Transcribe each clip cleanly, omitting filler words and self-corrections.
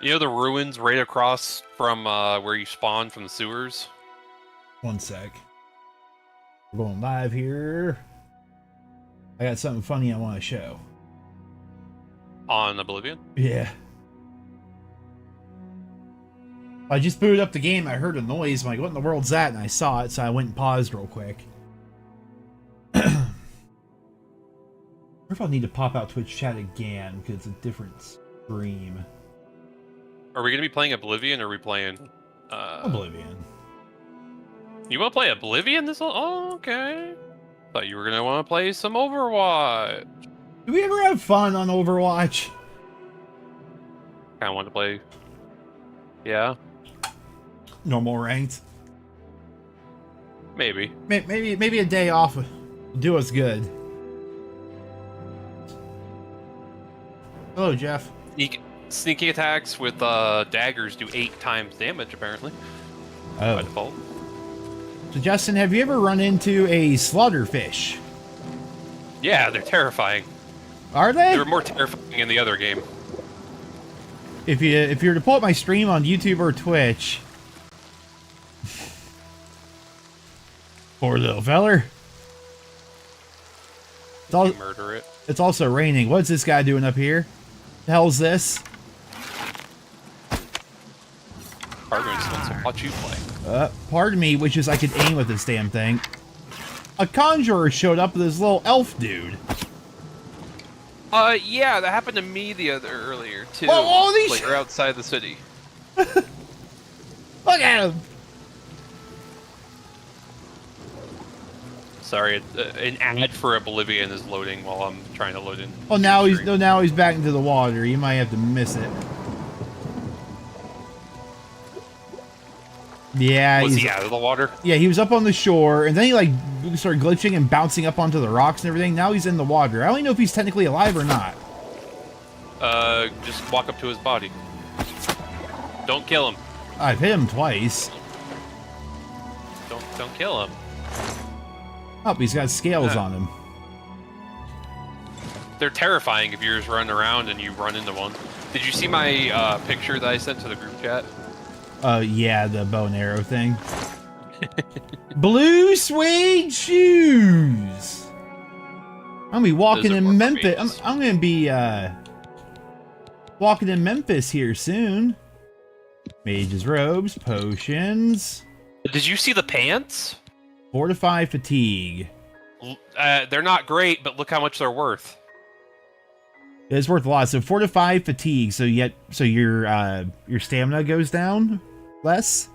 You know the ruins right across from where you spawn from the sewers? One sec. We're going live here. I got something funny I want to show. On Oblivion? Yeah. I just booted up the game. I heard a noise. I'm like, what in the world's that? And I saw it, so I went and paused real quick. I wonder if I'll need to pop out Twitch chat again because it's a different stream. Are we going to be playing Oblivion or are we playing... Oblivion. You want to play Oblivion this whole... Oh, okay. Thought you were going to want to play some Overwatch. Do we ever have fun on Overwatch? Kind of want to play... Yeah? Normal ranked? Maybe. Maybe a day off would do us good. Hello, Jeff. Sneaky attacks with daggers do 8 times damage, apparently. Oh. By default. So, Justin, have you ever run into a slaughterfish? Yeah, they're terrifying. Are they? They were more terrifying in the other game. If you were to pull up my stream on YouTube or Twitch, poor little feller. Murder it. It's also raining. What's this guy doing up here? The hell's this? Watch you play. Pardon me, which is I could aim with this damn thing. A conjurer showed up with this little elf dude. Yeah, that happened to me earlier too. Whoa, these like, we're outside the city. Look at him. Sorry, an ad for Oblivion is loading while I'm trying to load in. Oh, now he's back into the water. You might have to miss it. Yeah, was he out of the water? Yeah, he was up on the shore, and then he like started glitching and bouncing up onto the rocks and everything. Now he's in the water. I don't even know if he's technically alive or not. Just walk up to his body. Don't kill him. I've hit him twice. Don't kill him. Oh, he's got scales on him. They're terrifying if you're just running around and you run into one. Did you see my picture that I sent to the group chat? Yeah, the bow and arrow thing. Blue suede shoes. I'm gonna be walking in Memphis. I'm gonna be walking in Memphis here soon. Mage's robes, potions. Did you see the pants? Fortify fatigue. They're not great, but look how much they're worth. It's worth a lot. So fortify fatigue. So your stamina goes down less.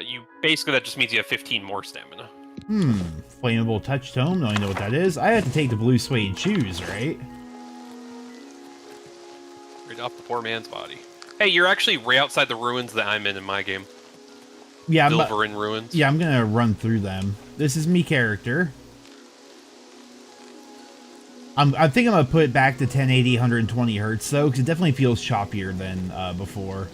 You basically that just means you have 15 more stamina. Flammable touch tome. No, I know what that is. I have to take the blue suede shoes, right? Right off the poor man's body. Hey, you're actually right outside the ruins that I'm in my game. Yeah, Silver in ruins. Yeah, I'm gonna run through them. This is me character. I think I'm gonna put it back to 1080, 120 hertz though, because it definitely feels choppier than before.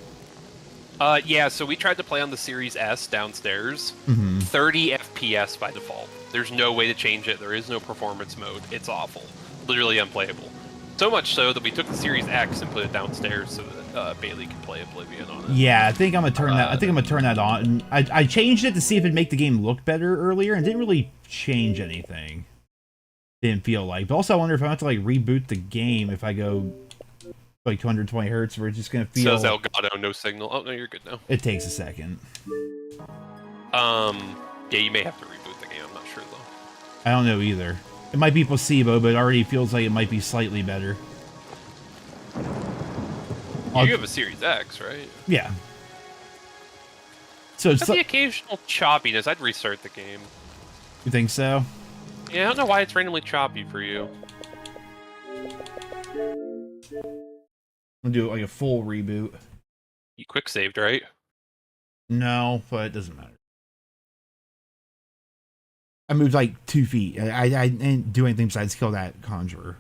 Yeah, so we tried to play on the Series S downstairs. 30 FPS by default. There's no way to change it. There is no performance mode. It's awful. Literally unplayable. So much so that we took the Series X and put it downstairs so that Bailey can play Oblivion on it. Yeah, I think I'm gonna turn that. I think I'm gonna turn that on. I changed it to see if it'd make the game look better earlier, and didn't really change anything. Didn't feel like. But also, I wonder if I have to like reboot the game if I go like 220 hertz, where it's just gonna feel. Says Elgato, no signal. Oh no, you're good now. It takes a second. Yeah, you may have to reboot the game. I'm not sure though. I don't know either. It might be placebo, but it already feels like it might be slightly better. You have a Series X, right? Yeah. So it's the occasional choppiness. I'd restart the game. You think so? Yeah, I don't know why it's randomly choppy for you. I'm gonna do like a full reboot. You quick saved, right? No, but it doesn't matter. I moved like 2 feet. I didn't do anything besides kill that conjurer.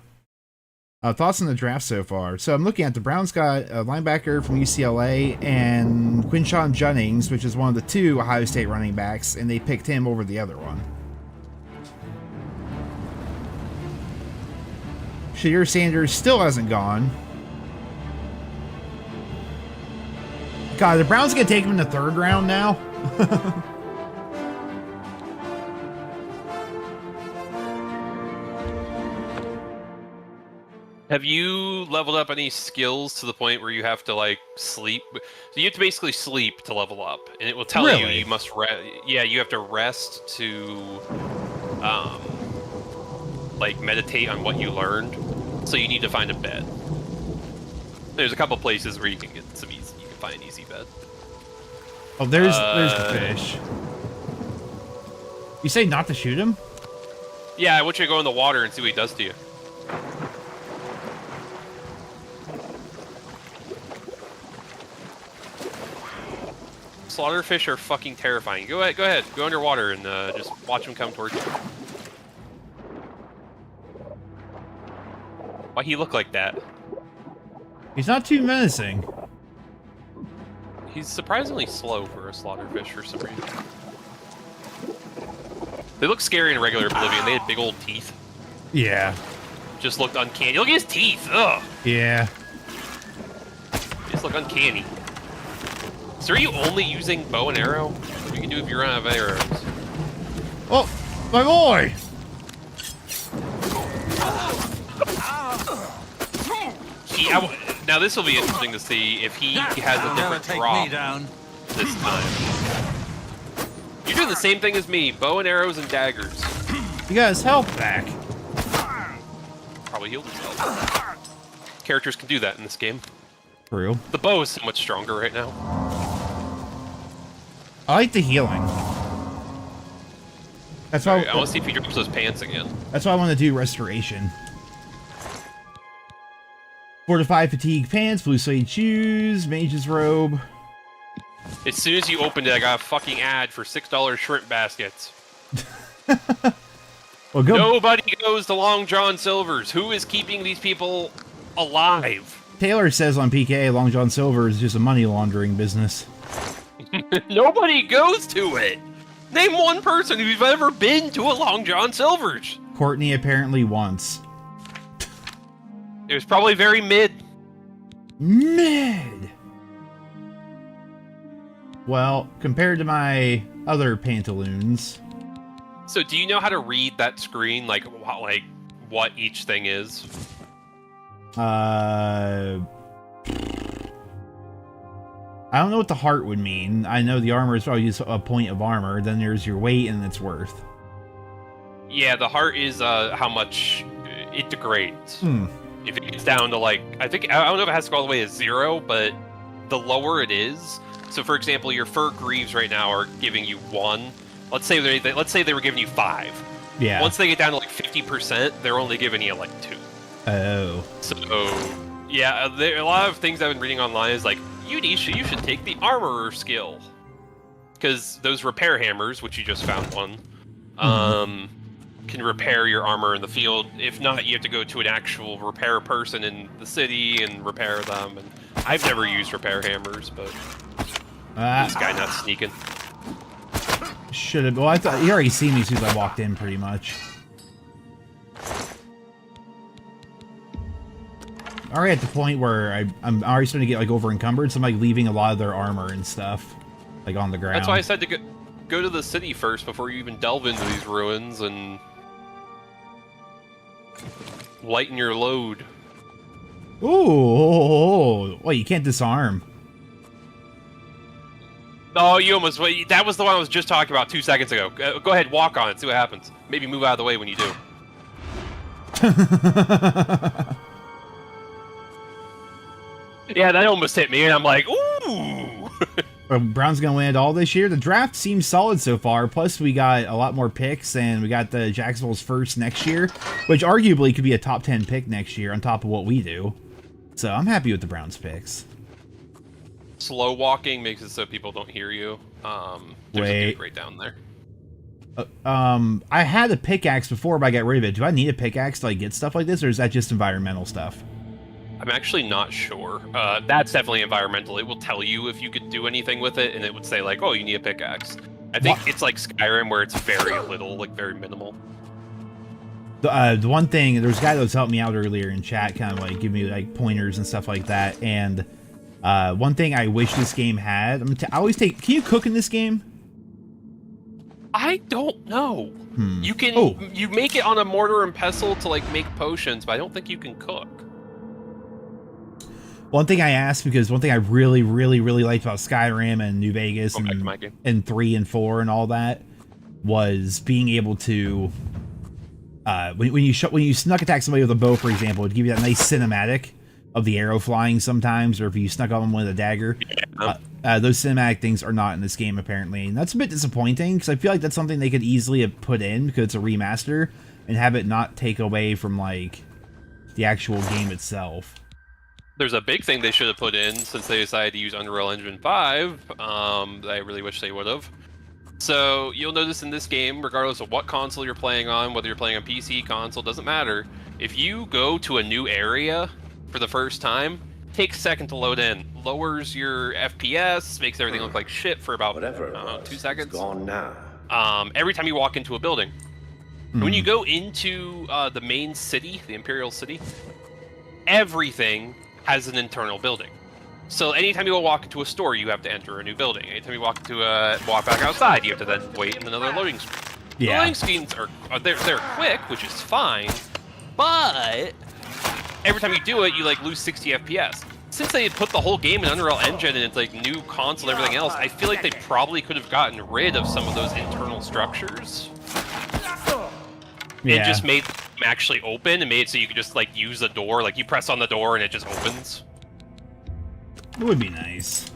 Thoughts on the draft so far? So I'm looking at the Browns got a linebacker from UCLA and Quinshon Jennings, which is one of the 2 Ohio State running backs, and they picked him over the other one. Shadir Sanders still hasn't gone. God, the Browns gonna take him in the 3rd round now? Have you leveled up any skills to the point where you have to, like, sleep? So you have to basically sleep to level up, and it will tell you must rest. Yeah, you have to rest to, like, meditate on what you learned. So you need to find a bed. There's a couple places where you can get some easy. You can find an easy bed. Oh, there's the fish. You say not to shoot him? Yeah, I want you to go in the water and see what he does to you. Slaughterfish are fucking terrifying. Go ahead. Go underwater and just watch them come towards you. Why he look like that? He's not too menacing. He's surprisingly slow for a slaughterfish for some reason. They look scary in regular Oblivion. They had big old teeth. Yeah. Just looked uncanny. Look at his teeth! Ugh! Yeah. They just look uncanny. So are you only using bow and arrow? What you can do if you run out of arrows? Oh, my boy! Now this will be interesting to see if he has a different drop this time. You're doing the same thing as me, bow and arrows and daggers. You got his health back. Probably healed himself. Characters can do that in this game. True. The bow is so much stronger right now. I like the healing. That's why I want to see if he drops those pants again. That's why I want to do restoration. Fortified fatigue pants, blue suede shoes, mage's robe. As soon as you opened it, I got a fucking ad for $6 shrimp baskets. Well, go. Nobody goes to Long John Silver's. Who is keeping these people alive? Taylor says on PK, Long John Silver is just a money laundering business. Nobody goes to it. Name one person who's ever been to a Long John Silver's. Courtney apparently once. It was probably very mid. Mid. Well, compared to my other pantaloons. So, do you know how to read that screen, like what each thing is? I don't know what the heart would mean. I know the armor is probably just a point of armor. Then there's your weight and its worth. Yeah, the heart is how much it degrades. If it gets down to like, I don't know if it has to go all the way to 0, but the lower it is. So, for example, your fur greaves right now are giving you 1. Let's say they were giving you 5. Yeah. Once they get down to like 50%, they're only giving you like 2. Oh. So, yeah, a lot of things I've been reading online is like, you should take the armorer skill, because those repair hammers, which you just found one, can repair your armor in the field. If not, you have to go to an actual repair person in the city and repair them. And I've never used repair hammers, but this guy not sneaking. Should have. Well, I thought you already seen me as soon as I walked in, pretty much. Already at the point where I'm already starting to get like over encumbered, so I'm like leaving a lot of their armor and stuff like on the ground. That's why I said to go to the city first before you even delve into these ruins and lighten your load. Ooh, well, you can't disarm. Oh, you almost... That was the one I was just talking about 2 seconds ago. Go ahead, walk on it, see what happens. Maybe move out of the way when you do. Yeah, that almost hit me, and I'm like, ooh! Brown's gonna win it all this year. The draft seems solid so far. Plus, we got a lot more picks, and we got the Jacksonville's first next year, which arguably could be a top 10 pick next year on top of what we do. So I'm happy with the Browns picks. Slow walking makes it so people don't hear you. There's a dude right down there. I had a pickaxe before, but I got rid of it. Do I need a pickaxe to like get stuff like this, or is that just environmental stuff? I'm actually not sure. That's definitely environmental. It will tell you if you could do anything with it, and it would say like, oh, you need a pickaxe. I think it's like Skyrim where it's very little, like very minimal. The one thing, there was a guy that was helping me out earlier in chat, kind of like giving me like pointers and stuff like that, and One thing I wish this game had. I always take. Can you cook in this game? I don't know. You can. Oh. You make it on a mortar and pestle to like make potions, but I don't think you can cook. One thing I asked, because one thing I really, really, really liked about Skyrim and New Vegas and 3 and 4 and all that was being able to, when you snuck attack somebody with a bow, for example, it'd give you that nice cinematic of the arrow flying sometimes, or if you snuck on them with a dagger. Those cinematic things are not in this game, apparently. And that's a bit disappointing, because I feel like that's something they could easily have put in, because it's a remaster, and have it not take away from, like, the actual game itself. There's a big thing they should have put in, since they decided to use Unreal Engine 5, that I really wish they would have. So, you'll notice in this game, regardless of what console you're playing on, whether you're playing on PC, console, doesn't matter, if you go to a new area for the first time, it takes a second to load in. Lowers your FPS, makes everything look like shit for about 2 seconds. Gone now. Every time you walk into a building. When you go into the main city, the Imperial City, everything has an internal building. So anytime you walk into a store, you have to enter a new building. Anytime you walk back outside, you have to then wait in another loading screen. The loading screens are they're quick, which is fine, but every time you do it, you like lose 60 FPS. Since they had put the whole game in Unreal Engine and it's like new console and everything else, I feel like they probably could have gotten rid of some of those internal structures. And just made them actually open and made it so you could just like use the door, like you press on the door and it just opens. It would be nice.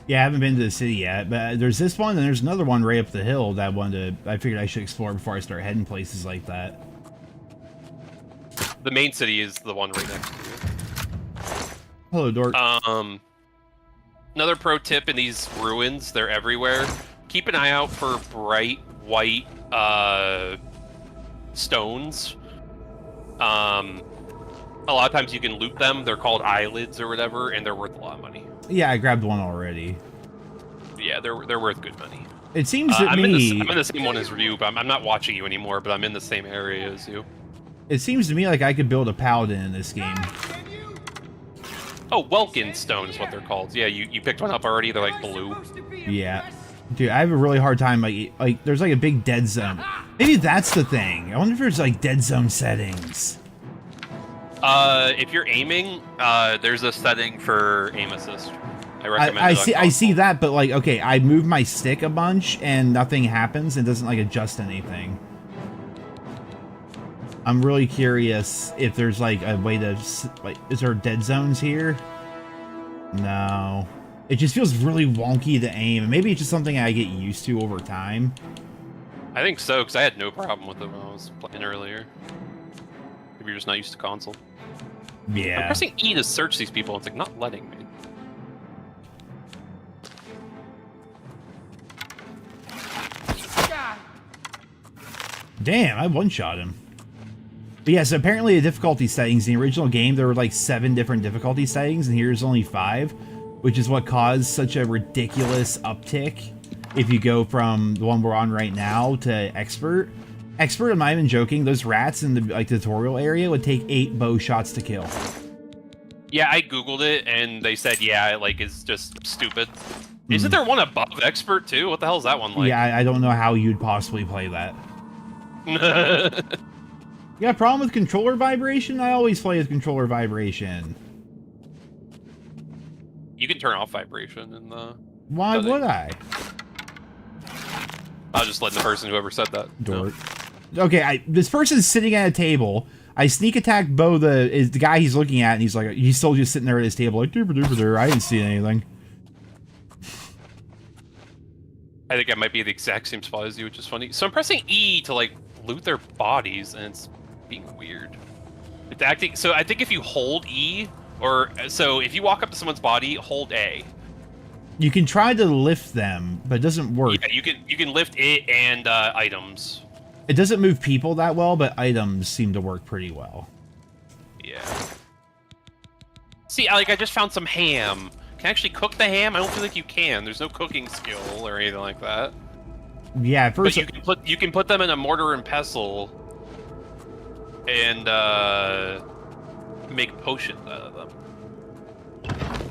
Yeah, I haven't been to the city yet, but there's this one and there's another one right up the hill that I figured I should explore before I start heading places like that. The main city is the one right next to you. Hello, Dork. Another pro tip in these ruins, they're everywhere. Keep an eye out for bright white stones. A lot of times you can loot them. They're called eyelids or whatever, and they're worth a lot of money. Yeah, I grabbed one already. Yeah, they're worth good money. It seems that I'm in the same one as you, but I'm not watching you anymore, but I'm in the same area as you. It seems to me like I could build a paladin in this game. Oh, Welkin stone is what they're called. Yeah, you picked one up already. They're like blue. Yeah. Dude, I have a really hard time, like there's like a big dead zone. Maybe that's the thing. I wonder if there's like dead zone settings. If you're aiming, there's a setting for aim assist. I recommend I see that, but like, okay, I move my stick a bunch and nothing happens and doesn't like adjust anything. I'm really curious if there's like a way to, like, is there dead zones here? No. It just feels really wonky to aim, and maybe it's just something I get used to over time. I think so, because I had no problem with it when I was playing earlier. Maybe you're just not used to console. Yeah. I'm pressing E to search these people, it's like not letting me. Damn, I one-shot him. But yeah, so apparently the difficulty settings, in the original game, there were like 7 different difficulty settings, and here's only 5, which is what caused such a ridiculous uptick if you go from the one we're on right now to expert. Expert, I'm not even joking, those rats in the like tutorial area would take 8 bow shots to kill. Yeah, I googled it, and they said, yeah, like, it's just stupid. Isn't there one above expert, too? What the hell is that one like? Yeah, I don't know how you'd possibly play that. You got a problem with controller vibration? I always play with controller vibration. You can turn off vibration in the... Why would I? I was just letting the person, whoever said that. Dork. No. Okay, this person's sitting at a table. I sneak attack Bo, the guy he's looking at, and he's like, he's still just sitting there at his table, like, dooper. I didn't see anything. I think I might be at the exact same spot as you, which is funny. So I'm pressing E to, like, loot their bodies, and it's being weird. It's acting... So I think if you hold E, or... So if you walk up to someone's body, hold A. You can try to lift them, but it doesn't work. Yeah, you can lift it and items. It doesn't move people that well, but items seem to work pretty well. Yeah. See, I just found some ham. Can I actually cook the ham? I don't feel like you can. There's no cooking skill or anything like that. Yeah, first but you can put them in a mortar and pestle and make potions out of them.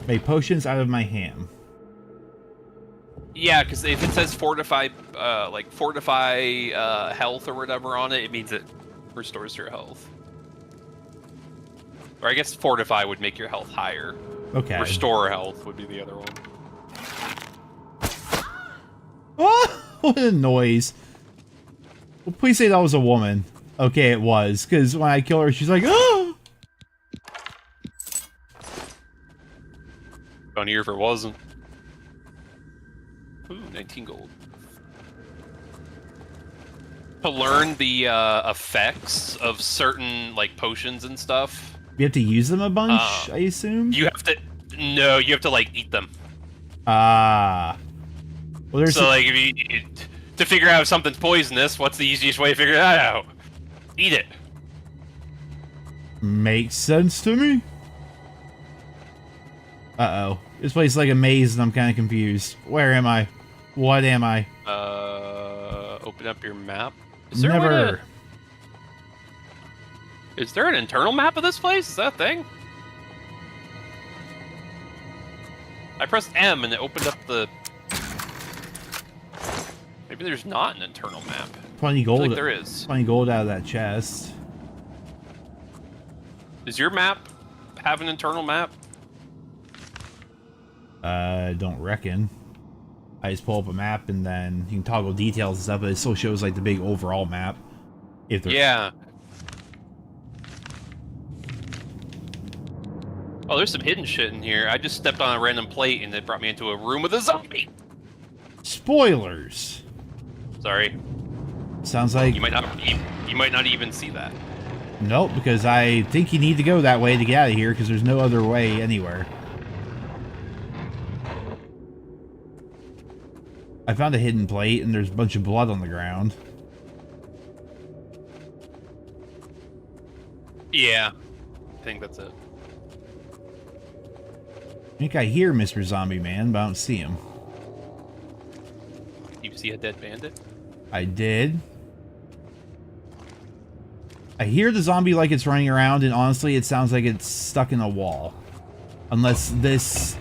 Make potions out of my ham. Yeah, because if it says fortify, health or whatever on it, it means it restores your health. Or I guess fortify would make your health higher. Okay. Restore health would be the other one. Oh, what a noise. Well, please say that was a woman. Okay, it was, because when I kill her, she's like, oh! Funnier if it wasn't. Ooh, 19 gold. To learn the effects of certain like potions and stuff. You have to use them a bunch, I assume? You have to... No, you have to like eat them. Ah. Well, there's so like, if you, to figure out if something's poisonous, what's the easiest way to figure that out? Eat it. Makes sense to me. Uh-oh. This place is like a maze and I'm kind of confused. Where am I? What am I? Open up your map. Never. Is there an internal map of this place? Is that a thing? I pressed M and it opened up the... Maybe there's not an internal map. 20 gold. I feel like there is. 20 gold out of that chest. Does your map have an internal map? Don't reckon. I just pull up a map and then you can toggle details and stuff, but it still shows like the big overall map. If yeah. Oh, there's some hidden shit in here. I just stepped on a random plate and it brought me into a room with a zombie. Spoilers. Sorry. Sounds like you might not even see that. Nope, because I think you need to go that way to get out of here because there's no other way anywhere. I found a hidden plate and there's a bunch of blood on the ground. Yeah. I think that's it. I think I hear Mr. Zombie Man, but I don't see him. You see a dead bandit? I did. I hear the zombie like it's running around, and honestly, it sounds like it's stuck in a wall. Unless this...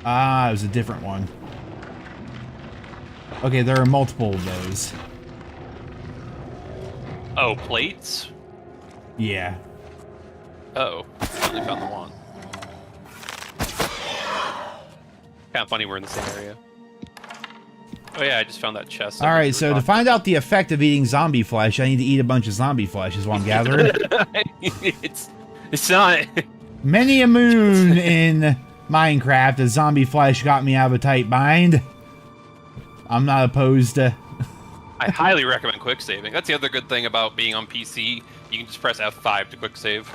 Ah, it was a different one. Okay, there are multiple of those. Oh, plates? Yeah. Uh-oh. Finally found the one. Kind of funny we're in the same area. Oh yeah, I just found that chest. Alright, so to find out the effect of eating zombie flesh, I need to eat a bunch of zombie flesh, is what I'm gathering. It's not... Many a moon in Minecraft, the zombie flesh got me out of a tight bind. I'm not opposed to... I highly recommend quick saving. That's the other good thing about being on PC. You can just press F5 to quick save.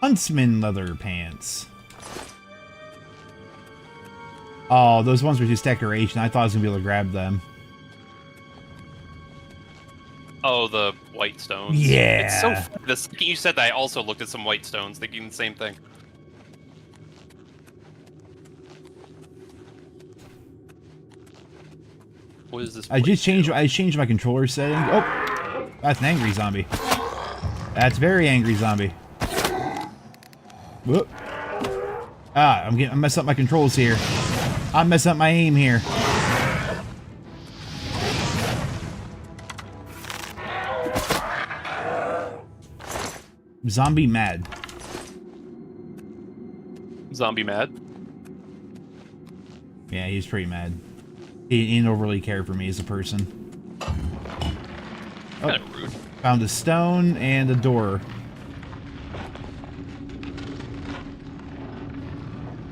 Huntsman leather pants. Oh, those ones were just decoration. I thought I was going to be able to grab them. Oh, the white stones. Yeah. It's so funny. The second you said that, I also looked at some white stones, thinking the same thing. What is this? I changed my controller setting. Oh, that's an angry zombie. That's very angry zombie. Whoop. Ah, I'm messing up my controls here. I'm messing up my aim here. Zombie mad. Zombie mad? Yeah, he's pretty mad. He didn't overly care for me as a person. Oh, Kind of rude. found a stone and a door.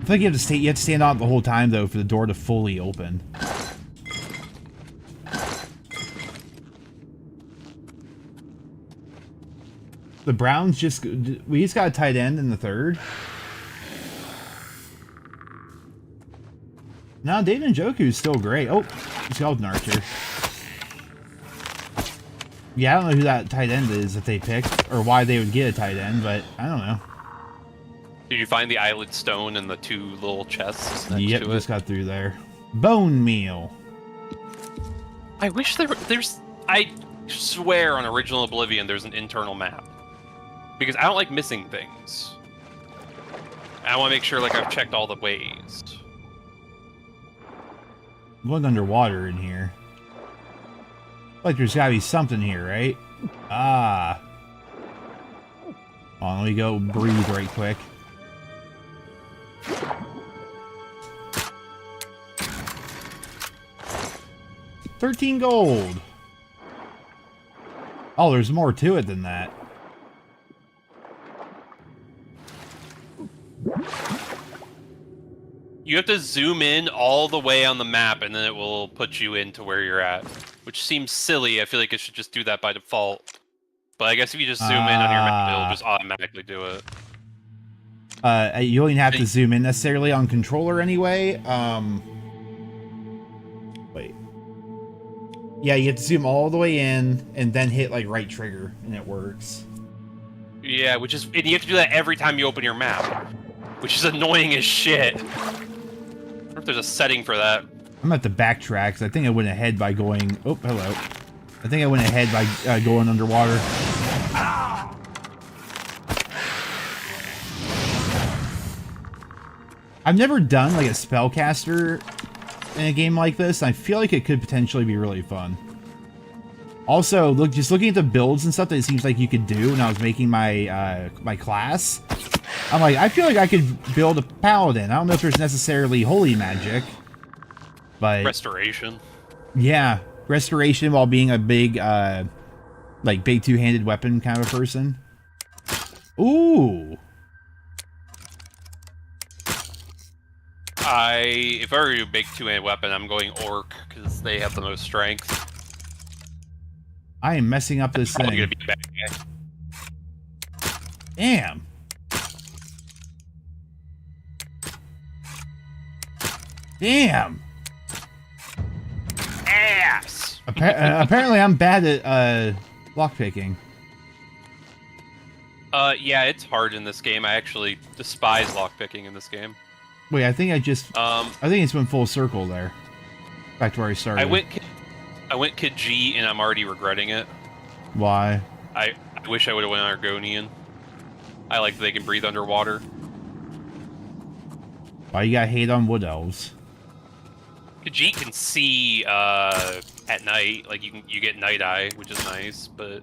I feel like you have to stand out the whole time though for the door to fully open. The Browns we just got a tight end in the third. No, David Njoku's still great. Oh, Skeleton Archer. Yeah, I don't know who that tight end is that they picked, or why they would get a tight end, but I don't know. Did you find the eyelid stone and the two little chests next Yep, to it? just got through there. Bone meal. I wish there's... I swear on original Oblivion there's an internal map. Because I don't like missing things. I want to make sure like I've checked all the ways. I'm going underwater in here. Like there's gotta be something here, right? Ah. Hold on, let me go breathe right quick. $13 gold. Oh, there's more to it than that. You have to zoom in all the way on the map, and then it will put you into where you're at. Which seems silly. I feel like it should just do that by default. But I guess if you just zoom in on your map, it'll just automatically do it. You don't even have to zoom in necessarily on controller anyway. Wait. Yeah, you have to zoom all the way in, and then hit, like, right trigger, and it works. Yeah, and you have to do that every time you open your map. Which is annoying as shit. I wonder if there's a setting for that. I'm at the backtrack, because I think I went ahead by going... Oh, hello. I think I went ahead by going underwater. I've never done, like, a spellcaster in a game like this. I feel like it could potentially be really fun. Also, just looking at the builds and stuff that it seems like you could do when I was making my my class, I'm like, I feel like I could build a paladin. I don't know if there's necessarily holy magic, but... Restoration. Yeah, restoration while being a big, like, big two-handed weapon kind of a person. Ooh! If I were a big two-handed weapon, I'm going orc, because they have the most strength. I am messing up this thing. Gonna be a bad guy. Damn! Damn! Ass! Apparently I'm bad at, lockpicking. Yeah, it's hard in this game. I actually despise lockpicking in this game. Wait, I think I think it's went full circle there. Back to where I started. I went Kid G, and I'm already regretting it. Why? I wish I would have went Argonian. I like that they can breathe underwater. Why you got hate on wood elves? Kid G can see at night, like you get night eye, which is nice, but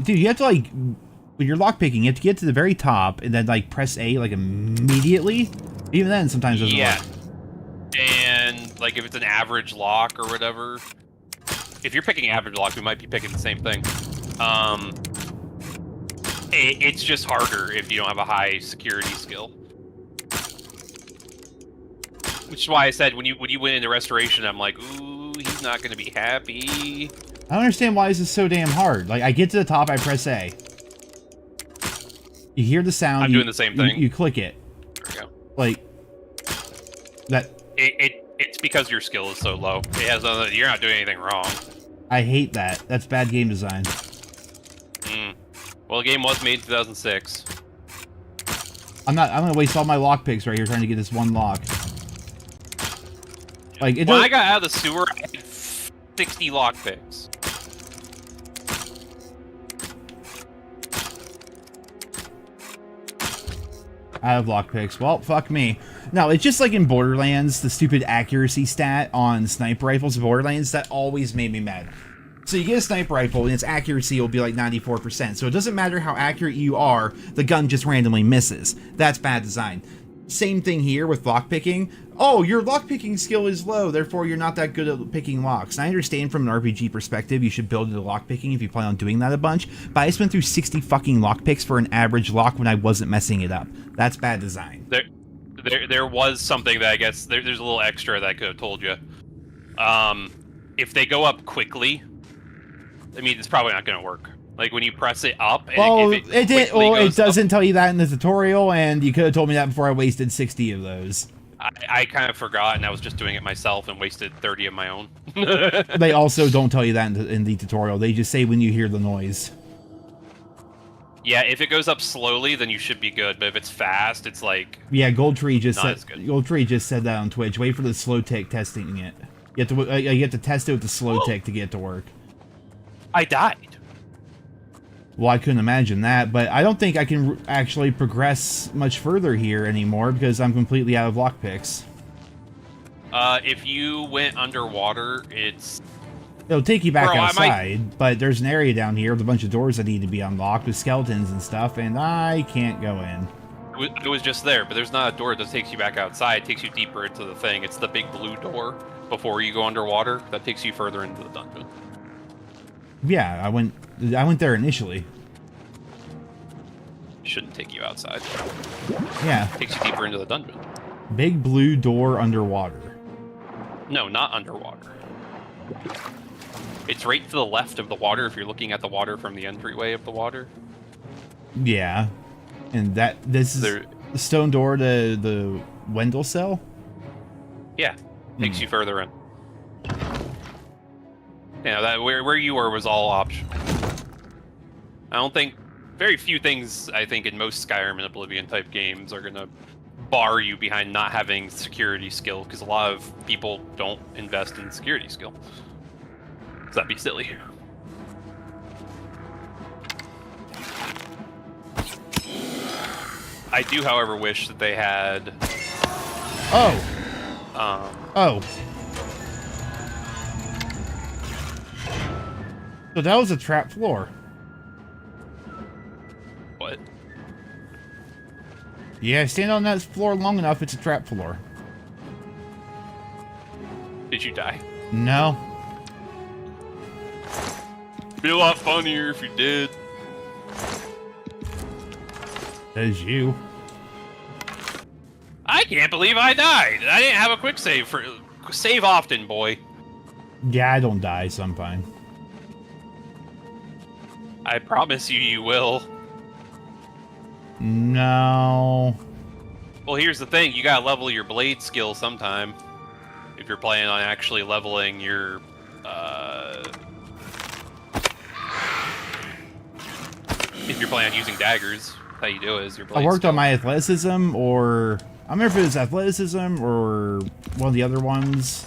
dude, you have to like when you're lockpicking, you have to get to the very top and then like press A like immediately. Even then, sometimes it doesn't work. And like if it's an average lock or whatever, if you're picking average lock, we might be picking the same thing. It's just harder if you don't have a high security skill. Which is why I said when you went into restoration, I'm like, ooh, he's not gonna be happy. I don't understand why this is so damn hard. Like I get to the top, I press A. You hear the sound. I'm doing the same thing. You click it. There we go. Like that. It's because your skill is so low. It has nothing, you're not doing anything wrong. I hate that. That's bad game design. Well, the game was made in 2006. I'm gonna waste all my lockpicks right here trying to get this one lock. Like when I got out of the sewer, I had 60 lockpicks. I have lockpicks. Well, fuck me. No, it's just like in Borderlands, the stupid accuracy stat on sniper rifles in Borderlands, that always made me mad. So you get a sniper rifle, and its accuracy will be like 94%. So it doesn't matter how accurate you are, the gun just randomly misses. That's bad design. Same thing here with lockpicking. Oh, your lockpicking skill is low, therefore you're not that good at picking locks. And I understand from an RPG perspective, you should build into lockpicking if you plan on doing that a bunch, but I just went through 60 fucking lockpicks for an average lock when I wasn't messing it up. That's bad design. There was something that I guess, there's a little extra that I could have told you. If they go up quickly, I mean, it's probably not going to work. Like when you press it up, well, it doesn't tell you that in the tutorial, and you could have told me that before I wasted 60 of those. I kind of forgot, and I was just doing it myself and wasted 30 of my own. They also don't tell you that in the tutorial. They just say when you hear the noise. Yeah, if it goes up slowly, then you should be good. But if it's fast, it's like Goldtree just said that on Twitch. Wait for the slow tick testing it. You have to test it with the slow tick to get it to work. I died. Well, I couldn't imagine that, but I don't think I can actually progress much further here anymore because I'm completely out of lockpicks. If you went underwater, it'll take you back Bro, outside, but there's an area down here with a bunch of doors that need to be unlocked with skeletons and stuff, and I can't go in. It was just there, but there's not a door that takes you back outside. It takes you deeper into the thing. It's the big blue door before you go underwater that takes you further into the dungeon. Yeah, I went there initially. Shouldn't take you outside. Yeah. It takes you deeper into the dungeon. Big blue door underwater. No, not underwater. It's right to the left of the water if you're looking at the water from the entryway of the water. Yeah. And this is the stone door to the Wendell cell? Yeah. Takes you further in. Yeah, that where you were was all optional. I don't think very few things I think in most Skyrim and Oblivion type games are gonna bar you behind not having security skill, because a lot of people don't invest in security skill. So that'd be silly. I do, however, wish that they had. Oh. So that was a trap floor. What? Yeah, stand on that floor long enough, it's a trap floor. Did you die? No. It'd be a lot funnier if you did. That is you. I can't believe I died. I didn't have a quick save for save often, boy. Yeah, I don't die, so I'm fine. I promise you will. No. Well, here's the thing. You gotta level your blade skill sometime. If you're planning on actually leveling your, if you're planning on using daggers, how you do it is your blade I worked skill. on my athleticism, or I don't remember if it was athleticism or one of the other ones.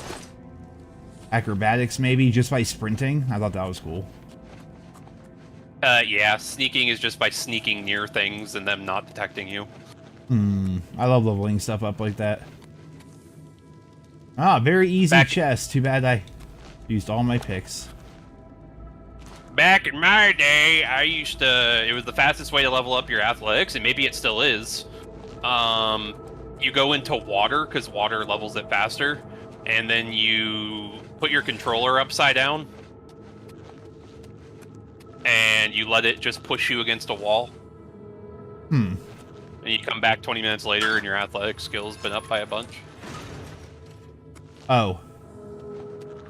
Acrobatics, maybe, just by sprinting. I thought that was cool. Yeah, sneaking is just by sneaking near things and them not detecting you. I love leveling stuff up like that. Ah, very easy chest. Too bad I used all my picks. Back in my day, it was the fastest way to level up your athletics, and maybe it still is. You go into water, because water levels it faster, and then you put your controller upside down, and you let it just push you against a wall. And you come back 20 minutes later, and your athletic skill's been up by a bunch. Oh.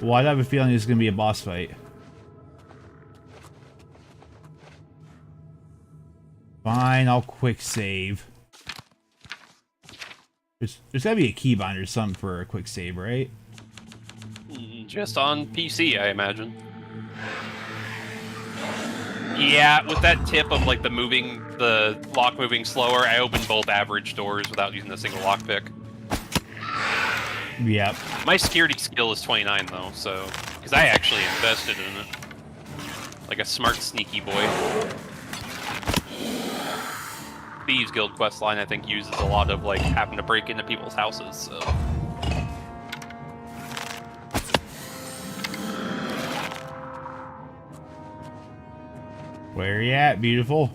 Well, I have a feeling it's going to be a boss fight. Fine, I'll quick save. There's got to be a keybind or something for a quick save, right? Just on PC, I imagine. Yeah, with that tip of like the lock moving slower, I opened both average doors without using a single lockpick. Yep. My security skill is 29 though, so because I actually invested in it, like a smart, sneaky boy. Thieves Guild questline I think uses a lot of like having to break into people's houses. So. Where you at, beautiful?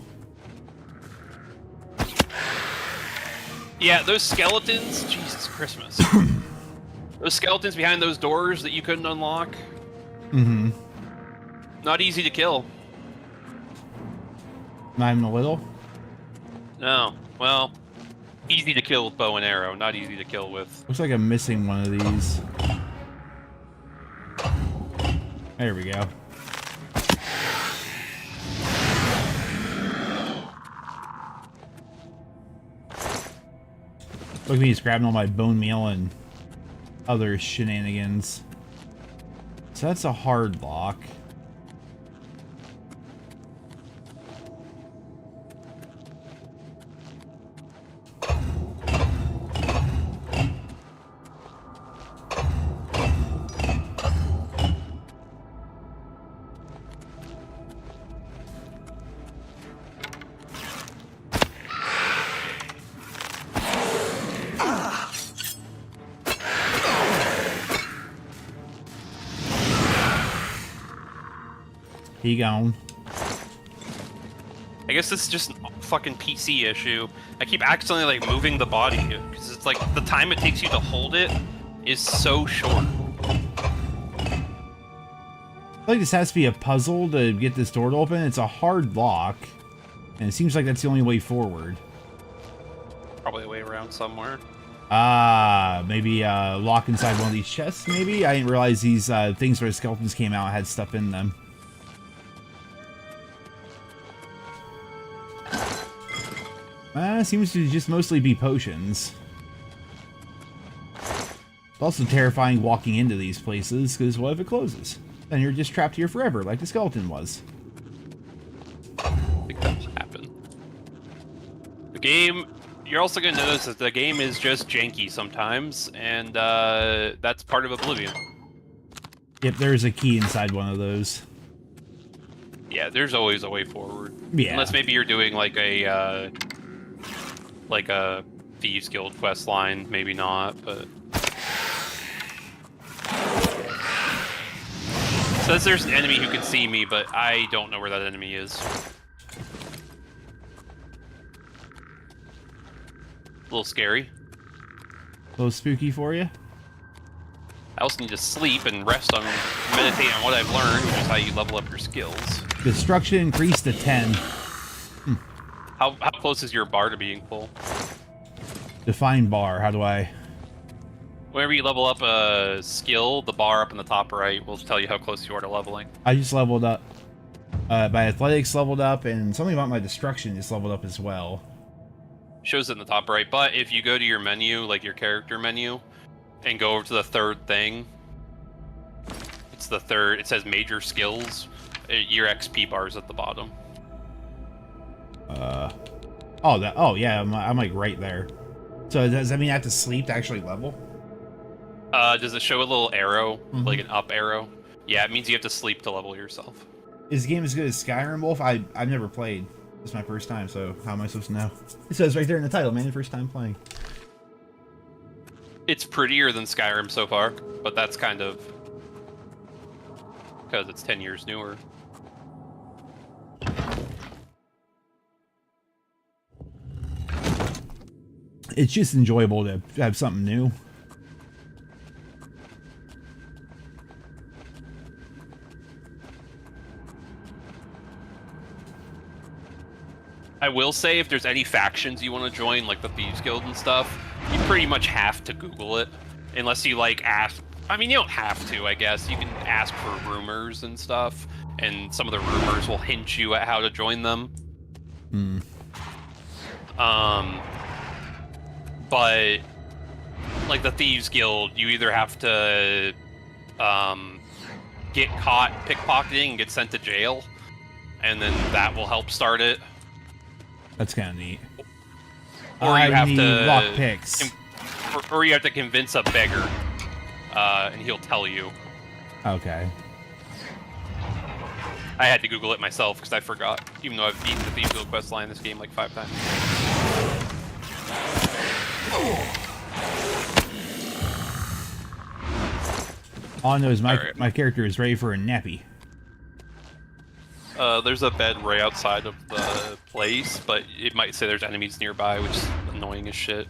Yeah, those skeletons. Jesus Christmas. Those skeletons behind those doors that you couldn't unlock. Not easy to kill. Not even a little? No. Well, easy to kill with bow and arrow, not easy to kill with... Looks like I'm missing one of these. There we go. Look at me just grabbing all my bone meal and other shenanigans. So that's a hard lock. He gone. I guess this is just a fucking PC issue. I keep accidentally like moving the body because it's like the time it takes you to hold it is so short. I feel like this has to be a puzzle to get this door to open. It's a hard lock, and it seems like that's the only way forward. Probably a way around somewhere. Maybe lock inside one of these chests, maybe? I didn't realize these things where skeletons came out had stuff in them. Seems to just mostly be potions. It's also terrifying walking into these places, because what if it closes? Then you're just trapped here forever, like the skeleton was. I think that'll happen. The game... You're also going to notice that the game is just janky sometimes, and that's part of Oblivion. Yep, there's a key inside one of those. Yeah, there's always a way forward. Yeah. Unless maybe you're doing like a Thieves Guild quest line, maybe not, but... Says there's an enemy who can see me, but I don't know where that enemy is. A little scary. A little spooky for you? I also need to sleep and rest on, meditate on what I've learned, which is how you level up your skills. Destruction increased to 10. How close is your bar to being full? Define bar, how do I... Whenever you level up a skill, the bar up in the top right will tell you how close you are to leveling. I just leveled up. My athletics leveled up, and something about my destruction just leveled up as well. Shows it in the top right, but if you go to your menu, like your character menu, and go over to the third thing, it's the third, it says major skills, your XP bar is at the bottom. Oh yeah, I'm like right there. So does that mean I have to sleep to actually level? Does it show a little arrow, like an up arrow? Yeah, it means you have to sleep to level yourself. Is the game as good as Skyrim, Wolf? I've never played. It's my first time, so how am I supposed to know? It says right there in the title, man, first time playing. It's prettier than Skyrim so far, but that's kind of because it's 10 years newer. It's just enjoyable to have something new. I will say, if there's any factions you want to join, like the Thieves Guild and stuff, you pretty much have to Google it. Unless you, like, ask... I mean, you don't have to, I guess. You can ask for rumors and stuff, and some of the rumors will hint you at how to join them. But, like the Thieves Guild, you either have to get caught pickpocketing and get sent to jail, and then that will help start it. That's kind of neat. Or you have to lock picks. Or you have to convince a beggar, and he'll tell you. Okay. I had to Google it myself because I forgot, even though I've beaten the Thieves Guild quest line in this game like 5 times. All I know is my character is ready for a nappy. There's a bed right outside of the place, but it might say there's enemies nearby, which is annoying as shit.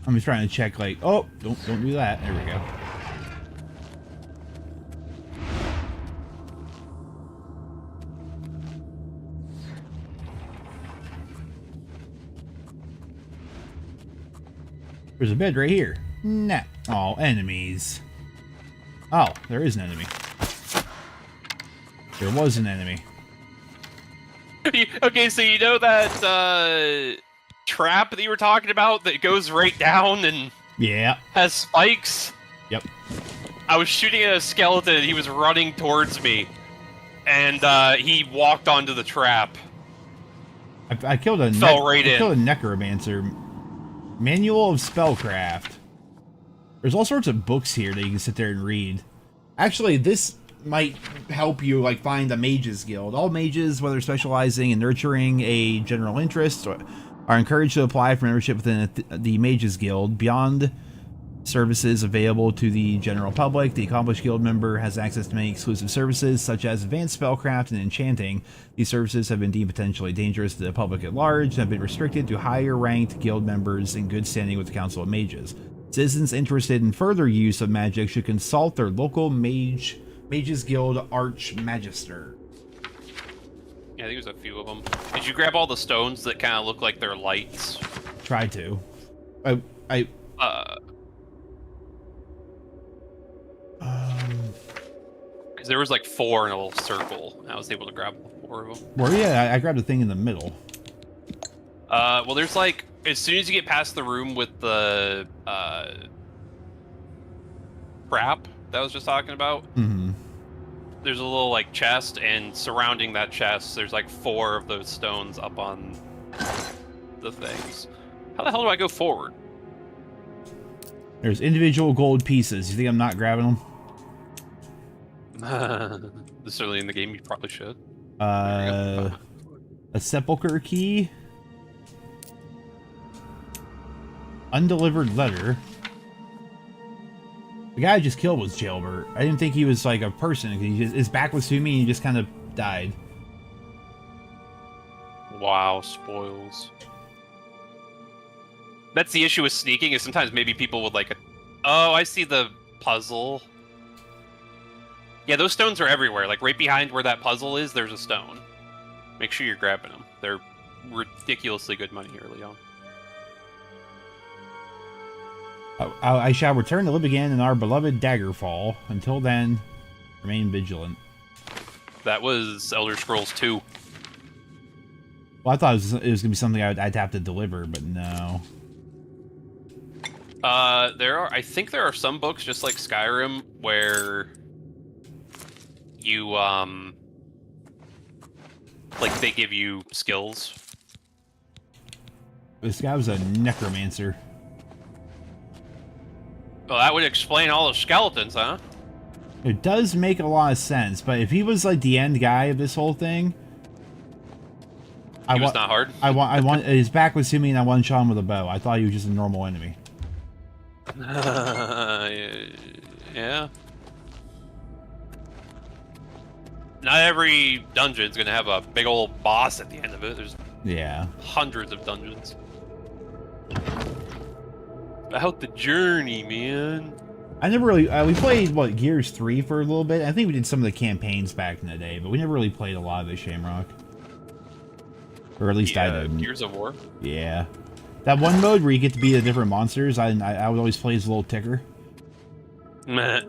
I'm just trying to check, like, oh, don't do that. There we go. There's a bed right here. Nah. Oh, enemies. Oh, there is an enemy. There was an enemy. Okay, so you know that trap that you were talking about that goes right down and has spikes? Yep. I was shooting at a skeleton and he was running towards me. And he walked onto the trap. I killed a killed a necromancer. Manual of Spellcraft. There's all sorts of books here that you can sit there and read. Actually, this might help you like find a mages guild. All mages, whether specializing in nurturing a general interest, are encouraged to apply for membership within the mages guild. Beyond Services available to the general public. The accomplished guild member has access to many exclusive services, such as advanced spellcraft and enchanting. These services have been deemed potentially dangerous to the public at large and have been restricted to higher-ranked guild members in good standing with the Council of Mages. Citizens interested in further use of magic should consult their local Mages Guild Archmagister. Yeah, I think there's a few of them. Did you grab all the stones that kind of look like they're lights? Tried to. Because there was like 4 in a little circle, and I was able to grab 4 of them. Well, yeah, I grabbed the thing in the middle. Well, there's like, as soon as you get past the room with the crap that I was just talking about, there's a little like chest, and surrounding that chest, there's like 4 of those stones up on the things. How the hell do I go forward? There's individual gold pieces. You think I'm not grabbing them? This early in the game, you probably should. A sepulcher key. Undelivered letter. The guy I just killed was Jailbert. I didn't think he was like a person. His back was to me and he just kind of died. Wow, spoils. That's the issue with sneaking, is sometimes maybe people would like... Oh, I see the puzzle. Yeah, those stones are everywhere. Like, right behind where that puzzle is, there's a stone. Make sure you're grabbing them. They're ridiculously good money early on. I shall return to live again in our beloved Daggerfall. Until then, remain vigilant. That was Elder Scrolls 2. Well, I thought it was going to be something I'd have to deliver, but no. I think there are some books, just like Skyrim, where you, like, they give you skills. This guy was a necromancer. Well, that would explain all the skeletons, huh? It does make a lot of sense, but if he was like the end guy of this whole thing, He was not hard. I want his back was to me, and I one-shot him with a bow. I thought he was just a normal enemy. Yeah. Not every dungeon's gonna have a big old boss at the end of it. There's hundreds of dungeons. About the journey, man. I never really... we played, what, Gears 3 for a little bit? I think we did some of the campaigns back in the day, but we never really played a lot of it, Shamrock. Or at least I didn't. Gears of War? Yeah. That one mode where you get to be the different monsters, I would always play as a little ticker. Yeah.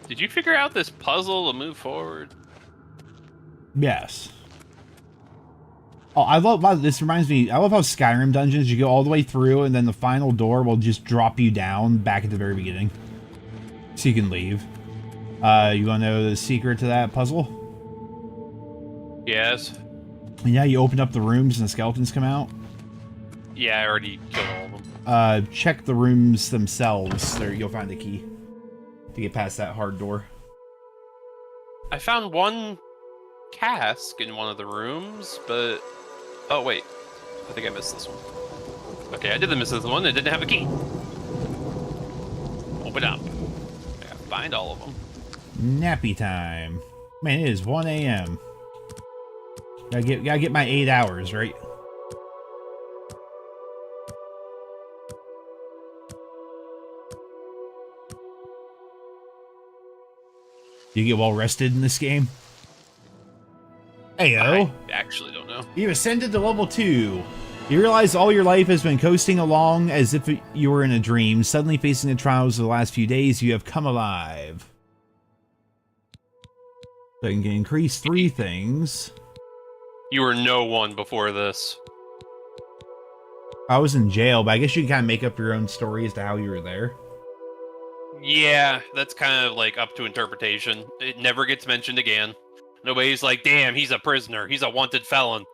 Did you figure out this puzzle to move forward? Yes. Oh, I love... This reminds me... I love how Skyrim dungeons, you go all the way through, and then the final door will just drop you down back at the very beginning. So you can leave. You want to know the secret to that puzzle? Yes. And yeah, you open up the rooms and the skeletons come out. Yeah, I already killed all of them. Check the rooms themselves. There, you'll find the key to get past that hard door. I found one cask in one of the rooms, but... Oh, wait. I think I missed this one. Okay, I did miss this one. It didn't have a key. Open up. I gotta find all of them. Nappy time. Man, it is 1 a.m. Gotta get my 8 hours, right? You get well rested in this game? Heyo. I actually don't know. You ascended to level 2. You realize all your life has been coasting along as if you were in a dream. Suddenly facing the trials of the last few days, you have come alive. So you can increase 3 things. You were no one before this. I was in jail, but I guess you can kind of make up your own story as to how you were there. Yeah, that's kind of like up to interpretation. It never gets mentioned again. Nobody's like, damn, he's a prisoner. He's a wanted felon.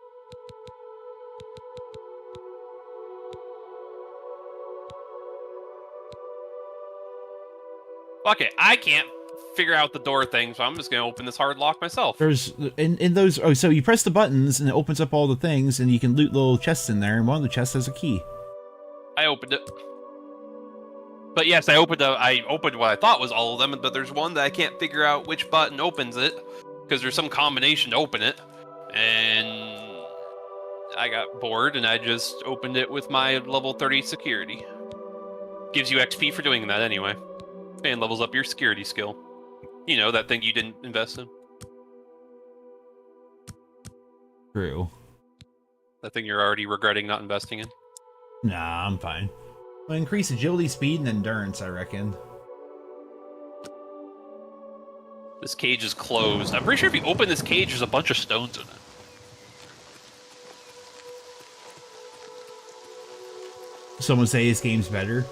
Fuck it, I can't figure out the door thing, so I'm just gonna open this hard lock myself. There's in those... Oh, so you press the buttons and it opens up all the things, and you can loot little chests in there, and one of the chests has a key. I opened it. But yes, I opened what I thought was all of them, but there's one that I can't figure out which button opens it, because there's some combination to open it, and I got bored, and I just opened it with my level 30 security. Gives you XP for doing that anyway, and levels up your security skill. You know, that thing you didn't invest in. True. That thing you're already regretting not investing in. Nah, I'm fine. I'll increase agility, speed, and endurance, I reckon. This cage is closed. I'm pretty sure if you open this cage, there's a bunch of stones in it. Someone say this game's better.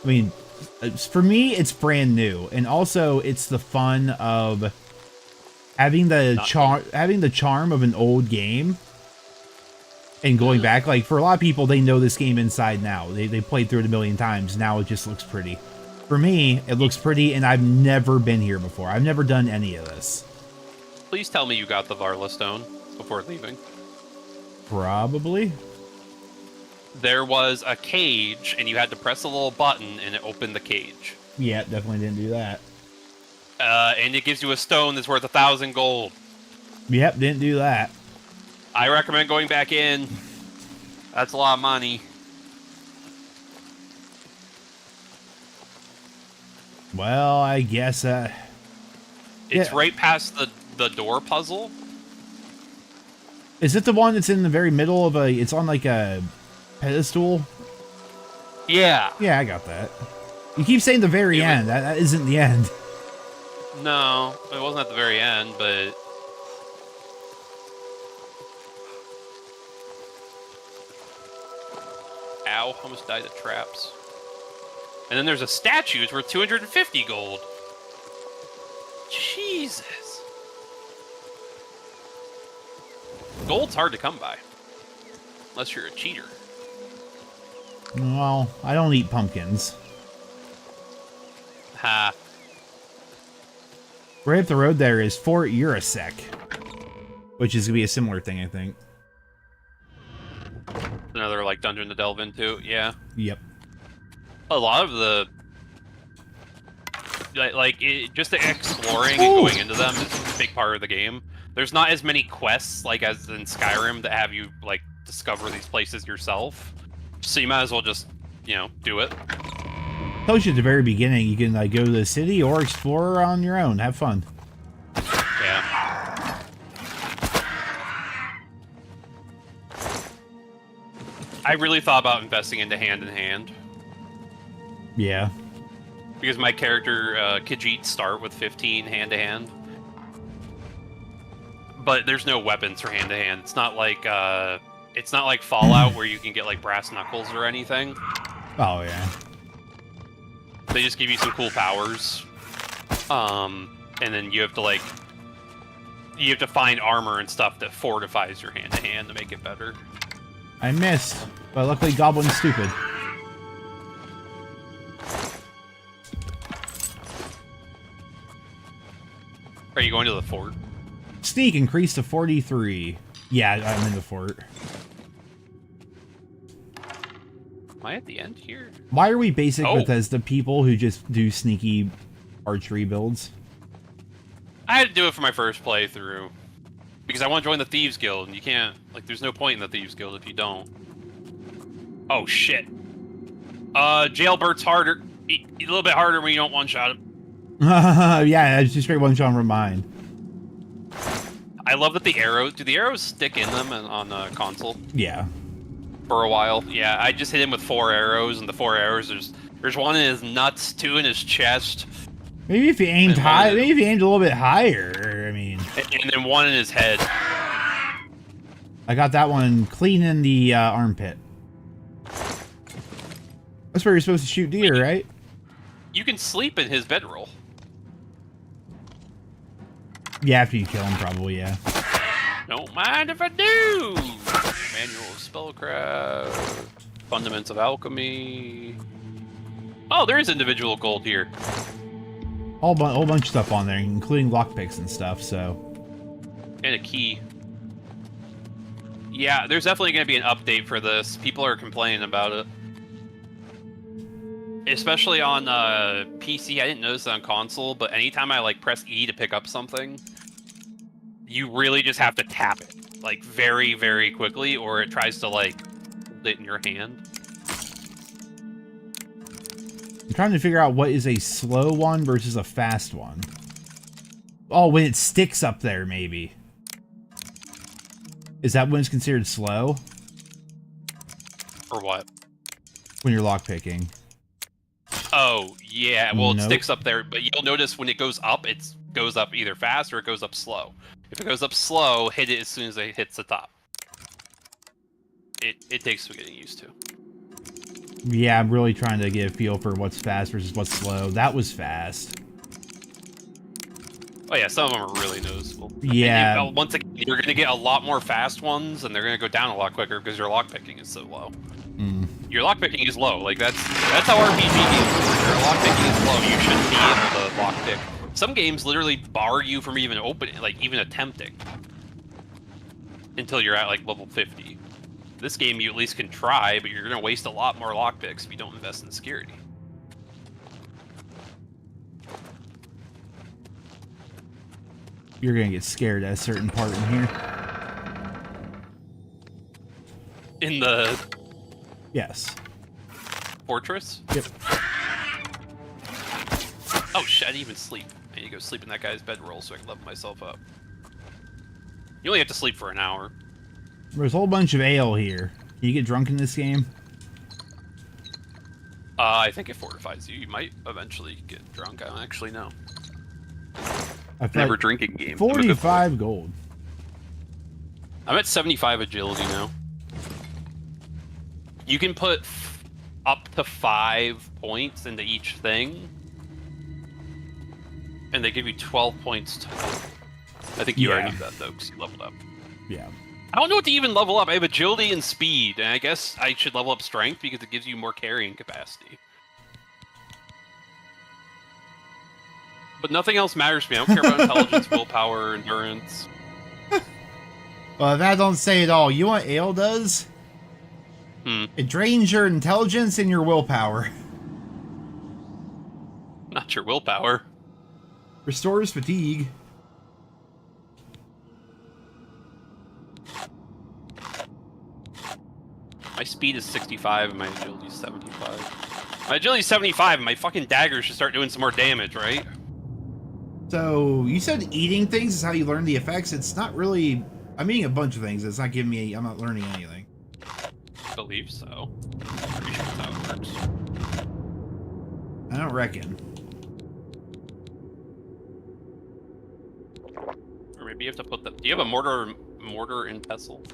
I mean, for me, it's brand new, and also it's the fun of having the charm of an old game and going back. Like, for a lot of people, they know this game inside now. They played through it a million times. Now it just looks pretty. For me, it looks pretty, and I've never been here before. I've never done any of this. Please tell me you got the Varla stone before leaving. Probably. There was a cage, and you had to press a little button, and it opened the cage. Yeah, definitely didn't do that. And it gives you a stone that's worth 1,000 gold. Yep, didn't do that. I recommend going back in. That's a lot of money. Well, I guess it's right past the door puzzle. Is it the one that's in the very middle of it's on like a pedestal? Yeah. Yeah, I got that. You keep saying the very end. That isn't the end. No, it wasn't at the very end, but... Ow, almost died of traps. And then there's a statue. It's worth 250 gold. Jesus. Gold's hard to come by. Unless you're a cheater. Well, I don't eat pumpkins. Ha. Right up the road there is Fort Urasek, which is going to be a similar thing, I think. Another, like, dungeon to delve into, yeah. Yep. A lot of the... just the exploring and going into them is a big part of the game. There's not as many quests, like, as in Skyrim that have you, like, discover these places yourself. So you might as well just, you know, do it. Told you at the very beginning, you can, like, go to the city or explore on your own. Have fun. Yeah. I really thought about investing into hand-in-hand. Yeah. Because my character, Khajiit, start with 15 hand-to-hand. But there's no weapons for hand-to-hand. It's not like Fallout where you can get, like, brass knuckles or anything. Oh, yeah. They just give you some cool powers. And then you have to, like... You have to find armor and stuff that fortifies your hand-to-hand to make it better. I missed, but luckily Goblin's stupid. Are you going to the fort? Sneak increased to 43. Yeah, I'm in the fort. Am I at the end here? Why are we basic Bethesda people who just do sneaky archery builds? I had to do it for my first playthrough. Because I want to join the Thieves Guild, and you can't... Like, there's no point in the Thieves Guild if you don't. Oh, shit. Jailbird's harder. A little bit harder when you don't one-shot him. Yeah, it's just straight one-shot from mine. I love that the arrows... Do the arrows stick in them on the console? Yeah. For a while. Yeah, I just hit him with 4 arrows, and the 4 arrows, there's one in his nuts, 2 in his chest. Maybe if you aimed high, maybe if you aimed a little bit higher, I mean... And then 1 in his head. I got that one clean in the armpit. That's where you're supposed to shoot deer, right? You can sleep in his bedroll. Yeah, after you kill him, probably, yeah. Don't mind if I do! Manual of Spellcraft. Fundamentals of Alchemy. Oh, there is individual gold here. Whole bunch of stuff on there, including lockpicks and stuff, so... And a key. Yeah, there's definitely going to be an update for this. People are complaining about it. especially on PC. I didn't notice it on console, but anytime I like press E to pick up something, you really just have to tap it like very, very quickly, or it tries to like hold it in your hand. I'm trying to figure out what is a slow one versus a fast one. Oh, when it sticks up there, maybe. Is that when it's considered slow? Or what? When you're lockpicking. Oh, yeah. Well, Nope. It sticks up there, but you'll notice when it goes up, it goes up either fast or it goes up slow. If it goes up slow, hit it as soon as it hits the top. It takes some getting used to. Yeah, I'm really trying to get a feel for what's fast versus what's slow. That was fast. Oh yeah, some of them are really noticeable. Yeah. Once again, you're going to get a lot more fast ones, and they're going to go down a lot quicker because your lockpicking is so low. Your lockpicking is low. Like that's how RPG games work. Your lockpicking is low. You shouldn't be able to lockpick. Some games literally bar you from even opening, like even attempting, until you're at like level 50. This game you at least can try, but you're going to waste a lot more lockpicks if you don't invest in security. You're gonna get scared at a certain part in here. In the Yes. fortress? Yep. Oh shit, I didn't even sleep. I need to go sleep in that guy's bedroll so I can level myself up. You only have to sleep for an hour. There's a whole bunch of ale here. Can you get drunk in this game? I think it fortifies you. You might eventually get drunk. I don't actually know. Never drinking game. 45 gold. I'm at 75 agility now. You can put up to 5 points into each thing, and they give you 12 points total. I think you already knew that though, because you leveled up. Yeah. I don't know what to even level up. I have agility and speed, and I guess I should level up strength because it gives you more carrying capacity. But nothing else matters to me. I don't care about intelligence, willpower, endurance. Well, that don't say it all. You know what ale does? It drains your intelligence and your willpower. Not your willpower. Restores fatigue. My speed is 65 and my agility is 75. My agility is 75 and my fucking daggers should start doing some more damage, right? So, you said eating things is how you learn the effects. It's not really... I'm eating a bunch of things. It's not giving me... I'm not learning anything. I believe so. I'm pretty sure that's how it works. I don't reckon. Or maybe you have to put the... Do you have a mortar and pestle?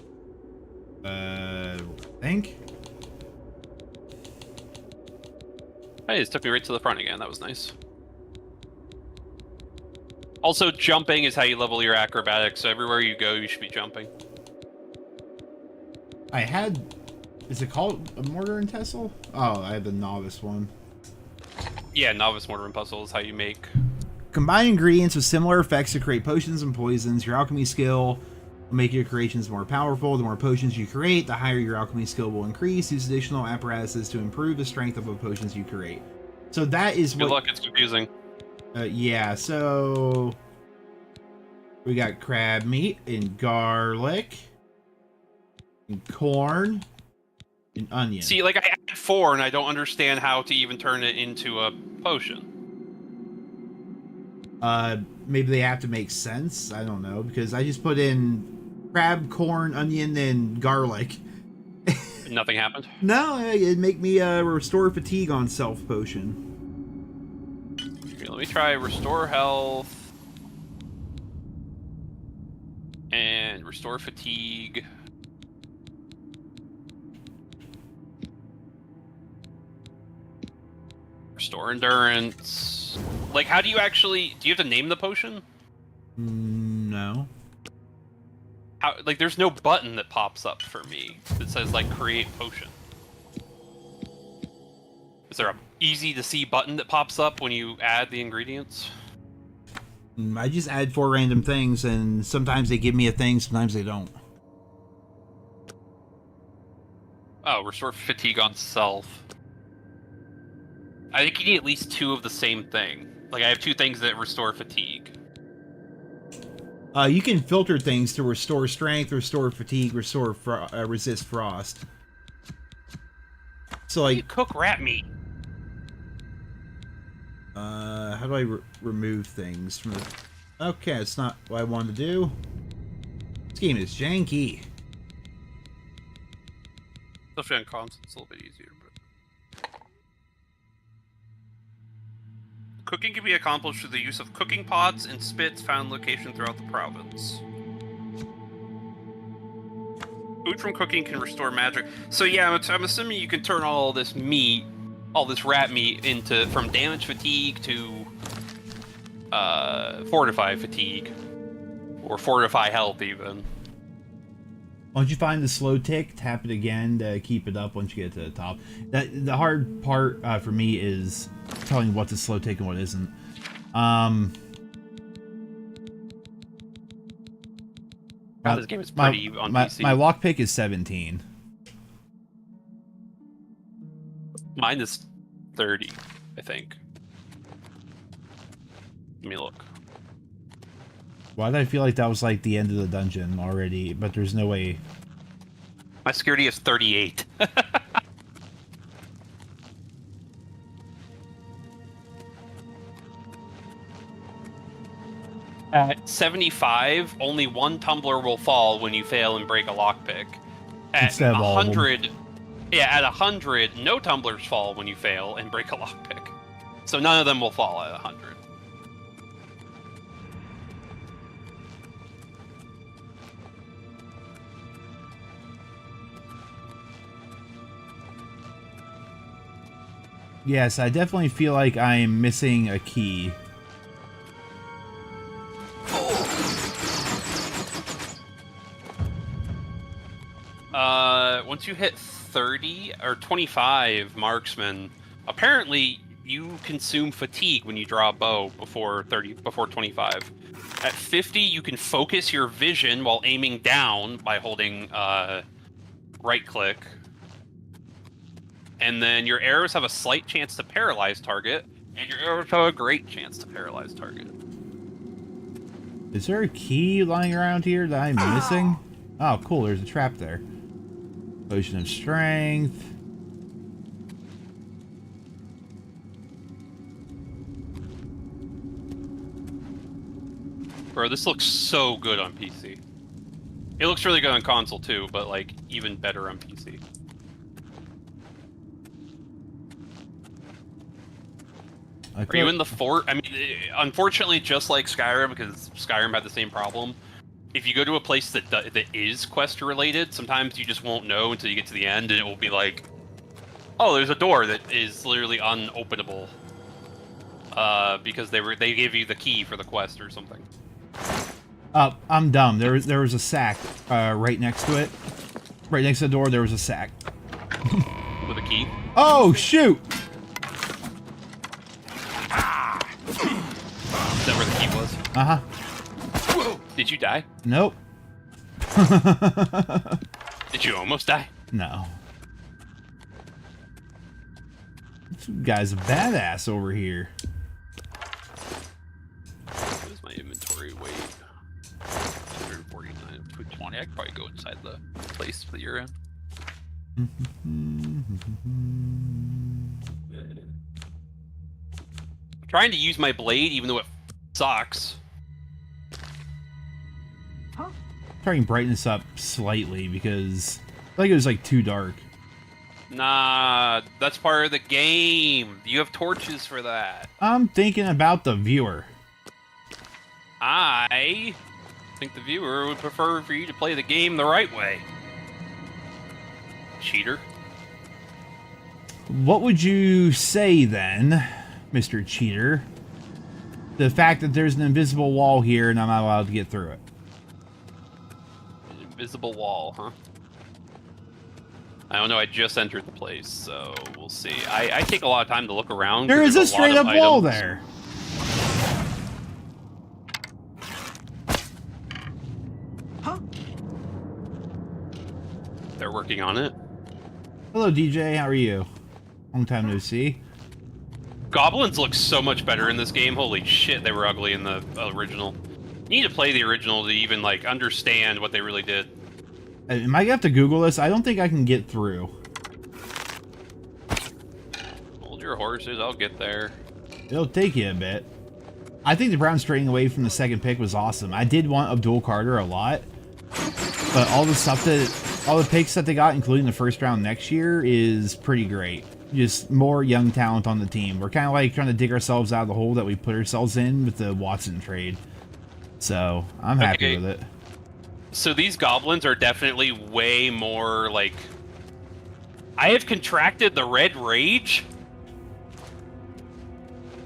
I think. Hey, it took me right to the front again. That was nice. Also, jumping is how you level your acrobatics, so everywhere you go, you should be jumping. I had... Is it called a mortar and pestle? Oh, I have the novice one. Yeah, novice mortar and pestle is how you make... Combine ingredients with similar effects to create potions and poisons. Your alchemy skill will make your creations more powerful. The more potions you create, the higher your alchemy skill will increase. Use additional apparatuses to improve the strength of the potions you create. So that is Good luck, it's confusing. Yeah, so... We got crab meat and garlic and corn and onion. See, like, I added 4 and I don't understand how to even turn it into a potion. Maybe they have to make sense. I don't know, because I just put in crab, corn, onion, and garlic. Nothing happened? No, it'd make me restore fatigue on self potion. Okay, let me try restore health. And restore fatigue. Restore endurance. Like, how do you actually... Do you have to name the potion? No. How, like, there's no button that pops up for me that says, like, create potion. Is there a easy-to-see button that pops up when you add the ingredients? I just add 4 random things, and sometimes they give me a thing, sometimes they don't. Oh, restore fatigue on self. I think you need at least 2 of the same thing. Like, I have 2 things that restore fatigue. You can filter things to restore strength, restore fatigue, restore resist frost. So, like, you cook rat meat. How do I remove things from the... Okay, it's not what I wanted to do. This game is janky. Especially on console, it's a little bit easier. But... Cooking can be accomplished through the use of cooking pots and spits found location throughout the province. Food from cooking can restore magic. So yeah, I'm assuming you can turn all this meat, all this rat meat, into from damage fatigue to fortify fatigue, or fortify health even. Once you find the slow tick, tap it again to keep it up once you get to the top. The hard part for me is telling what's a slow tick and what isn't. This game is pretty on PC. My lockpick is 17. Mine is 30, I think. Let me look. Why did I feel like that was like the end of the dungeon already? But there's no way. My security is 38. At 75, only 1 tumbler will fall when you fail and break a lockpick. At 100, yeah, at 100, no tumblers fall when you fail and break a lockpick. So none of them will fall at 100. Yes, I definitely feel like I'm missing a key. Once you hit 30 or 25 marksman, apparently you consume fatigue when you draw a bow before 25. At 50, you can focus your vision while aiming down by holding right click. And then your arrows have a slight chance to paralyze target, and your arrows have a great chance to paralyze target. Is there a key lying around here that I'm missing? Oh, cool, there's a trap there. Potion of Strength. Bro, this looks so good on PC. It looks really good on console too, but like even better on PC. Are you in the fort? I mean, unfortunately, just like Skyrim, because Skyrim had the same problem. If you go to a place that is quest related, sometimes you just won't know until you get to the end, and it will be like, "Oh, there's a door that is literally unopenable," because they gave you the key for the quest or something. I'm dumb. There was a sack right next to it. Right next to the door, there was a sack. With a key? Oh, shoot! Is that where the key was? Uh-huh. Did you die? Nope. Did you almost die? No. This guy's a badass over here. What is my inventory weight? 149, 220. I could probably go inside the place that you're in. I'm trying to use my blade, even though it sucks. Trying to brighten this up slightly because I think it was like too dark. Nah, that's part of the game. You have torches for that. I'm thinking about the viewer. I think the viewer would prefer for you to play the game the right way. Cheater. What would you say then, Mr. Cheater? The fact that there's an invisible wall here and I'm not allowed to get through it. Invisible wall, huh? I don't know, I just entered the place, so we'll see. I take a lot of time to look around. There is a straight up wall there. Huh? They're working on it. Hello, DJ. How are you? Long time no see. Goblins look so much better in this game. Holy shit, they were ugly in the original. You need to play the original to even, like, understand what they really did. Am I gonna have to Google this? I don't think I can get through. Hold your horses, I'll get there. It'll take you a bit. I think the Browns trading away from the second pick was awesome. I did want Abdul Carter a lot, but all the picks that they got, including the first round next year, is pretty great. Just more young talent on the team. We're kind of like trying to dig ourselves out of the hole that we put ourselves in with the Watson trade. So I'm happy with it. So these goblins are definitely way more like... I have contracted the Red Rage.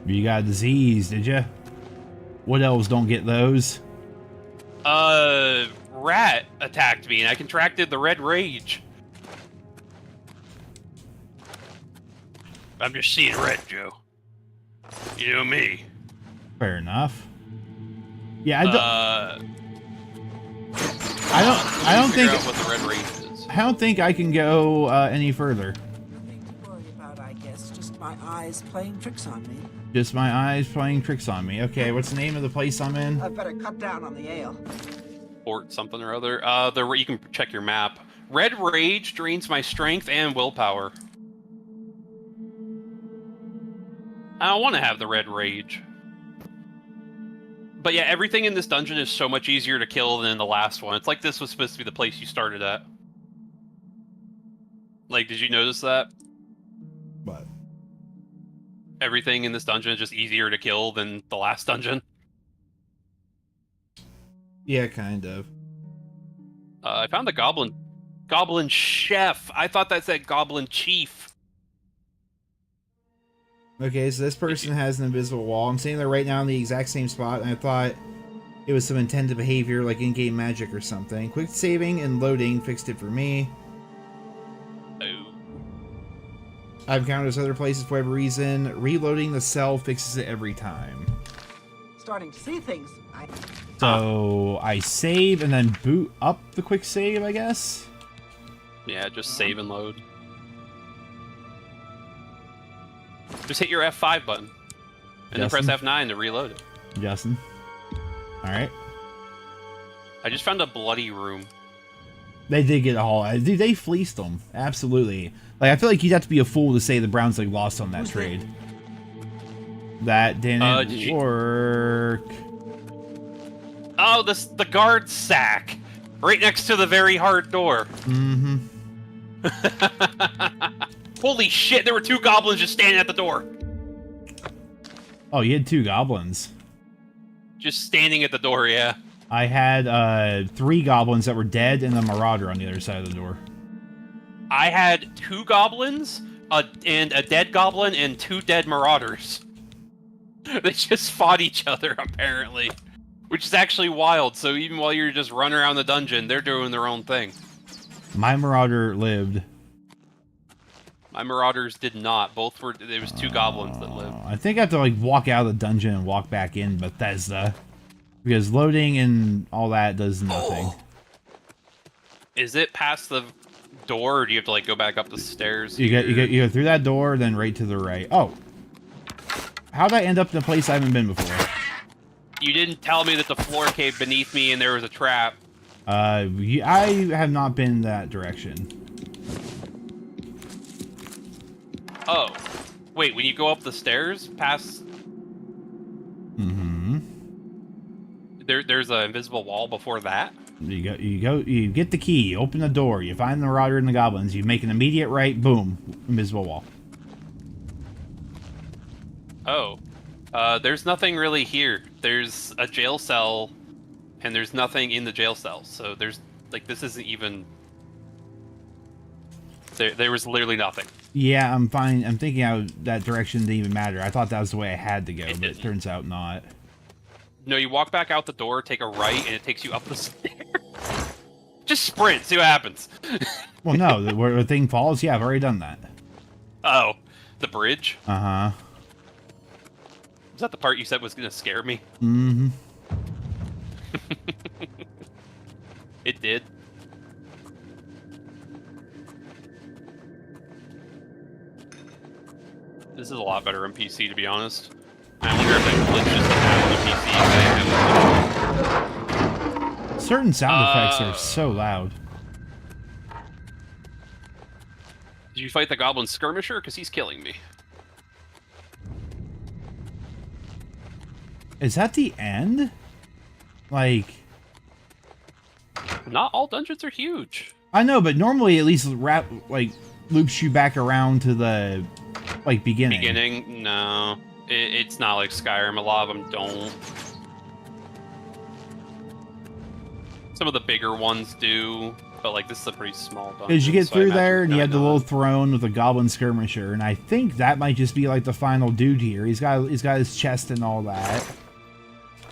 You got a disease, did you? What elves don't get those? Rat attacked me and I contracted the Red Rage. I'm just seeing red, Joe. You know me. Fair enough. Yeah, I don't think I can go any further. Nothing to worry about, I guess. Just my eyes playing tricks on me. Just my eyes playing tricks on me. Okay, what's the name of the place I'm in? I better cut down on the ale. Fort something or other. You can check your map. Red Rage drains my strength and willpower. I don't want to have the Red Rage. But yeah, everything in this dungeon is so much easier to kill than in the last one. It's like this was supposed to be the place you started at. Like, did you notice that? What? Everything in this dungeon is just easier to kill than the last dungeon. Yeah, kind of. I found the Goblin Chef. I thought that said Goblin Chief. Okay, so this person has an invisible wall. I'm sitting there right now in the exact same spot, and I thought it was some intended behavior, like in-game magic or something. Quick saving and loading fixed it for me. Oh. I've encountered this other places for whatever reason. Reloading the cell fixes it every time. Starting to see things. So I save and then boot up the quick save, I guess? Yeah, just save and load. Just hit your F5 button. And then press F9 to reload it. Justin. Alright. I just found a bloody room. They did get a haul. Dude, they fleeced them. Absolutely. Like, I feel like you'd have to be a fool to say the Browns like lost on that trade. That didn't work. Oh, the guard sack. Right next to the very hard door. Mm-hmm. Holy shit, there were two goblins just standing at the door. Oh, you had two goblins. Just standing at the door, yeah. I had 3 goblins that were dead and a marauder on the other side of the door. I had 2 goblins, and a dead goblin, and 2 dead marauders. They just fought each other, apparently. Which is actually wild, so even while you're just running around the dungeon, they're doing their own thing. My marauder lived. My marauders did not. Both were. There was 2 goblins that lived. I think I have to like walk out of the dungeon and walk back in Bethesda, because loading and all that does nothing. Is it past the door, or do you have to like go back up the stairs? You go through that door, then right to the right. Oh, how'd I end up in a place I haven't been before? You didn't tell me that the floor caved beneath me and there was a trap. I have not been that direction. Oh, wait. When you go up the stairs, past. Mm-hmm. There's an invisible wall before that. You get the key, you open the door, you find the marauder and the goblins, you make an immediate right, boom, invisible wall. Oh, there's nothing really here. There's a jail cell, and there's nothing in the jail cell. So there's like this isn't even. There was literally nothing. Yeah, I'm fine. I'm thinking how that direction didn't even matter. I thought that was the way I had to go, but it turns out not. No, you walk back out the door, take a right, and it takes you up the stairs. Just sprint, see what happens. Well, no, where the thing falls, yeah, I've already done that. Oh, the bridge? Uh-huh. Is that the part you said was going to scare me? Mm-hmm. It did. This is a lot better on PC, to be honest. I wonder if that glitch just happened to PC. Certain sound effects are so loud. Did you fight the Goblin Skirmisher? Because he's killing me. Is that the end? Like... Not all dungeons are huge. I know, but normally at least loops you back around to the beginning. Beginning? No. It's not like Skyrim. A lot of them don't. Some of the bigger ones do, but like this is a pretty small dungeon. Because you get through there and you have the little not. throne with the Goblin Skirmisher, and I think that might just be like the final dude here. He's got his chest and all that.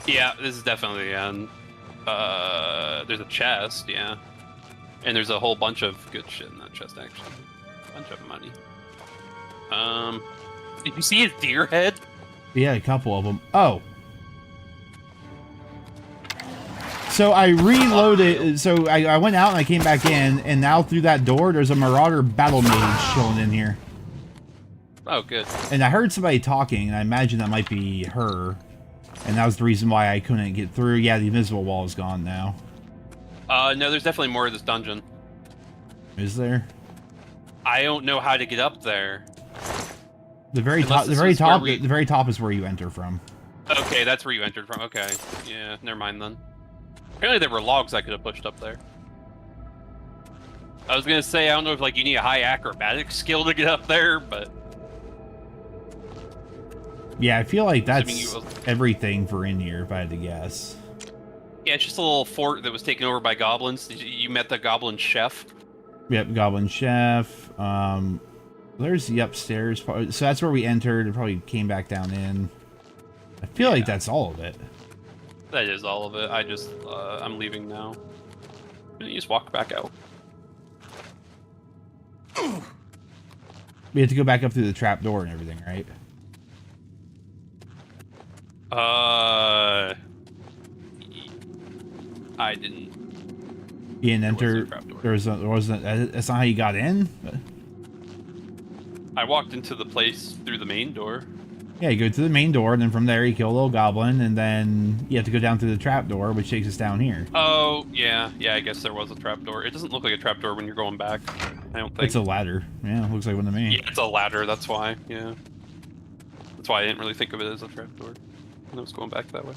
Yeah, this is definitely the end. There's a chest, yeah. And there's a whole bunch of good shit in that chest, actually. A bunch of money. Did you see his deer head? Yeah, a couple of them. Oh. So I reloaded, so I went out and I came back in, and now through that door, there's a Marauder Battle Mage chilling in here. Oh, good. And I heard somebody talking, and I imagine that might be her. And that was the reason why I couldn't get through. Yeah, the invisible wall is gone now. No, there's definitely more of this dungeon. Is there? I don't know how to get up there. The very top is where you enter from. Okay, that's where you entered from. Okay. Yeah, never mind then. Apparently there were logs I could have pushed up there. I was gonna say, I don't know if like you need a high acrobatic skill to get up there, but... Yeah, I feel like that's everything for in here, if I had to guess. Yeah, it's just a little fort that was taken over by goblins. You met the goblin chef? Yep, Goblin Chef. There's the upstairs part. So that's where we entered and probably came back down in. I feel like that's all of it. That is all of it. I'm leaving now. You just walk back out. We have to go back up through the trap door and everything, right? I didn't. You didn't enter. There wasn't. That's not how you got in. I walked into the place through the main door. Yeah, you go to the main door, and then from there you kill a little goblin, and then you have to go down through the trap door, which takes us down here. Oh, yeah. Yeah, I guess there was a trapdoor. It doesn't look like a trapdoor when you're going back, I don't think. It's a ladder. Yeah, it looks like one to me. Yeah, it's a ladder, that's why, yeah. That's why I didn't really think of it as a trapdoor. I was going back that way.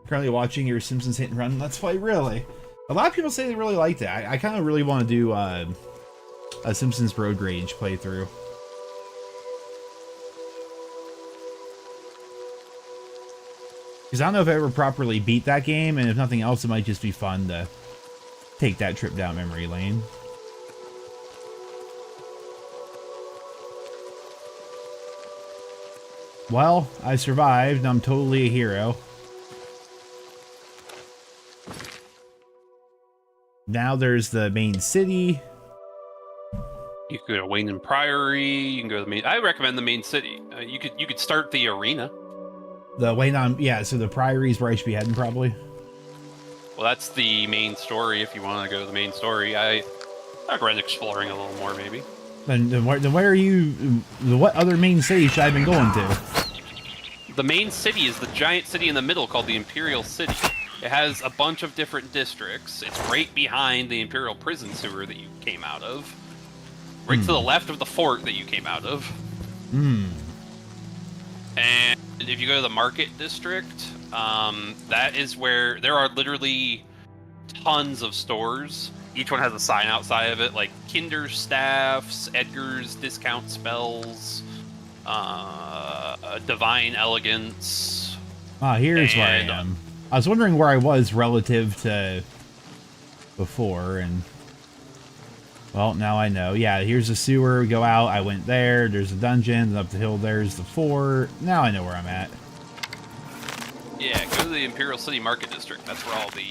Currently watching your Simpsons Hit and Run. Let's Play, really. A lot of people say they really liked it. I kind of really want to do a Simpsons Road Rage playthrough. Because I don't know if I ever properly beat that game, and if nothing else, it might just be fun to take that trip down memory lane. Well, I survived, and I'm totally a hero. Now there's the main city. You could go to Wayne and Priory. You can go to the main. I recommend the main city. You could start the arena. The Wayne on, yeah. So the Priory is where I should be heading, probably. Well, that's the main story. If you want to go to the main story, I recommend exploring a little more, maybe. Then where are you? What other main city should I have been going to? The main city is the giant city in the middle called the Imperial City. It has a bunch of different districts. It's right behind the Imperial Prison Sewer that you came out of. Right to the left of the fort that you came out of. And if you go to the Market District, that is where there are literally tons of stores. Each one has a sign outside of it, like Kinder's Staffs, Edgar's Discount Spells, Divine Elegance. Ah, here's where I am. I was wondering where I was relative to before, and well, now I know. Yeah, here's the sewer. We go out. I went there. There's a dungeon. And up the hill, there's the fort. Now I know where I'm at. Yeah, go to the Imperial City Market District. That's where all the...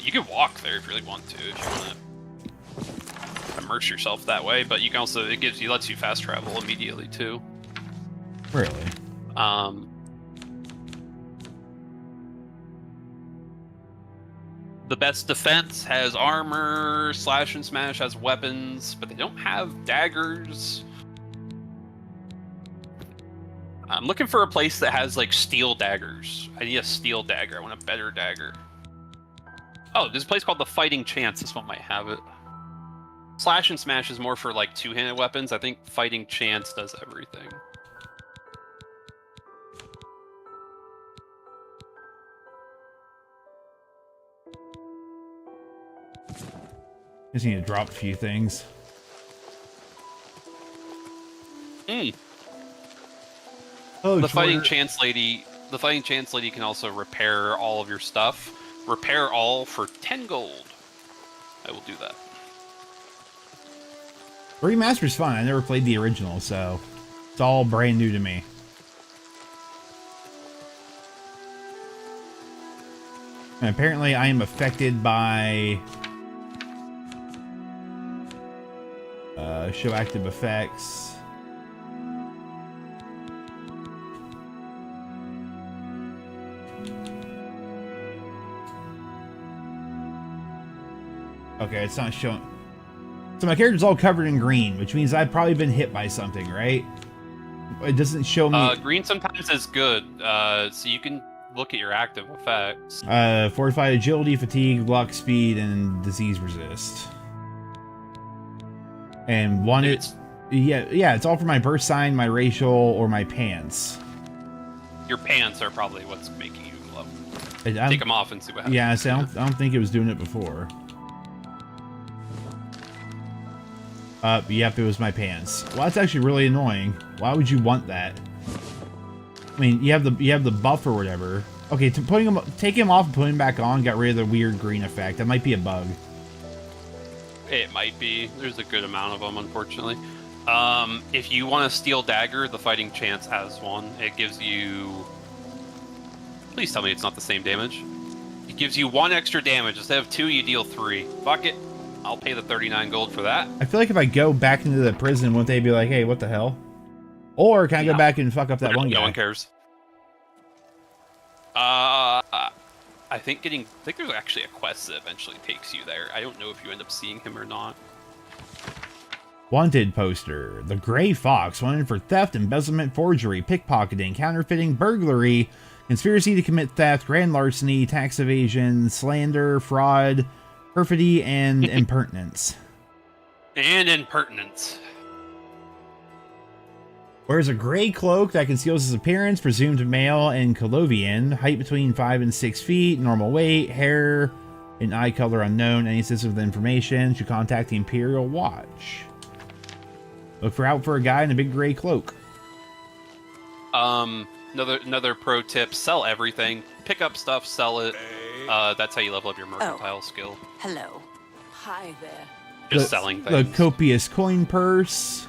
you can walk there if you really want to, if you want to immerse yourself that way. But you can also... It lets you fast travel immediately, too. Really? The best defense has armor, Slash and Smash has weapons, but they don't have daggers I'm looking for a place that has like steel daggers. I need a steel dagger. I want a better dagger. Oh, there's a place called the Fighting Chance. This one might have it. Slash and Smash is more for like two-handed weapons. I think Fighting Chance does everything. Just need to drop a few things. Oh, the Fighting Chance lady can also repair all of your stuff. Repair all for 10 gold. I will do that. Remastered's fun. I never played the original, so it's all brand new to me. And apparently I am affected by show active effects. Okay, it's not showing. So my character's all covered in green, which means I've probably been hit by something, right? It doesn't show me. Green sometimes is good, so you can look at your active effects. Fortified agility, fatigue, luck, speed, and disease resist. And one is yeah, it's all for my birth sign, my racial, or my pants. Your pants are probably what's making you glow. Take them off and see what happens. Yeah, so I don't think it was doing it before. Yep, it was my pants. Well, that's actually really annoying. Why would you want that? I mean, you have the buff or whatever. Okay, taking him off and putting him back on got rid of the weird green effect. That might be a bug. It might be. There's a good amount of them, unfortunately. If you want a steel dagger, the Fighting Chance has one. It gives you... Please tell me it's not the same damage. It gives you 1 extra damage. Instead of 2, you deal 3. Fuck it. I'll pay the 39 gold for that. I feel like if I go back into the prison, won't they be like, hey, what the hell? Or can I go back and fuck up that one guy? No one cares. I think there's actually a quest that eventually takes you there. I don't know if you end up seeing him or not. Wanted poster. The Gray Fox, wanted for theft, embezzlement, forgery, pickpocketing, counterfeiting, burglary, conspiracy to commit theft, grand larceny, tax evasion, slander, fraud, perfidy, and impertinence. And impertinence. Wears a gray cloak that conceals his appearance, presumed male and Colovian, height between 5 and 6 feet, normal weight, hair and eye color unknown. Any citizen with information should contact the Imperial Watch. Look out for a guy in a big gray cloak. Another pro tip: sell everything. Pick up stuff, sell it. That's how you level up your mercantile skill. Hello. Hi there. Just selling things. The copious coin purse.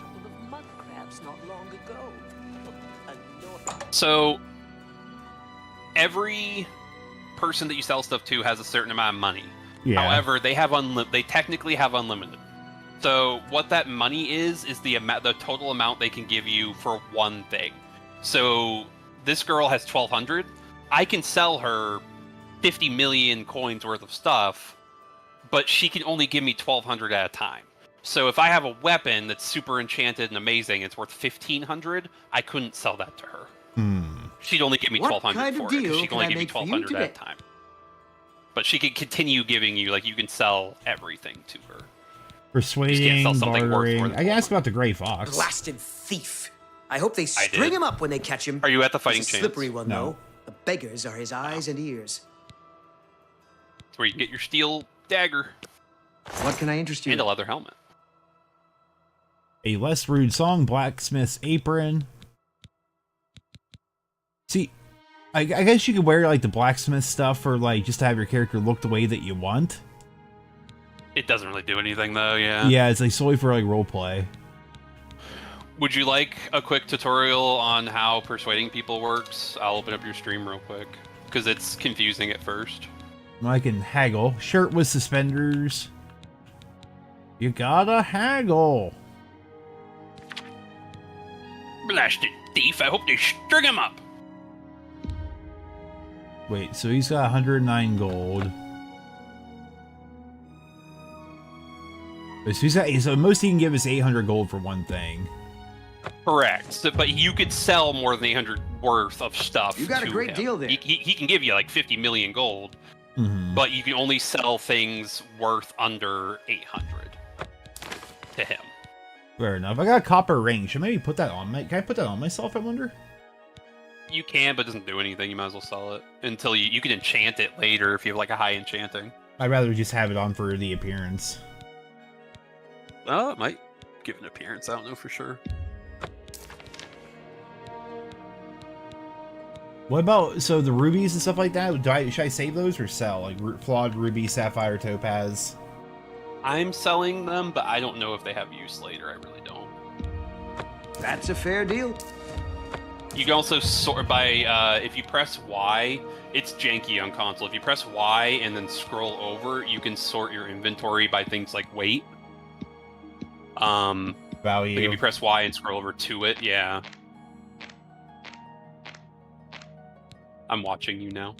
So, every person that you sell stuff to has a certain amount of money. Yeah. However, they technically have unlimited. So, what that money is the total amount they can give you for one thing. So, this girl has 1,200. I can sell her 50 million coins worth of stuff, but she can only give me 1,200 at a time. So, if I have a weapon that's super enchanted and amazing, it's worth 1,500, I couldn't sell that to her. She'd only give me 1,200 for it, because she can only give me 1,200 at a time. But she can continue giving you, like, you can sell everything to her. Persuading, bartering. I asked about the Gray Fox. Blasted thief. I hope they string him up when they catch him. Are you at the Fighting He's a Chance? slippery one, though. The beggars are his eyes and ears. That's where you get your steel dagger. What can I interest you in? And a leather helmet. A less rude song, blacksmith's apron. See, I guess you could wear like the blacksmith stuff for like just to have your character look the way that you want. It doesn't really do anything though, yeah. Yeah, it's like solely for like roleplay. Would you like a quick tutorial on how persuading people works? I'll open up your stream real quick, because it's confusing at first. I can haggle. Shirt with suspenders. You gotta haggle. Blasted thief, I hope they string him up. Wait, so he's got 109 gold. So, so most he can give is 800 gold for one thing. Correct. So, but you could sell more than 800 worth of stuff. You got a to great him. deal there. He can give you like 50 million gold, but you can only sell things worth under 800 to him. Fair enough. I got a copper ring. Should maybe put that on can I put that on myself, I wonder? You can, but it doesn't do anything. You might as well sell it until you can enchant it later if you have like a high enchanting. I'd rather just have it on for the appearance. Well, it might give an appearance. I don't know for sure. What about, so the rubies and stuff like that? Should I save those or sell? Like flawed ruby, sapphire, topaz? I'm selling them, but I don't know if they have use later. I really don't. That's a fair deal. You can also sort by, if you press Y, it's janky on console. If you press Y and then scroll over, you can sort your inventory by things like weight. Value. Like if you press Y and scroll over to it, yeah. I'm watching you now.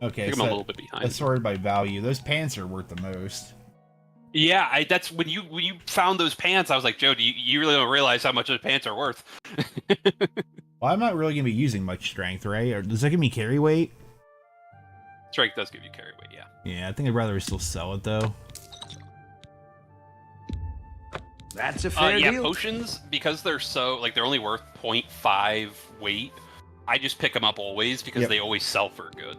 Okay, I think so I'm a little bit behind. that's sorted by value. Those pants are worth the most. Yeah, that's when you found those pants. I was like, Joe, you really don't realize how much those pants are worth. Well, I'm not really gonna be using much strength, right? Or does that give me carry weight? Strength does give you carry weight, yeah. Yeah, I think I'd rather still sell it though. That's a fair yeah, deal. potions, because they're they're only worth 0.5 weight. I just pick them up always because they always sell for good.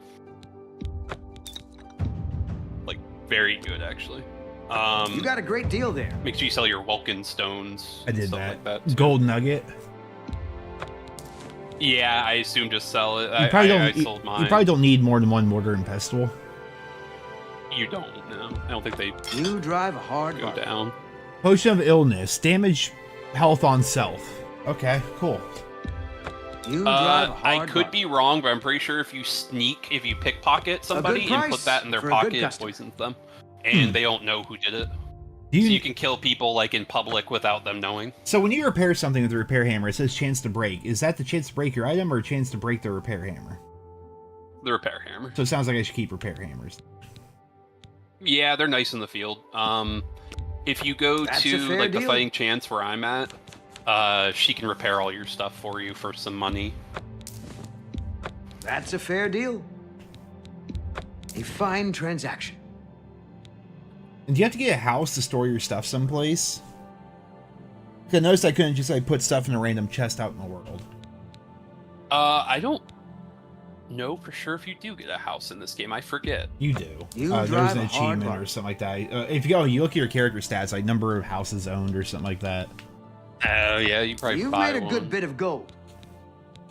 Like, very good, actually. You got a great deal there. Make sure you sell your Vulcan stones. I did stuff that. Like that too. Gold nugget. Yeah, I assume just sell it. You probably I sold mine. You probably don't need more than one mortar and pestle. You don't, no. I don't think they You drive a hard go bargain. down. Potion of illness. Damage health on self. Okay, cool. You drive a I hard could bargain. be wrong, but I'm pretty sure if you pickpocket somebody and price put that in their for a good pocket, it customer. poisons them. And they don't know who did it. Do So you can kill people like in public without them knowing. So when you repair something with the repair hammer, it says chance to break. Is that the chance to break your item or a chance to break the repair hammer? The repair hammer. So it sounds like I should keep repair hammers. Yeah, they're nice in the field. If you go That's a to fair like the deal. fighting chance where I'm at, she can repair all your stuff for you for some money. That's a fair deal. A fine transaction. And do you have to get a house to store your stuff someplace? 'Cause I noticed I couldn't just like put stuff in a random chest out in the world. I don't know for sure if you do get a house in this game. I forget. You do. You There's drive an a hard achievement or bargain. something like that. If you go, you look at your character stats, like number of houses owned or something like that. Oh yeah, you probably You've buy made a one. good bit of gold.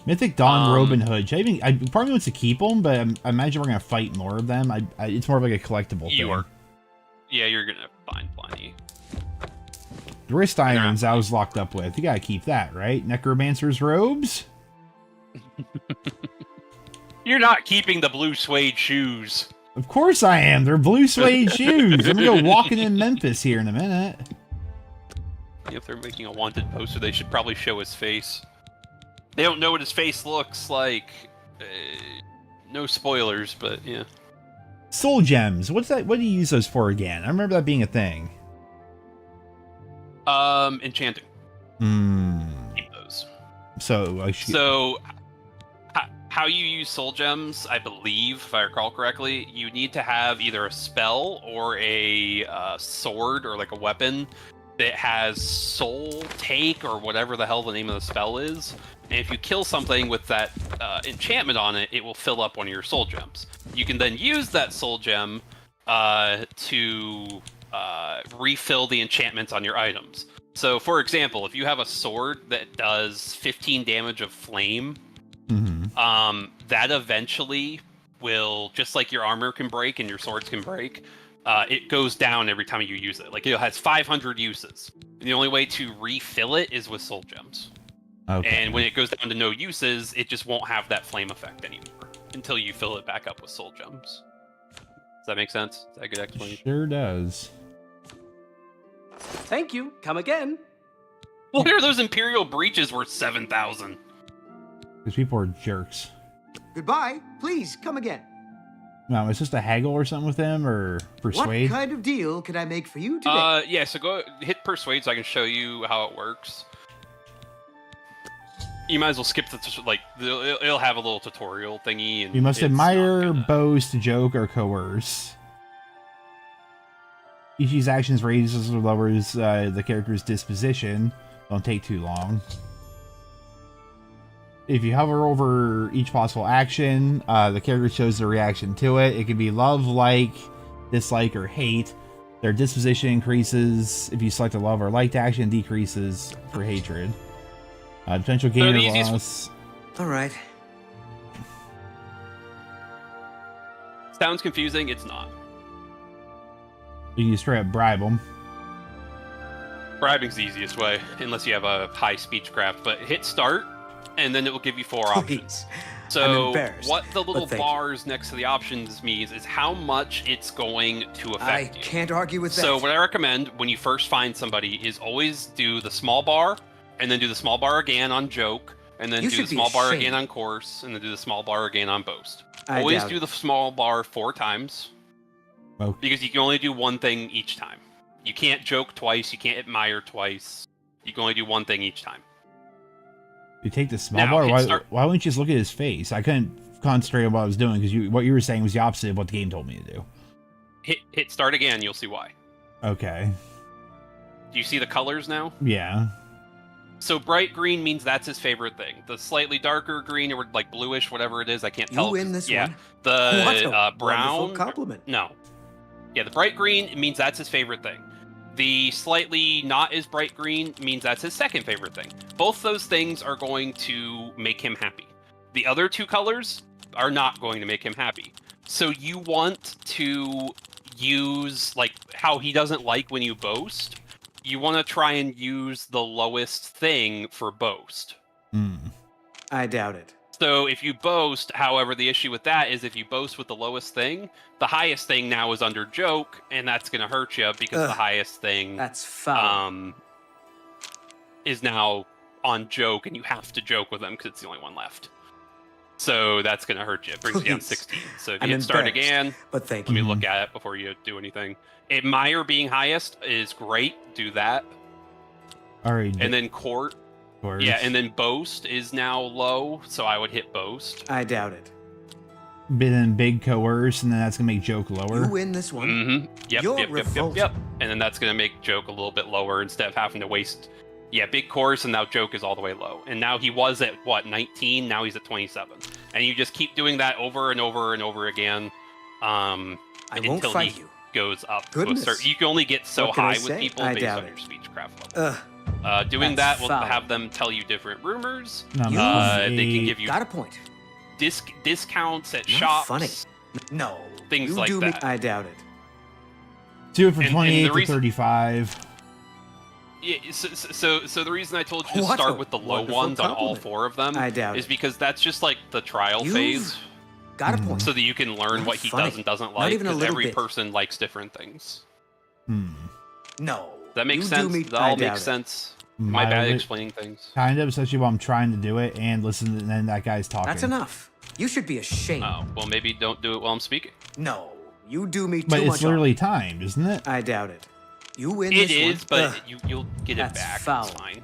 Mythic Dawn Robin Hood. I probably want to keep them, but I imagine we're gonna fight more of them. It's more of like a collectible thing. You are. Yeah, you're gonna find plenty. The wrist irons I was locked up with. You gotta keep that, right? Necromancer's robes. You're not keeping the blue suede shoes. Of course I am. They're blue suede shoes. I'm gonna go walking in Memphis here in a minute. If they're making a wanted poster, they should probably show his face. They don't know what his face looks like. No spoilers, but yeah. Soul gems. What's that? What do you use those for again? I remember that being a thing. Enchanting. Hmm. Keep those. So I should. So, how you use soul gems, I believe, if I recall correctly, you need to have either a spell or a sword or like a weapon that has soul take or whatever the hell the name of the spell is. And if you kill something with that enchantment on it, it will fill up one of your soul gems. You can then use that soul gem to refill the enchantments on your items. So, for example, if you have a sword that does 15 damage of flame, that eventually will, just like your armor can break and your swords can break, it goes down every time you use it. Like, it has 500 uses. And the only way to refill it is with soul gems. Okay. And when it goes down to no uses, it just won't have that flame effect anymore until you fill it back up with soul gems. Does that make sense? Is that a good explanation? Sure does. Thank you. Come again. What are those Imperial breaches worth 7,000? Because people are jerks. Goodbye. Please come again. No, it's just a haggle or something with them, or persuade. What kind of deal can I make for you today? Yeah, so go hit persuade so I can show you how it works. You might as well skip the like. It'll have a little tutorial thingy. And you must it's admire, not gonna- boast, joke, or coerce. Each of these actions raises or lowers the character's disposition. Don't take too long. If you hover over each possible action, the character shows their reaction to it. It can be love, like, dislike, or hate. Their disposition increases if you select a love or liked action, decreases for hatred. Potential gain or loss. All right. Sounds confusing. It's not. You can straight up bribe them. Bribing's the easiest way, unless you have a high speechcraft. But hit start, and then it will give you 4 options. So what the little bars next to the options means is how much it's going to affect you. I can't argue with that. So what I recommend when you first find somebody is always do the small bar, and then do the small bar again on joke, and then do the small bar again on course, and then do the small bar again on boast. Always do the small bar 4 times, because you can only do one thing each time. You can't joke twice, you can't admire twice. You can only do one thing each time. You take the small bar? Why wouldn't you just look at his face? I couldn't concentrate on what I was doing, because what you were saying was the opposite of what the game told me to do. Hit start again, you'll see why. Okay. Do you see the colors now? Yeah. So bright green means that's his favorite thing. The slightly darker green, or like bluish, whatever it is, I can't tell. You win this one. The brown. Compliment. No. Yeah, the bright green means that's his favorite thing. The slightly not as bright green means that's his second favorite thing. Both those things are going to make him happy. The other 2 colors are not going to make him happy. So you want to use, like, how he doesn't like when you boast. You want to try and use the lowest thing for boast. I doubt it. So if you boast, however, the issue with that is if you boast with the lowest thing, the highest thing now is under joke, and that's going to hurt you because the highest thing that's foul. Is now on joke, and you have to joke with them because it's the only one left. So that's going to hurt you. It brings you down 16. So if you hit start again, but let me look at it before you do anything. Admire being highest is great. Do that. All right. And then court. Yeah, and then boast is now low, so I would hit boast. I doubt it. Then big coerce, and then that's gonna make joke lower. You win this one. Mm-hmm. Yep. And then that's gonna make joke a little bit lower instead of having to waste. Yeah, big coerce, and now joke is all the way low. And now he was at what, 19? Now he's at 27. And you just keep doing that over and over and over again. Until he goes up to a certain. You can only get so high with people based on your speechcraft level. Doing that will have them tell you different rumors. They can give you got a point. Discounts at shops. Funny. No. Things like that. I doubt it. Do it from 28 to 35. Yeah, so the reason I told you to start with the low ones on all 4 of them is because that's just like the trial phase. Got a point. So that you can learn what he does and doesn't like, because every person likes different things. No. That makes sense. That all makes sense. Am I bad at explaining things? Kind of, especially while I'm trying to do it and listen, and then that guy's talking. That's enough. You should be ashamed. Oh, well, maybe don't do it while I'm speaking. No, you do me too much. But it's literally timed, isn't it? I doubt it. You win this one. It is, but you'll get it back. Foul. It's fine.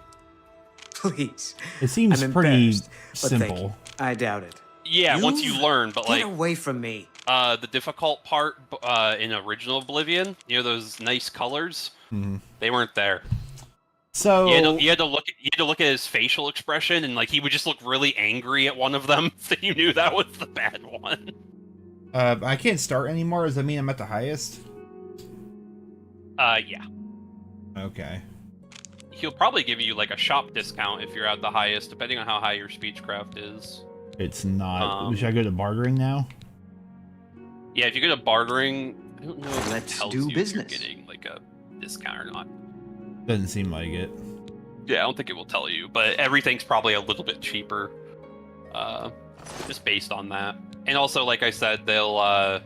Please. It seems pretty simple. I doubt it. Yeah, once you learn, but get away from me. The difficult part in original Oblivion, those nice colors, they weren't there. So you had to look at his facial expression, and like he would just look really angry at one of them, so you knew that was the bad one. I can't start anymore. Does that mean I'm at the highest? Yeah. Okay. He'll probably give you like a shop discount if you're at the highest, depending on how high your speechcraft is. It's not. Should I go to bartering now? Yeah, if you go to bartering, I don't know if Let's it tells do you business. if you're getting like a discount or not. Doesn't seem like it. Yeah, I don't think it will tell you, but everything's probably a little bit cheaper, just based on that. And also, like I said, they'll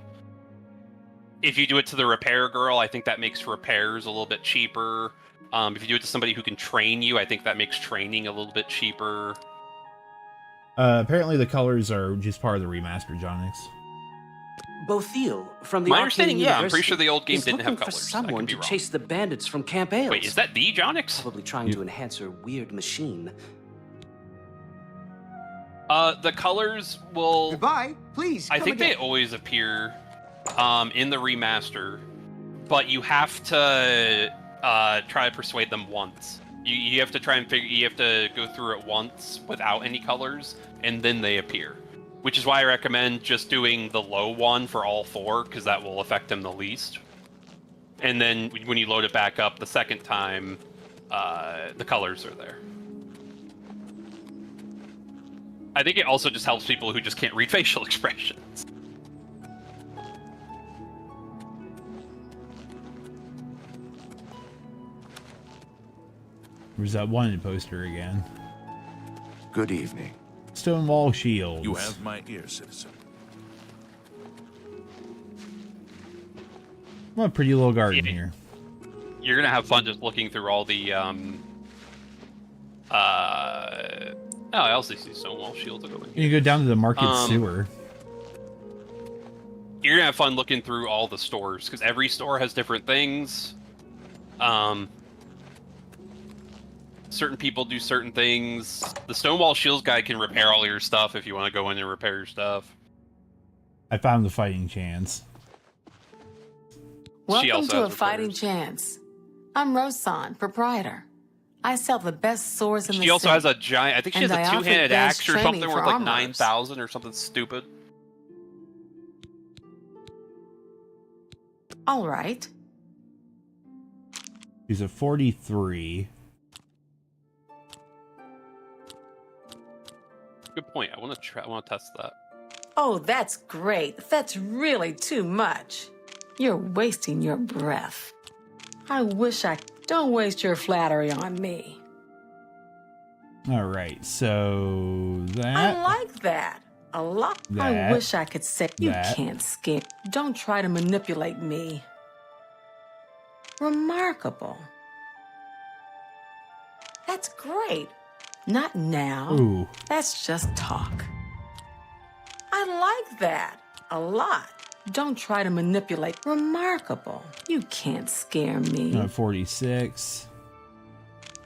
if you do it to the repair girl, I think that makes repairs a little bit cheaper. If you do it to somebody who can train you, I think that makes training a little bit cheaper. Apparently the colors are just part of the remaster, Jonix. Bothil from the My understanding, Arcane I'm pretty sure the old game is didn't have looking for colors. someone to wrong. chase the bandits from Camp Ailes. Wait, is that the Jonix? Probably trying to enhance her weird machine. The colors will... Goodbye. Please, I come think again. they always appear in the remaster, but you have to try to persuade them once. You have to try and figure. You have to go through it once without any colors, and then they appear. Which is why I recommend just doing the low one for all 4, because that will affect them the least. And then when you load it back up the second time, the colors are there. I think it also just helps people who just can't read facial expressions. Where's that wanted poster again? Good evening. Stonewall Shields. You have my ear, citizen. What a pretty little garden here. You're gonna have fun just looking through all the Oh, I also see Stonewall Shields. I'll go in here. You go down to the market sewer. You're gonna have fun looking through all the stores, because every store has different things. Certain people do certain things. The Stonewall Shields guy can repair all your stuff if you want to go in and repair your stuff. I found the fighting chance. She Welcome also to a has fighting repairs. chance. I'm Rosan, proprietor. I sell the best swords in the She also city. has a giant... I think she has And a I offer two-handed advanced axe or training something for worth like armorers. 9,000 or something stupid. All right. She's a 43. Good point. I want to try. I want to test that. Oh, that's great. That's really too much. You're wasting your breath. I wish I... Don't waste your flattery on me. All right, so I that. like that. A lot. I That. wish I could say... You That. can't scare... Don't try to manipulate me. Remarkable. That's great. Not now. Ooh, That's just talk. I like that a lot. Don't try to manipulate. Remarkable. You can't scare me. 46.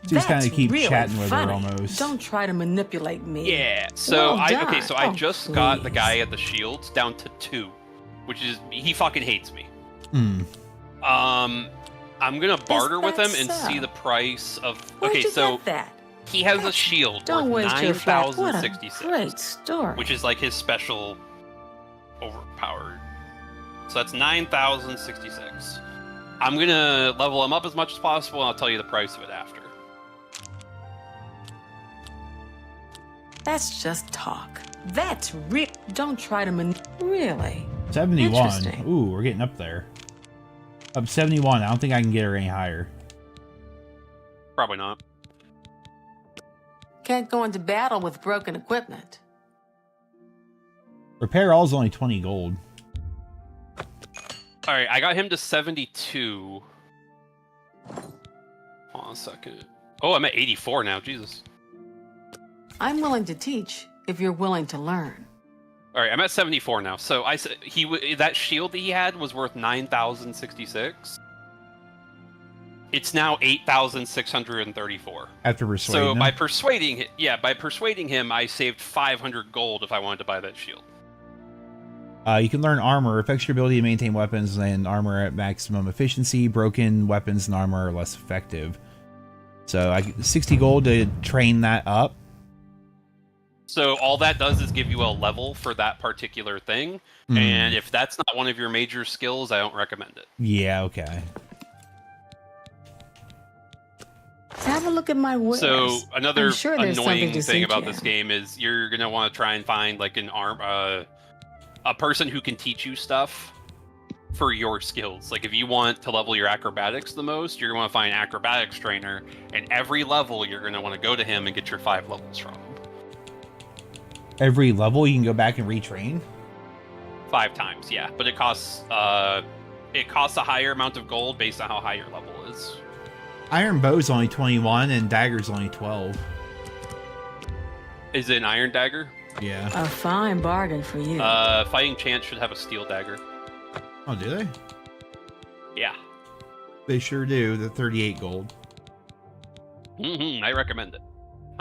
Just That's kind of keep really chatting with funny. her almost. Don't try to manipulate me. Yeah. So Well done. okay. So I Oh, just got the please. guy at the shields down to 2, which is he fucking hates me. Hmm. I'm gonna barter with that him and so? see the price of. Where'd Okay, you so get that? he has a shield Don't worth waste your flat. What a 9,066, great story. which is like his special overpowered. So that's 9,066. I'm gonna level him up as much as possible, and I'll tell you the price of it after. That's just talk. That's real. Don't try to really. 71. Interesting. Ooh, we're getting up there. Up 71. I don't think I can get her any higher. Probably not. Can't go into battle with broken equipment. Repair all is only 20 gold. All right, I got him to 72. Hold on a second. Oh, I'm at 84 now. Jesus. I'm willing to teach if you're willing to learn. All right, I'm at 74 now. So I said that shield that he had was worth 9,066. It's now 8,634. After persuading So him. by persuading him, I saved 500 gold if I wanted to buy that shield. You can learn armor. Affects your ability to maintain weapons and armor at maximum efficiency. Broken weapons and armor are less effective. So I get 60 gold to train that up. So all that does is give you a level for that particular thing, and if that's not one of your major skills, I don't recommend it. Yeah, okay. Have a look at my wares. So another I'm sure there's something annoying to thing suit about you. this game is you're gonna want to try and find like a person who can teach you stuff for your skills. Like if you want to level your acrobatics the most, you're gonna want to find an acrobatics trainer, and every level you're gonna want to go to him and get your 5 levels from him. Every level you can go back and retrain? 5 times, yeah. But it costs a higher amount of gold based on how high your level is. Iron bow's only 21 and dagger's only 12. Is it an iron dagger? Yeah. A fine bargain for you. Fighting Chance should have a steel dagger. Oh, do they? Yeah. They sure do. The 38 gold. I recommend it.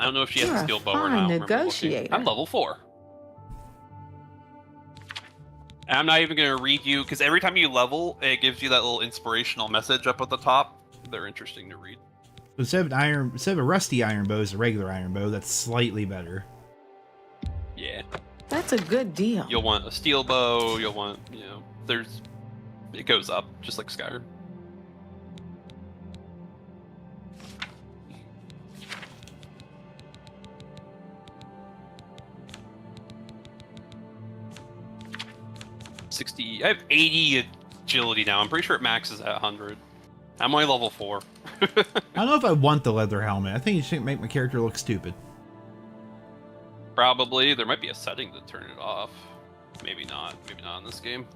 I don't know if she has You're a a steel bow or fine not. I don't remember looking. negotiator. I'm level 4. And I'm not even going to read you, because every time you level, it gives you that little inspirational message up at the top. They're interesting to read. Instead of a rusty iron bow, is a regular iron bow that's slightly better. Yeah. That's a good deal. You'll want a steel bow, you'll want, it goes up, just like Skyrim. I have 80 agility now. I'm pretty sure it maxes at 100. I'm only level 4. I don't know if I want the leather helmet. I think you should make my character look stupid. Probably. There might be a setting to turn it off. Maybe not. Maybe not in this game.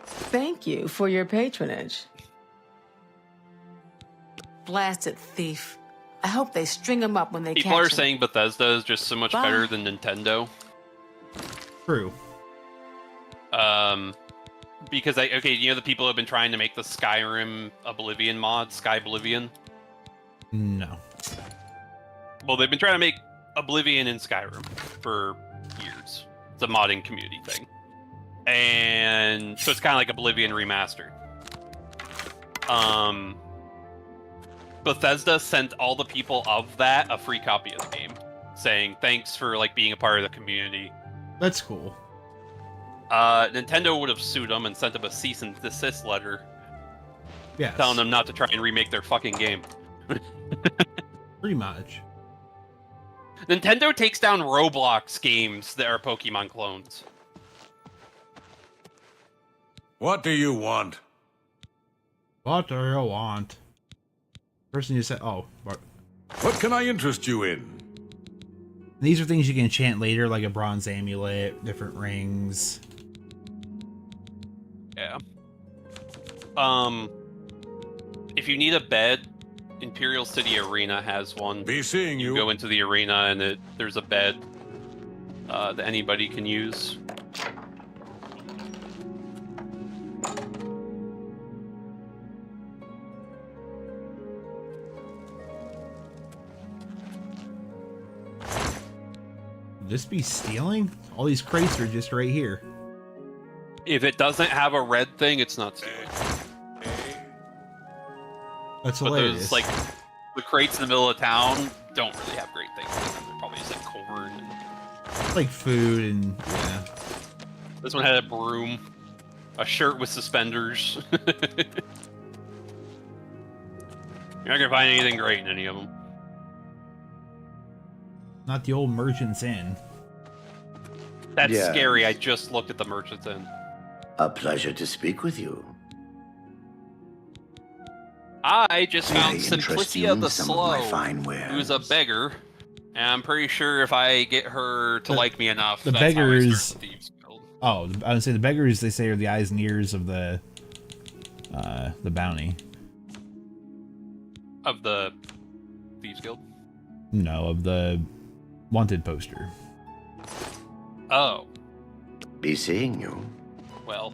Thank you for your patronage. Blasted thief. I hope they string him up when they People catch are him. saying Bethesda is just so much Bye. better than Nintendo. True. Because the people have been trying to make the Skyrim Oblivion mod, Sky Oblivion. No. Well, they've been trying to make Oblivion in Skyrim for years. It's a modding community thing. And so it's kind of like Oblivion Remastered. Bethesda sent all the people of that a free copy of the game, saying thanks for being a part of the community. That's cool. Nintendo would have sued them and sent them a cease and desist letter, Yes. telling them not to try and remake their fucking game. Pretty much. Nintendo takes down Roblox games that are Pokemon clones. What do you want? What do you want? Person you said, oh. What can I interest you in? These are things you can enchant later, like a bronze amulet, different rings. Yeah. If you need a bed, Imperial City Arena has one. Be seeing You you. go into the arena and there's a bed that anybody can use. Just be stealing? All these crates are just right here. If it doesn't have a red thing, it's not stealing. That's But hilarious. those, the crates in the middle of town don't really have great things in them. They're probably just corn. like food and yeah. This one had a broom, a shirt with suspenders. You're not gonna find anything great in any of them. Not the old Merchant's Inn. That's Yes. scary. I just looked at the Merchant's Inn. A pleasure to speak with you. I just May I found interest Simplicia you in the some of my Slow, fine wares? who's a beggar, and I'm pretty sure if I get her to like me enough, the that's how I beggars- start the Thieves Guild. Oh, I would say the beggars, they say, are the eyes and ears of the bounty. Of the Thieves Guild? No, of the wanted poster. Oh, Be seeing you. well,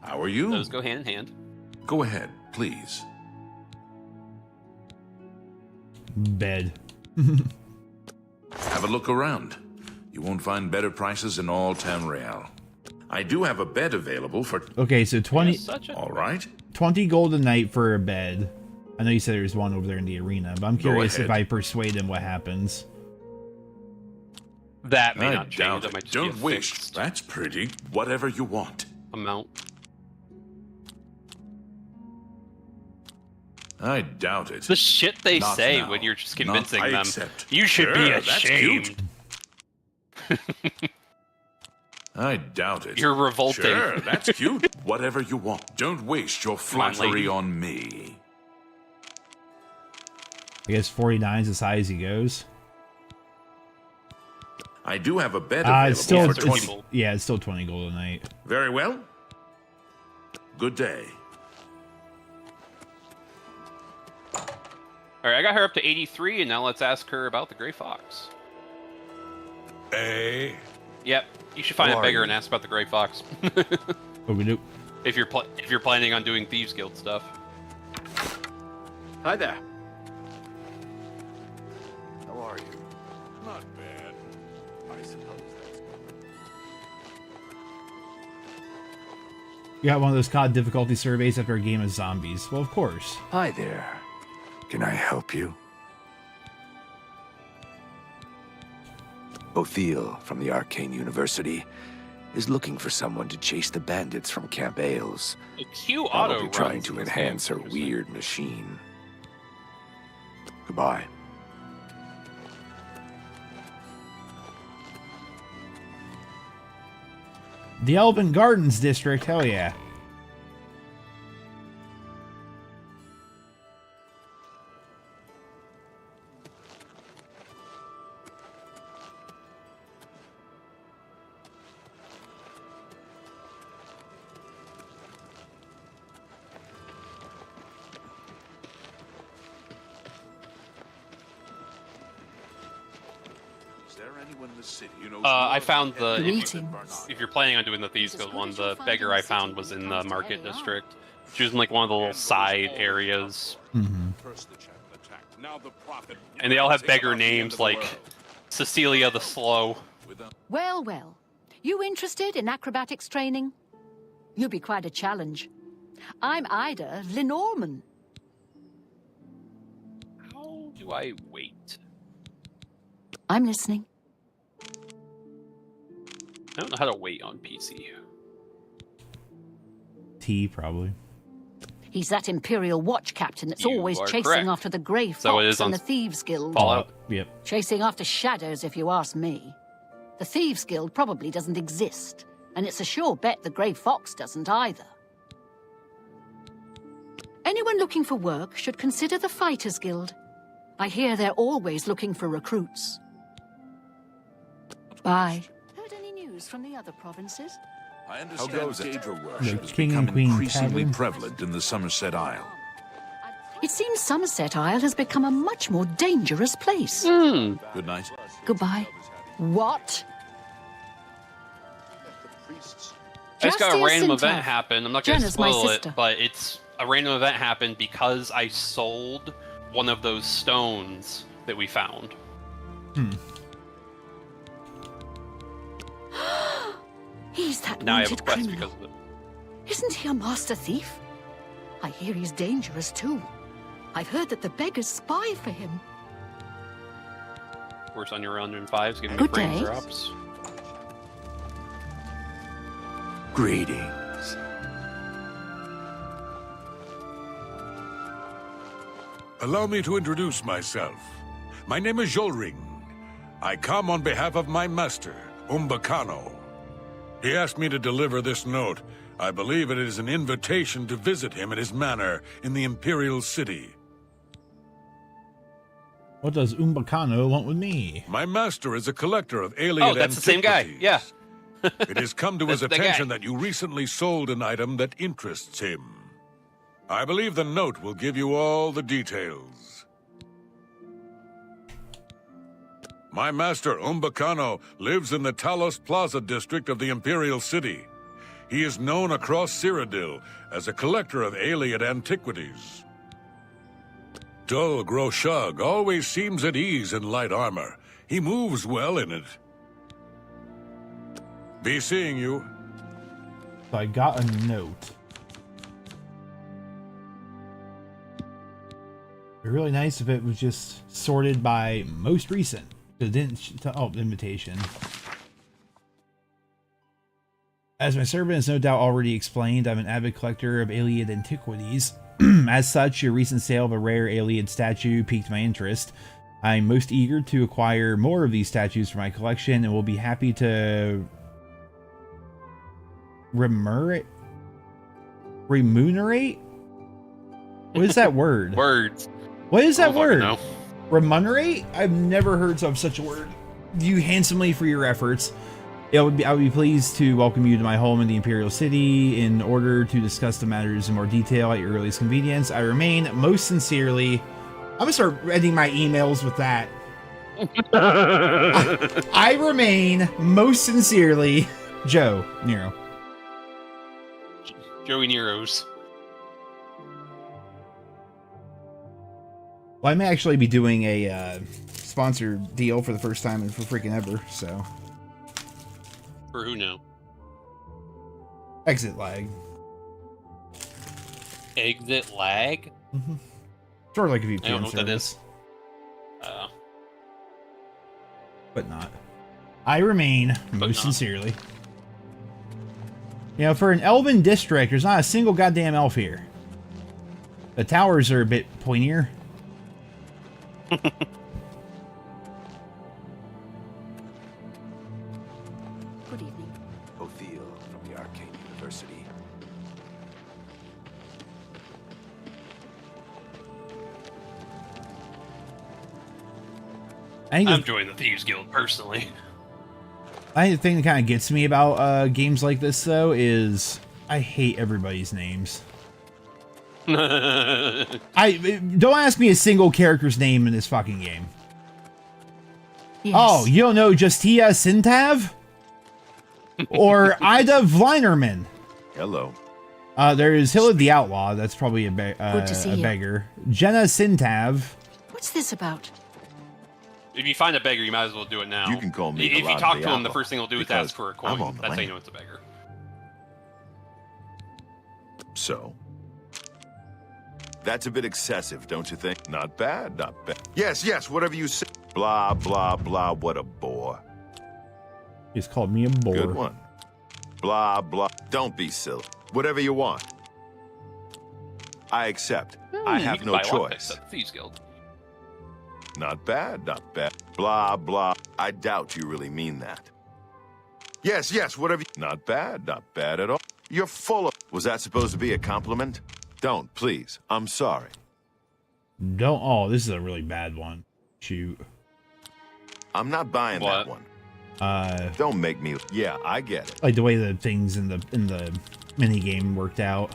How are you? those go hand in hand. Go ahead, please. Bed. Have a look around. You won't find better prices in all Tamriel. I do have a bed available for... Okay, so 20, You're such a- All right. 20 gold a night for a bed. I know you said there's one over there in the arena, but I'm curious if ahead. I persuade him what happens. That may I not change. doubt That might it. just be a Don't wish. fixed That's pretty. Whatever you want. amount. I doubt it. The shit they Not say now. when you're just Not convincing I them. accept. You should be Sure, that's ashamed. cute. I doubt it. You're revolting. Sure, that's cute. Whatever you want. Don't waste your on, flattery lady. on me. I guess 49 is as high as he goes. I do have a bed available It's still, for it's- 20. people. yeah, it's still 20 gold a night. Very well. Good day. All right, I got her up to 83, and now let's ask her about the Gray Fox. Eh? Yep, you should find Who a are beggar you? and ask about the Gray Fox. Oh, we do. if you're planning on doing Thieves Guild stuff. Hi there. How are you? Not bad. I suppose that's You got one of those COD difficulty surveys after a game of zombies. Well, of course. Hi there. Can I help you? Othil from the Arcane University is looking for someone to chase the bandits from Camp Ailes. Q auto Probably trying runs to in this enhance her game. weird machine. Goodbye. The Elven Gardens District, hell yeah. Is there anyone in the city who knows I found the Greetings. if you're planning on doing the Thieves Guild one, the beggar I found was in the market district. She was in like one of the little side areas. And they all have beggar names like Cecilia the Slow. Well, well. You interested in acrobatics training? You'd be quite a challenge. I'm Ida Lenormand. How do I wait? I'm listening. I don't know how to wait on PC. T, probably. He's that Imperial Watch captain that's You always are chasing correct. after the Grey So it Fox is on and the Thieves Guild. Fallout. Yep. Chasing after shadows, if you ask me. The Thieves Guild probably doesn't exist, and it's a sure bet the Grey Fox doesn't either. Anyone looking for work should consider the Fighters Guild. I hear they're always looking for recruits. Bye. Heard any news from the other provinces? I understand goes it? Daedra The worship has King and become Queen increasingly Tavern. prevalent in the Somerset Isle. It seems Somerset Isle has become a much more dangerous place. Good night. Goodbye. What? I just got a Justia random Sinta. event happen. I'm not going to Jenna's my spoil it, sister. but it's a random event happened because I sold one of those stones that we found. He's that Now I have a wanted quest criminal. because of it. Isn't he a master thief? I hear he's dangerous too. I've heard that the beggars spy for him. Of course, on your 105s, giving me Good frame day. drops. Greetings. Allow me to introduce myself. My name is Jolring. I come on behalf of my master, Umbacano. He asked me to deliver this note. I believe it is an invitation to visit him at his manor in the Imperial City. What does Umbacano want with me? My master is a collector of alien Oh, that's the same guy. antiquities. Yeah. It has come to his That's the attention guy. that you recently sold an item that interests him. I believe the note will give you all the details. My master, Umbacano, lives in the Talos Plaza district of the Imperial City. He is known across Cyrodiil as a collector of alien antiquities. Dull Groshug always seems at ease in light armor. He moves well in it. Be seeing you. So I got a note. It'd be really nice if it was just sorted by most recent. It didn't. Oh, invitation. As my servant has no doubt already explained, I'm an avid collector of alien antiquities. As such, your recent sale of a rare alien statue piqued my interest. I'm most eager to acquire more of these statues for my collection and will be happy to remunerate? What is that word? Words. What is that word? No. Remunerate? I've never heard of such a word. You handsomely for your efforts. I would be pleased to welcome you to my home in the Imperial City in order to discuss the matters in more detail at your earliest convenience. I remain most sincerely. I'm gonna start ending my emails with that. I remain most sincerely, Joe Nero. Joey Nero's. Well, I may actually be doing a sponsored deal for the first time and for freaking ever, so. For who now? Exit lag. Exit lag? Mm-hmm. Sort of like a VPN I don't know what service. that is. But not. I remain, most sincerely. You know, for an elven district, there's not a single goddamn elf here. The towers are a bit pointier. Good evening. Othiel from the Arcane University. I'm joining the Thieves Guild personally. I think the thing that kind of gets me about games like this, though, is I hate everybody's names. I don't ask me a single character's name in this fucking game. Yes. Oh, you don't know Justia Sintav? Or Ida Vlinerman? Hello. There is Hilla the Outlaw. That's probably a see you. beggar. Jenna Sintav. What's this about? If you find a beggar, you might as well do it now. You can call me If you Vlad talk the to him, the Outlaw, first thing he'll do is because ask for a I'm coin. on the That's how you lam. know it's a beggar. So? That's a bit excessive, don't you think? Not bad, not bad. Yes, yes, whatever you say. Blah, blah, blah, what a bore. He's called me a bore. Good one. Blah, blah. Don't be silly. Whatever you want. I accept. I have no choice. Thieves Guild. Not bad, not bad. Blah, blah. I doubt you really mean that. Yes, yes, whatever. Not bad at all. You're full of... Was that supposed to be a compliment? Don't, please. I'm sorry. Don't. Oh, this is a really bad one. Shoot. I'm not buying that one. Don't make me... Yeah, I get it. Like the way the things in the mini game worked out.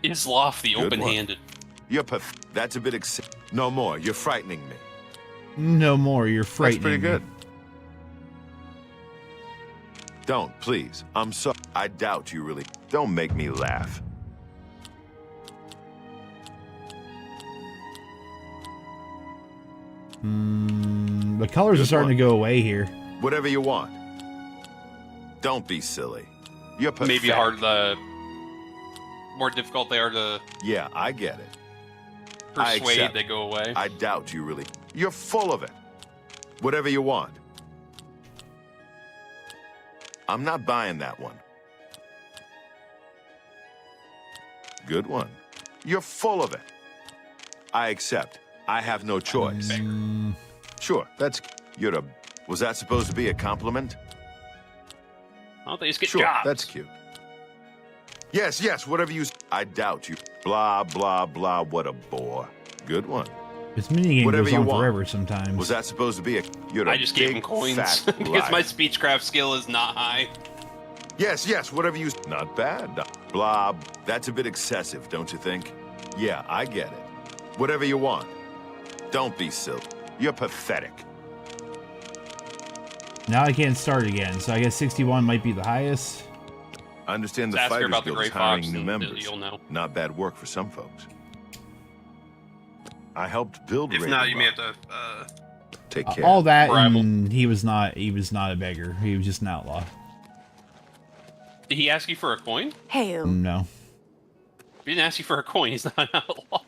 Isloff the Good open-handed. You're That's a bit No more. You're frightening me. No more. You're frightening. That's pretty good. Me. Don't, please. I'm sorry. I doubt you really... Don't make me laugh. The colors are starting to go away here. Whatever you want. Don't be silly. You're pathetic. Maybe hard the more difficult they are to Yeah, I get it. I persuade, accept. they go away. I doubt you really... You're full of it. Whatever you want. I'm not buying that one. Good one. You're full of it. I accept. I have no choice. Sure, that's... You're a... Was that supposed to be a compliment? I don't think just get Sure, jobs. that's cute. Yes, yes, whatever you... I doubt you. Blah, blah, blah, what a bore. Good one. This minigame Whatever goes you on want. forever sometimes. Was that supposed to be a... You're a I just gave him big, coins fat because liar. my speechcraft skill is not high. Yes, yes, whatever you... Not bad. Blah. That's a bit excessive, don't you think? Yeah, I get it. Whatever you want. Don't be silly. You're pathetic. Now I can't start again, so I guess 61 might be the highest. I understand the Just ask her Fighters about the Guild is Grey hiring Fox new and members. you'll know. Not bad work for some folks. I helped build If Raven not, you may Rock. have to Take care. All that, Rival. and he was not a beggar. He was just an outlaw. Did he ask you for a coin? Hey, No. If he didn't ask you for a coin, he's not an outlaw.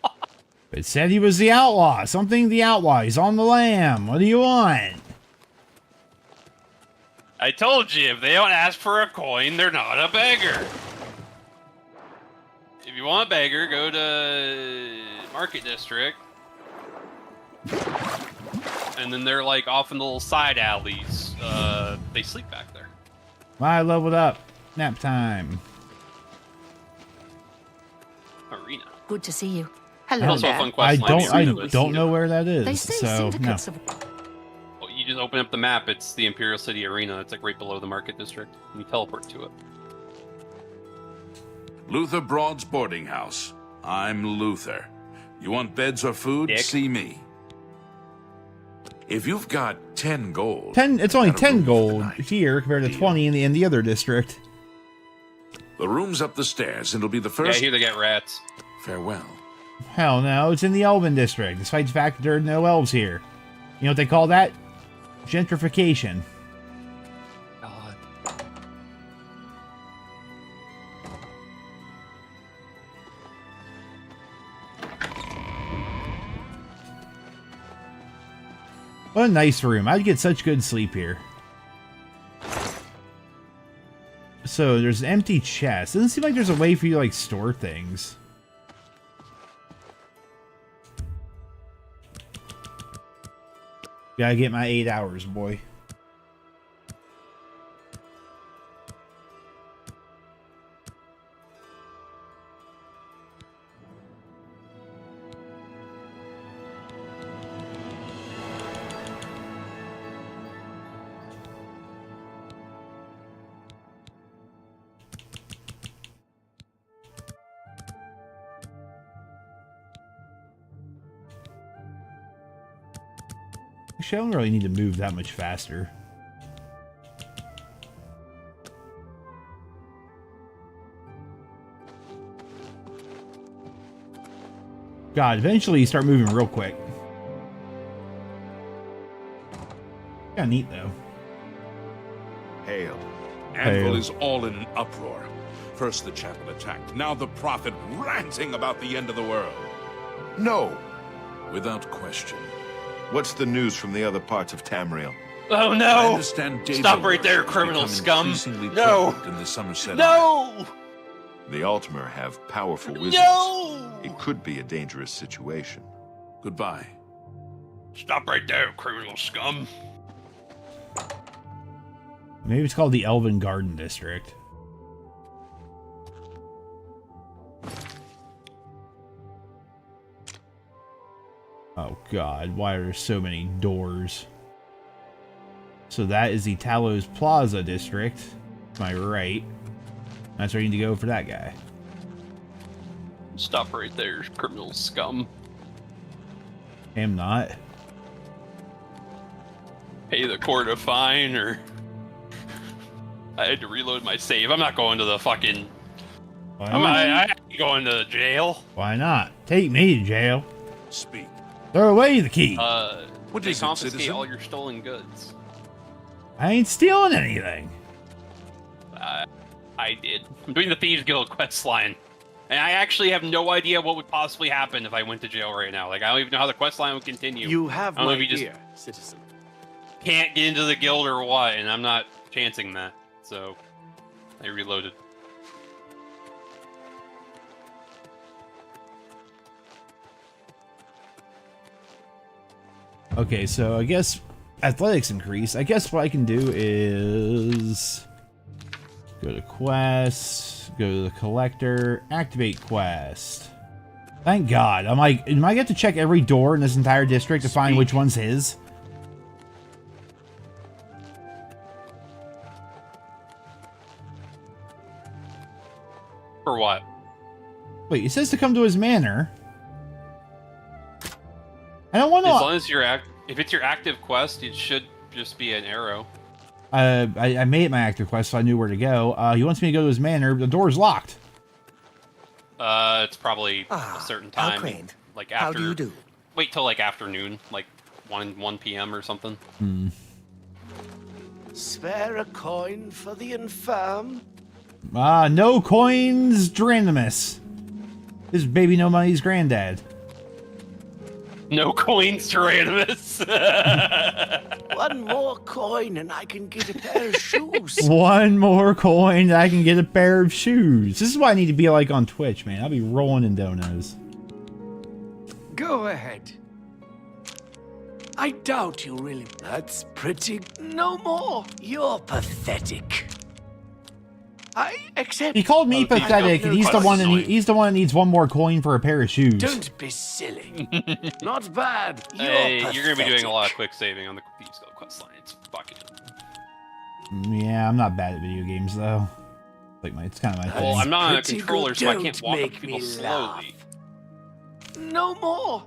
It said he was the outlaw. Something the outlaw. He's on the lam. What do you want? I told you, if they don't ask for a coin, they're not a beggar. If you want a beggar, go to Market District. And then they're like off in the little side alleys. They sleep back there. I leveled up. Nap time. Arena. Good to see you. hello Also a there. fun I quest line don't. I to do. don't know where that is. They say So no. syndicates of... Well, you just open up the map. It's the Imperial City Arena. It's like right below the Market District. You teleport to it. Luther Broad's boarding house. I'm Luther. You want beds or food? Dick. See me. If you've got 10 gold... 10. It's only I've got a 10 room for the gold night. here compared to Deal. 20 in the other district. The room's up the stairs, and it'll be the Yeah, first... here they got rats. Farewell. Hell no, it's in the Elven District, despite the fact that there are no elves here. You know what they call that? Gentrification. God. What a nice room. I'd get such good sleep here. So, there's an empty chest. Doesn't seem like there's a way for you to, like, store things. Gotta get my 8 hours, boy. Actually, I don't really need to move that much faster. God, eventually you start moving real quick. Kinda neat, though. Hail. Anvil is all in an uproar. First the chapel attacked, now the prophet ranting about the end of the world. No. Without question. What's the news from the other parts of Tamriel? Oh I no! understand David Stop right there, has criminal become scum! increasingly No! prevalent in the Somerset No! The Altmer have powerful wizards. No! It could be a dangerous situation. Goodbye. Stop right there, criminal scum! Maybe it's called the Elven Garden District. Oh god, why are there so many doors? So that is the Talos Plaza District. Am I right? That's where you need to go for that guy. Stop right there, criminal scum. Am not. Pay the court a fine, or... I had to reload my save. I'm not going to the fucking... Why not? I ain't going to jail. Why not? Take me to jail. Speak. Throw away the key. What They is it, confiscate citizen? all your stolen goods. I ain't stealing anything. I did. I'm doing the Thieves Guild quest line. And I actually have no idea what would possibly happen if I went to jail right now. Like, I don't even know how the quest line would continue. You have I don't know my if you just ear, citizen. can't get into the guild or what, and I'm not chancing that. So, I reloaded. Okay, so I guess athletics increase. I guess what I can do is go to quest, go to the collector, activate quest. Thank God. I'm like, am I get to check every door in this entire district to find which one's his? For what? Wait, it says to come to his manor. I don't want to. As long as you're if it's your active quest, it should just be an arrow. I made it my active quest, so I knew where to go. He wants me to go to his manor. The door's locked. It's probably a certain time. How quaint. Like after. How do you do? Wait till like afternoon, like 1 p.m. or something. Spare a coin for the infirm? No coins, Dranimus. This baby no money's granddad. No coins, Tyrannimus. One more coin and I can get a pair of shoes. One more coin, I can get a pair of shoes. This is what I need to be like on Twitch, man. I'll be rolling in donuts. Go ahead. I doubt you really... That's pretty... No more. You're pathetic. I accept... He called me pathetic, and he's the one. He's the one that needs one more coin for a pair of shoes. Don't be silly. Not bad. Hey, you're gonna be doing a lot of quick saving on the Thieves Guild quest line. It's fucking. Yeah, I'm not bad at video games though. Like it's kind of my thing. Well, I'm not on a Pretty controller, good. so I can't Don't walk up make to people me slowly. No more.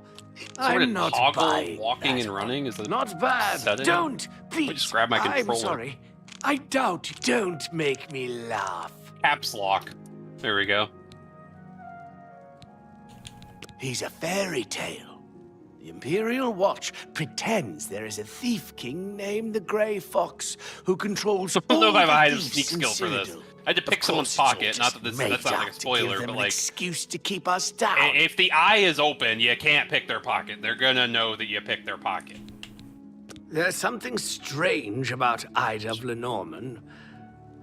Sort of I'm not toggle buying walking that and running is the Not bad. setting? Don't, please. Just grab my controller. I'm sorry. I doubt you. Don't make me laugh. Caps lock. There we go. He's a fairy tale. The Imperial Watch pretends there is a thief king named the Grey Fox who controls I don't know if I have a high thieves sneak in skill for this. Cyrodiil. I had to pick someone's pocket. Not that that's not like a spoiler, but like excuse to keep us down. If the eye is open, you can't pick their pocket. They're gonna know that you picked their pocket. There's something strange about Ida of Lenormand.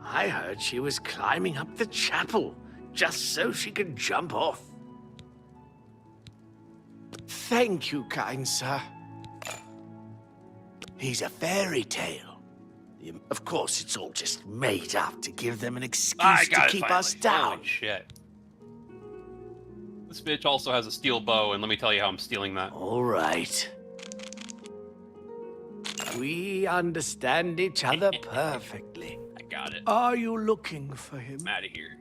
I heard she was climbing up the chapel just so she could jump off. Thank you, kind sir. He's a fairy tale. Of course, it's all just made up to give them an excuse to keep us down. Holy shit. This bitch also has a steel bow, and let me tell you how I'm stealing that. All right. We understand each other perfectly. I got it. Are you looking for him? I'm out of here.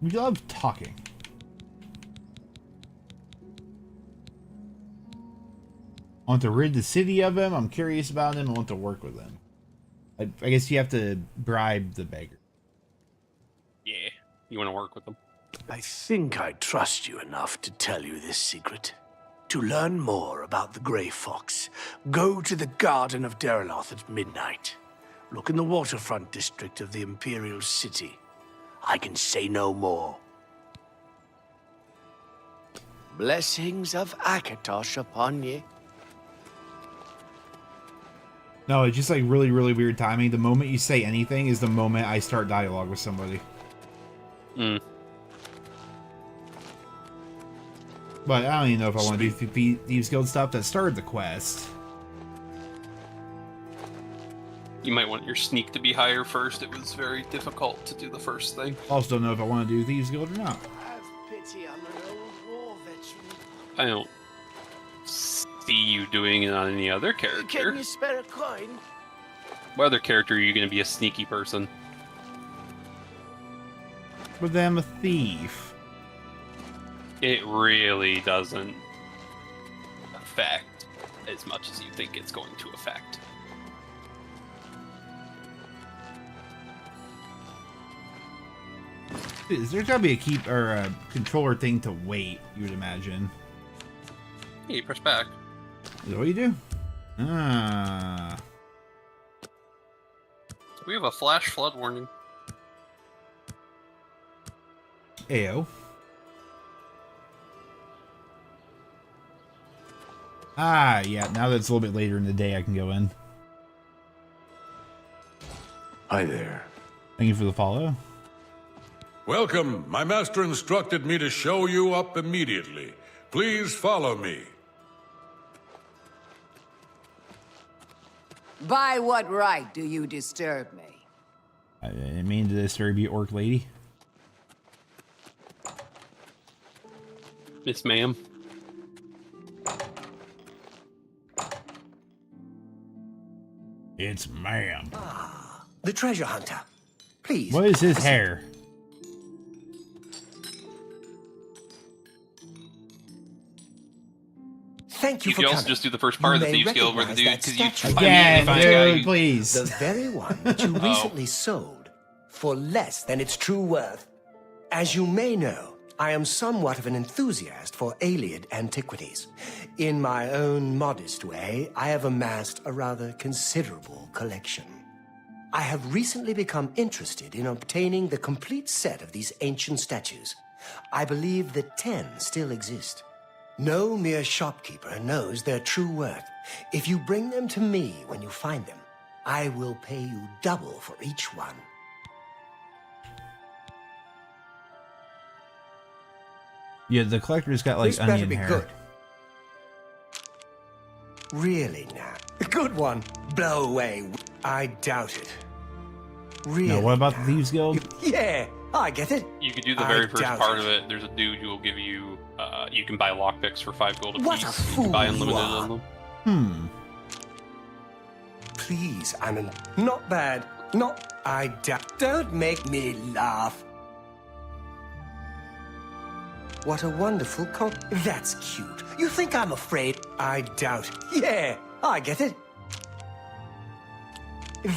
We love talking. I want to rid the city of him. I'm curious about him. I want to work with him. I guess you have to bribe the beggar. Yeah, you want to work with them? I think I trust you enough to tell you this secret. To learn more about the Grey Fox, go to the Garden of Deriloth at midnight. Look in the waterfront district of the Imperial City. I can say no more. Blessings of Akatosh upon ye. No, it's just like really, really weird timing. The moment you say anything is the moment I start dialogue with somebody. Hmm. But I don't even know if I want to do Thieves Guild stuff. That started the quest. You might want your sneak to be higher first. It was very difficult to do the first thing. Also don't know if I want to do Thieves Guild or not. Have pity on an old war veteran. I don't see you doing it on any other character. Can you spare a coin? What other character are you going to be a sneaky person? But then I'm a thief. It really doesn't affect as much as you think it's going to affect. There's gotta be a keep or a controller thing to wait, you would imagine. Yeah, you press back. Is that what you do? Ah. We have a flash flood warning. Ayo. Ah, yeah, now that it's a little bit later in the day, I can go in. Hi there. Thank you for the follow. Welcome. My master instructed me to show you up immediately. Please follow me. By what right do you disturb me? I didn't mean to disturb you, orc lady. Miss ma'am. It's ma'am. Ah, the treasure hunter. Please. What is his hair? Thank you You for could also coming. just do the first part of the You may Thieves Guild where the dude, recognize because that you statue. Again, dude, please. The very one that you recently sold for less than its true worth. As you may know, I am somewhat of an enthusiast for Ayleid antiquities. In my own modest way, I have amassed a rather considerable collection. I have recently become interested in obtaining the complete set of these ancient statues. I believe that 10 still exist. No mere shopkeeper knows their true worth. If you bring them to me when you find them, I will pay you double for each one. Yeah, the collector's got like This better onion be hair. good. Really now? A good one. Blow away. I doubt it. Really? No, what about the Thieves Guild? Yeah, I get it. You could do the very first part of it. There's a dude who will give you, you can buy lockpicks for 5 gold a piece. What a You fool can buy you unlimited are. of them. Hmm. Please, Anon. Not bad. Not. I doubt. Don't make me laugh. What a wonderful That's cute. You think I'm afraid? I doubt. Yeah, I get it.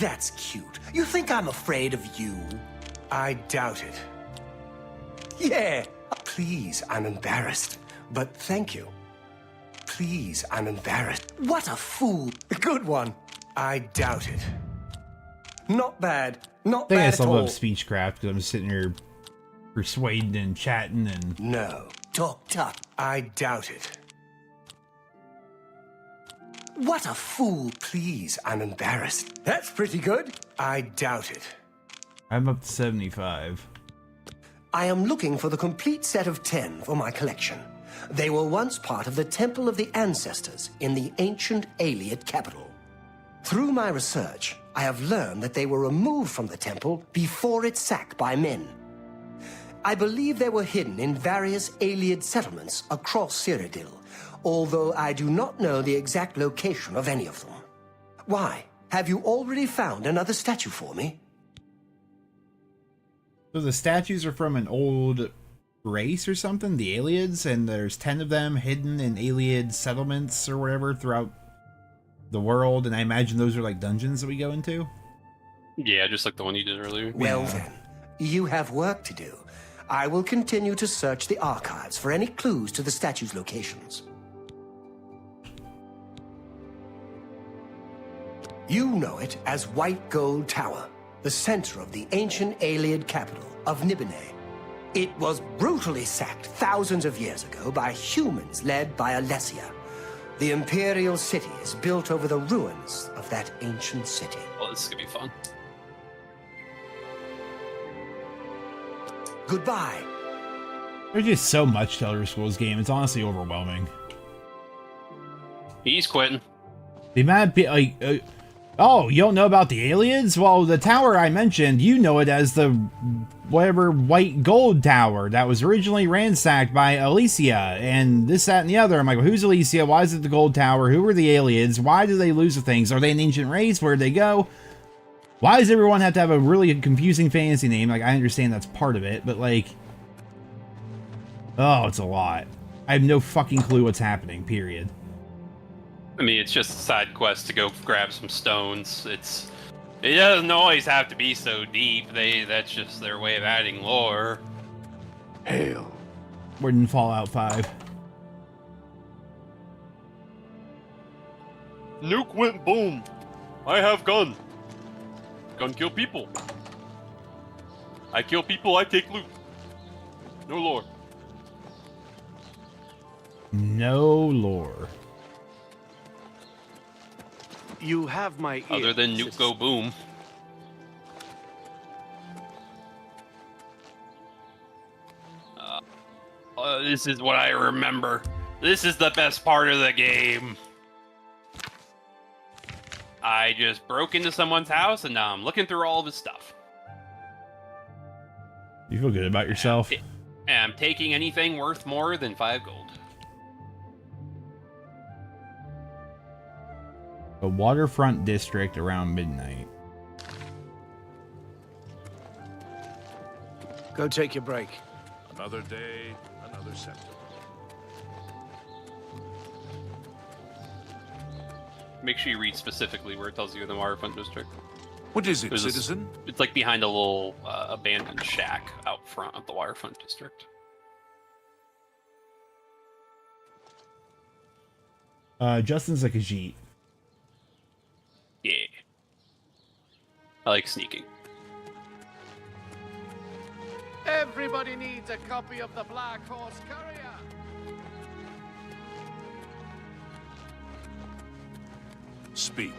That's cute. You think I'm afraid of you? I doubt it. Yeah. Please, I'm embarrassed. but thank you. Please, I'm embarrassed. What a fool. Good one. I doubt it. Not bad. Not bad at all. I love speechcraft because I'm sitting here persuading and chatting and... No. Talk tough. I doubt it. What a fool. Please, I'm embarrassed. That's pretty good. I doubt it. I'm up to 75. I am looking for the complete set of 10 for my collection. They were once part of the Temple of the Ancestors in the ancient Iliad capital. Through my research, I have learned that they were removed from the temple before its sack by men. I believe they were hidden in various Iliad settlements across Cyrodiil, although I do not know the exact location of any of them. Why? Have you already found another statue for me? So the statues are from an old race or something, the Iliads, and there's 10 of them hidden in Iliad settlements or whatever throughout the world, and I imagine those are like dungeons that we go into? Yeah, just like the one you did earlier. Well then, you have work to do. I will continue to search the archives for any clues to the statue's locations. You know it as White Gold Tower, the center of the ancient Iliad capital of Nibene. It was brutally sacked thousands of years ago by humans led by Alessia. The Imperial City is built over the ruins of that ancient city. Well, this is gonna be fun. Goodbye. There's just so much to Elder Scrolls game. It's honestly overwhelming. He's quitting. The amount of like, oh, you don't know about the aliens? Well, the tower I mentioned, you know it as the whatever White Gold Tower that was originally ransacked by Alicia and this, that, and the other. I'm like, well, who's Alicia? Why is it the Gold Tower? Who are the aliens? Why do they lose the things? Are they an ancient race? Where'd they go? Why does everyone have to have a really confusing fantasy name? Like, I understand that's part of it, but like, oh, it's a lot. I have no fucking clue what's happening, period. I mean, it's just a side quest to go grab some stones. It doesn't always have to be so deep. That's just their way of adding lore. Hail. We're in Fallout 5. Nuke went boom. I have gun. Gun kill people. I kill people, I take loot. No lore. No lore. You have my ear. Other than nuke go boom. This is what I remember. This is the best part of the game. I just broke into someone's house and now I'm looking through all of his stuff. You feel good about yourself? And I'm taking anything worth more than 5 gold. A waterfront district around midnight. Go take your break. Another day, another sector. Make sure you read specifically where it tells you in the waterfront district. What is it, citizen? It's like behind a little abandoned shack out front of the waterfront district. Justin's a Khajiit. Yeah. I like sneaking. Everybody needs a copy of the Black Horse Courier. Speak.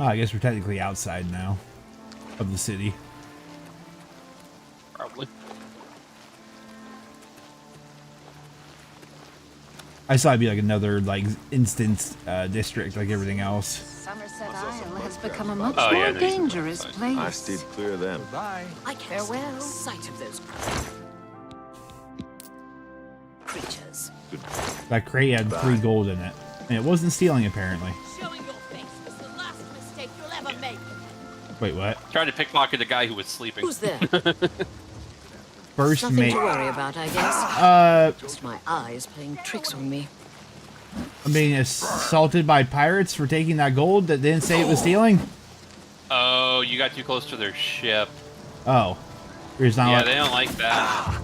Oh, I guess we're technically outside now of the city. Probably. I saw it'd be like another like instance district like everything else. Somerset Isle has become a much Oh, yeah, more there's dangerous place. I steered clear of them. Bye. I can't stand the sight of those creatures. That crate had 3 gold in it, and it wasn't stealing apparently. Showing your face was the last mistake you'll ever make. Wait, what? Tried to pickpocket a guy who was sleeping. Who's there? First Nothing mate. to worry about, I guess. Just my eyes playing tricks on me. I'm being assaulted by pirates for taking that gold that didn't say it was stealing? Oh, you got too close to their ship. Oh. There's not Yeah, they don't like that.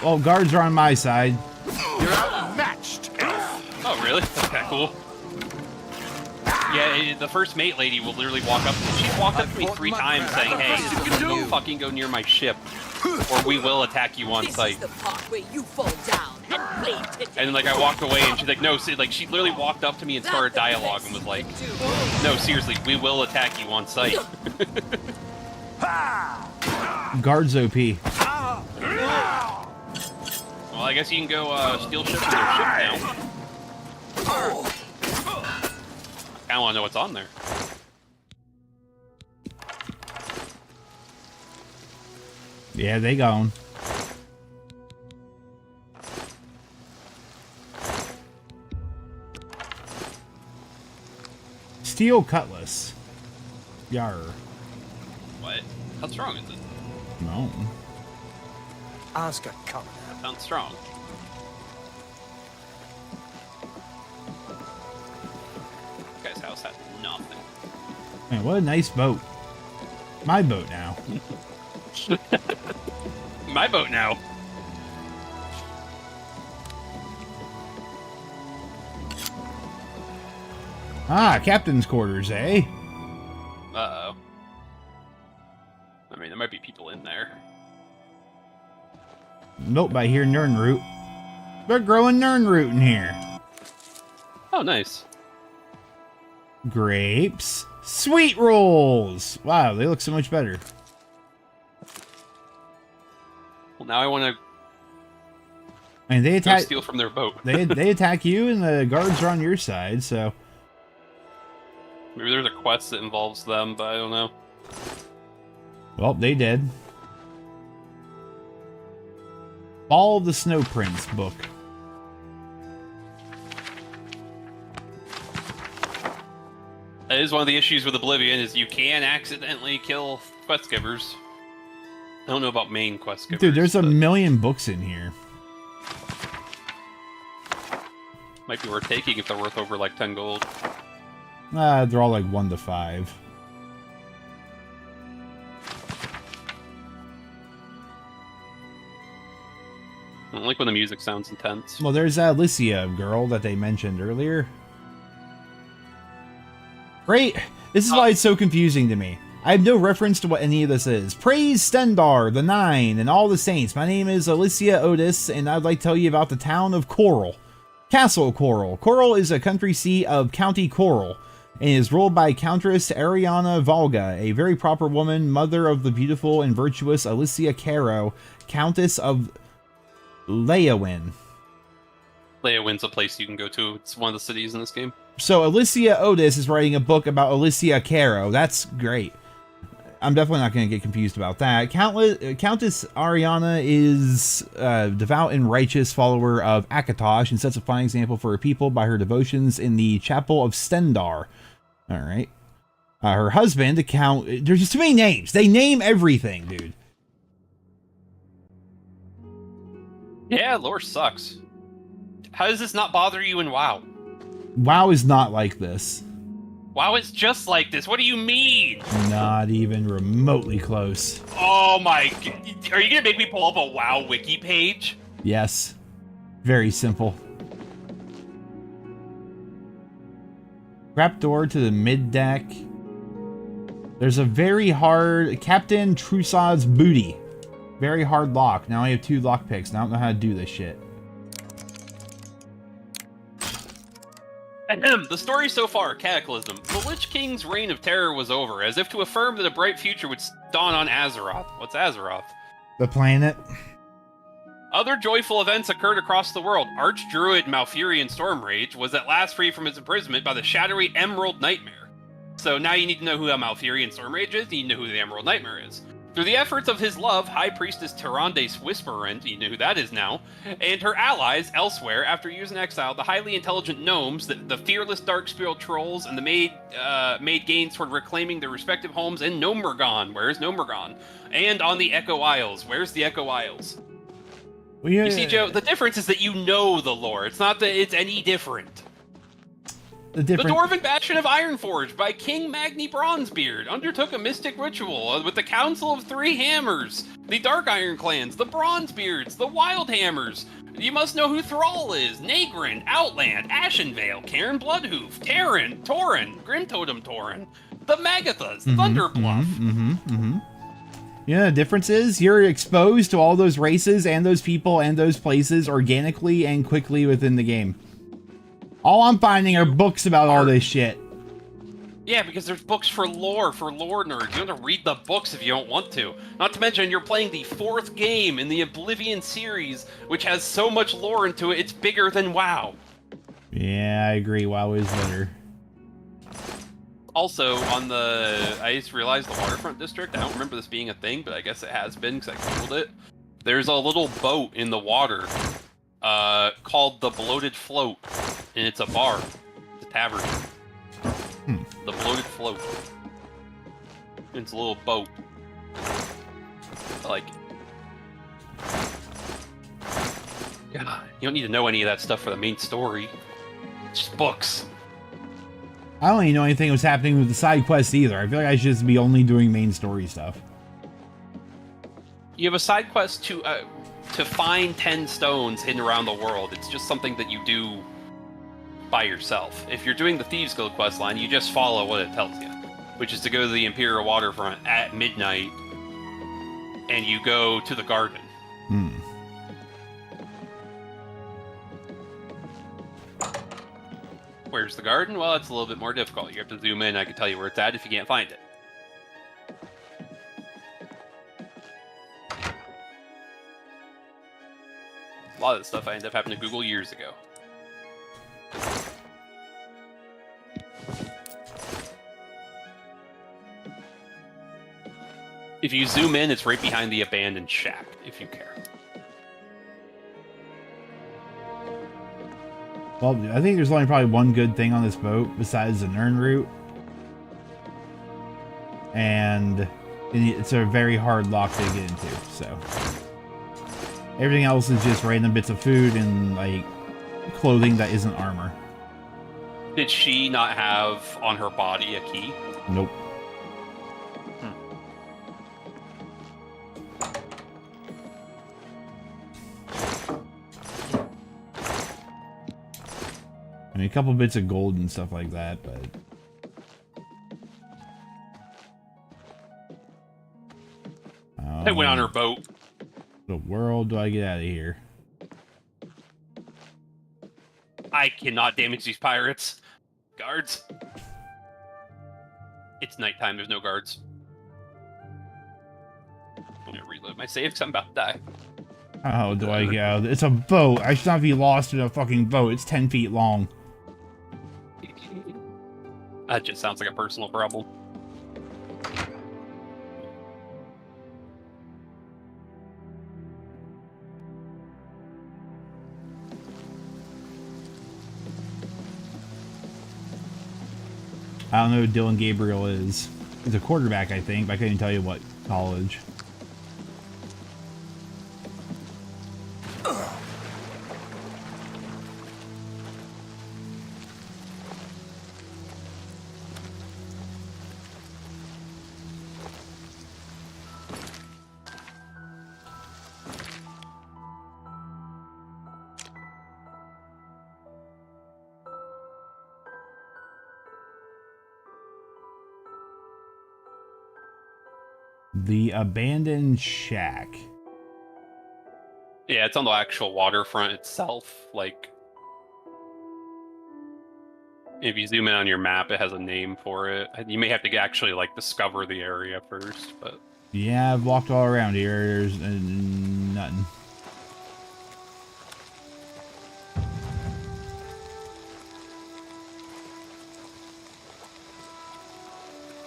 Well, guards are on my side. You're outmatched, elf. Oh, really? Okay, cool. Yeah, the first mate lady will literally walk up. She's walked up to me 3 times saying, hey, don't fucking go near my ship, or we will attack you on sight. This is the part where you fall down and bleed to death. And then, like, I walked away, and she's like, no, like, she literally walked up to me and started dialogue and was like, no, seriously, we will attack you on sight. Guards OP. Well, I guess you can go steal ship from their ship now. I want to know what's on there. Yeah, they gone. Steel cutlass. Yar. What? How strong is it? No. Ask a commoner. That sounds strong. This guy's house has nothing. Man, what a nice boat. My boat now. My boat now. Ah, captain's quarters, eh? Uh-oh. I mean, there might be people in there. Nope, I hear Nernroot. They're growing Nernroot in here. Oh, nice. Grapes. Sweet rolls! Wow, they look so much better. Well, now I want to And they attack. steal from their boat. they attack you, and the guards are on your side. So Maybe there's a quest that involves them, but I don't know. well, they did. Ball of the Snow Prince book. That is one of the issues with Oblivion, is you can accidentally kill quest givers. I don't know about main quest givers. Dude, there's a million books in here. Might be worth taking if they're worth over like 10 gold. They're all like 1 to 5. I don't like when the music sounds intense. Well, there's that Alicia girl that they mentioned earlier. Great! This is why it's so confusing to me. I have no reference to what any of this is. Praise Stendar, the Nine, and all the saints. My name is Alicia Otis, and I'd like to tell you about the town of Coral. Castle Coral. Coral is a country seat of County Coral, and is ruled by Countess Ariana Volga, a very proper woman, mother of the beautiful and virtuous Alicia Caro, Countess of Leowin. Leowin's a place you can go to. It's one of the cities in this game. So Alicia Otis is writing a book about Alicia Caro. That's great. I'm definitely not going to get confused about that. Countess Ariana is a devout and righteous follower of Akatosh and sets a fine example for her people by her devotions in the Chapel of Stendar. All right. Her husband, there's just too many names. They name everything, dude. Yeah, lore sucks. How does this not bother you in WoW? WoW is not like this. WoW is just like this. What do you mean? Not even remotely close. Oh my... Are you gonna make me pull up a WoW wiki page? Yes. Very simple. Trap door to the mid deck. There's a very hard... Captain Trusad's booty. Very hard lock. Now I have 2 lockpicks, and I don't know how to do this shit. The story so far, Cataclysm. The Lich King's reign of terror was over, as if to affirm that a bright future would dawn on Azeroth. What's Azeroth? The planet. Other joyful events occurred across the world. Archdruid Malfurion Stormrage was at last free from his imprisonment by the shadowy Emerald Nightmare. So now you need to know who Malfurion Stormrage is, you need to know who the Emerald Nightmare is. Through the efforts of his love, High Priestess Tyrandes Whisperend, you know who that is now, and her allies elsewhere, after years in exile, the highly intelligent gnomes, the fearless Darkspiral trolls, and the made gains toward reclaiming their respective homes in Gnomergon. Where's Gnomergon? And on the Echo Isles. Where's the Echo Isles? Well, yeah, you see, Joe, the difference is that you know the lore. It's not that it's any different. The Dwarven Bastion of Ironforge by King Magni Bronzebeard undertook a mystic ritual with the Council of Three Hammers, the Dark Iron Clans, the Bronzebeards, the Wild Hammers. You must know who Thrall is, Nagrin, Outland, Ashenvale, Cairn Bloodhoof, Terran, Tauren, Grim Totem Tauren, the Magathas, Thunderbluff. Yeah, the difference is you're exposed to all those races and those people and those places organically and quickly within the game. All I'm finding are books about all this shit. Yeah, because there's books for lore nerds. You don't have to read the books if you don't want to. Not to mention, you're playing the 4th game in the Oblivion series, which has so much lore into it, it's bigger than WoW. Yeah, I agree. WoW is better. Also, I just realized the Waterfront District, I don't remember this being a thing, but I guess it has been, because I googled it. There's a little boat in the water called the Bloated Float, and it's a bar. It's a tavern. The Bloated Float. It's a little boat. Like, God, you don't need to know any of that stuff for the main story. It's just books. I don't even know anything was happening with the side quests either. I feel like I should just be only doing main story stuff. You have a side quest to find 10 stones hidden around the world. It's just something that you do by yourself. If you're doing the Thieves Guild quest line, you just follow what it tells you, which is to go to the Imperial Waterfront at midnight, and you go to the garden. Where's the garden? Well, it's a little bit more difficult. You have to zoom in. I can tell you where it's at if you can't find it. A lot of this stuff I ended up having to Google years ago. If you zoom in, it's right behind the abandoned shack, if you care. Well, I think there's only probably one good thing on this boat besides the Nern route. And it's a very hard lock to get into, so. Everything else is just random bits of food and, like, clothing that isn't armor. Did she not have on her body a key? Nope. I mean, a couple bits of gold and stuff like that, but... It went on her boat. The world do I get out of here? I cannot damage these pirates. Guards. It's nighttime, there's no guards. I'm gonna reload my save because I'm about to die. How do I get out? It's a boat. I should not be lost in a fucking boat. It's 10 feet long. That just sounds like a personal problem. I don't know who Dylan Gabriel is. He's a quarterback, I think, but I couldn't tell you what college. The abandoned shack. Yeah, it's on the actual waterfront itself. Like, if you zoom in on your map, it has a name for it. You may have to actually, like, discover the area first, but... Yeah, I've walked all around here. There's nothing.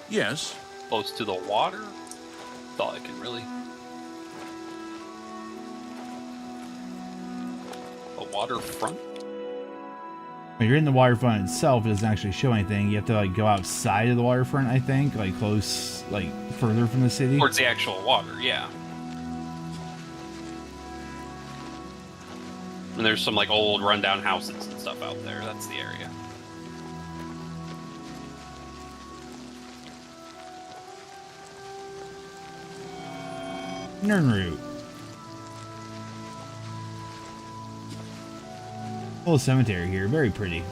Yes. Close to the water? all I can really. A waterfront? When you're in the waterfront itself, it doesn't actually show anything. You have to like go outside of the waterfront, I think, like close, like further from the city. Towards the actual water, yeah. And there's some like old rundown houses and stuff out there. That's the area. Nernroot. Full cemetery here, very pretty.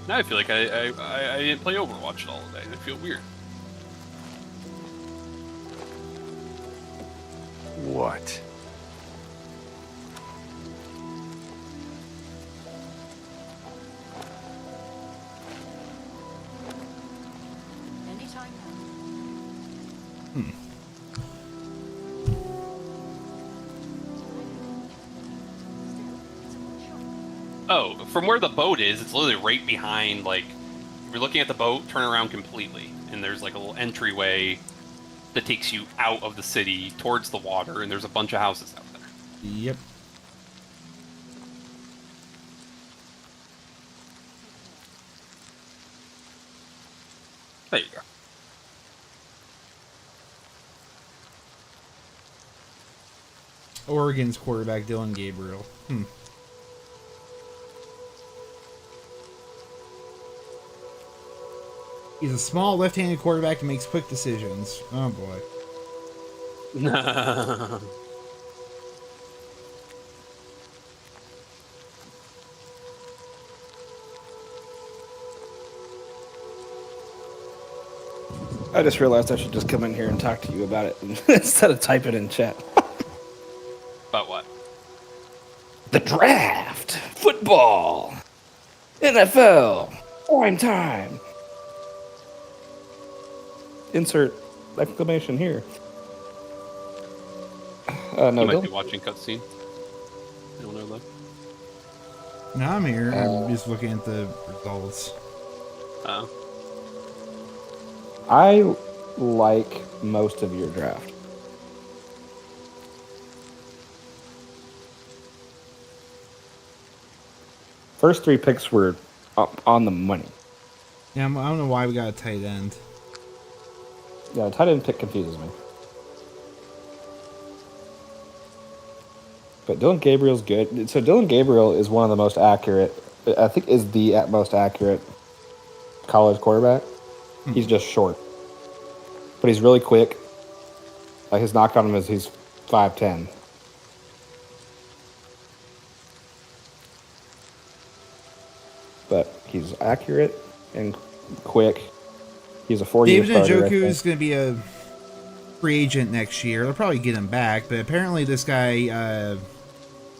Now I feel like I didn't play Overwatch all day. I feel weird. What? Oh, from where the boat is, it's literally right behind, like, if you're looking at the boat, turn around completely, and there's like a little entryway that takes you out of the city towards the water, and there's a bunch of houses out there. Yep. There you go. Oregon's quarterback Dylan Gabriel. He's a small left-handed quarterback who makes quick decisions. Oh boy. I just realized I should just come in here and talk to you about it instead of type it in chat. About what? The draft! Football! NFL! Prime time! Insert exclamation here. No, you might don't. be watching cutscene. I don't know though. No, I'm here. I'm just looking at the results. Oh. I like most of your draft. First 3 picks were up on the money. Yeah, I don't know why we got a tight end. Yeah, a tight end pick confuses me. But Dylan Gabriel's good. So Dylan Gabriel is one of the most accurate, I think is the most accurate college quarterback. He's just short. But he's really quick. Like his knock on him is he's 5'10". But he's accurate and quick. He's a 4-year David starter. Njoku is going to be a free agent next year. They'll probably get him back, but apparently this guy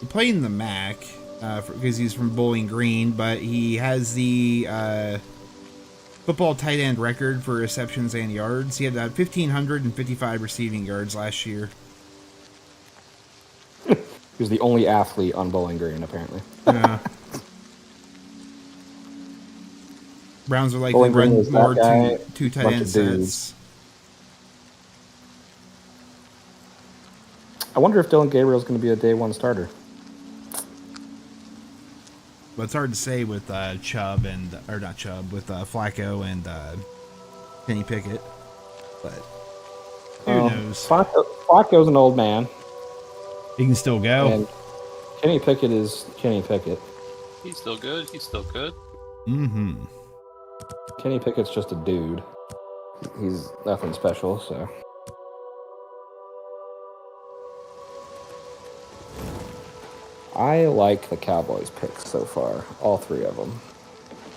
he played in the MAC because he's from Bowling Green, but he has the football tight end record for receptions and yards. He had 1,555 receiving yards last year. He was the only athlete on Bowling Green, apparently. Yeah. Browns are likely to run more two tight end sets. I wonder if Dylan Gabriel is going to be a day one starter. But it's hard to say with Chubb and not Chubb with Flacco and Kenny Pickett. But who knows? Flacco's an old man. He can still go. And Kenny Pickett is Kenny Pickett. He's still good. He's still good. Mm-hmm. Kenny Pickett's just a dude. He's nothing special, so. I like the Cowboys picks so far, all 3 of them.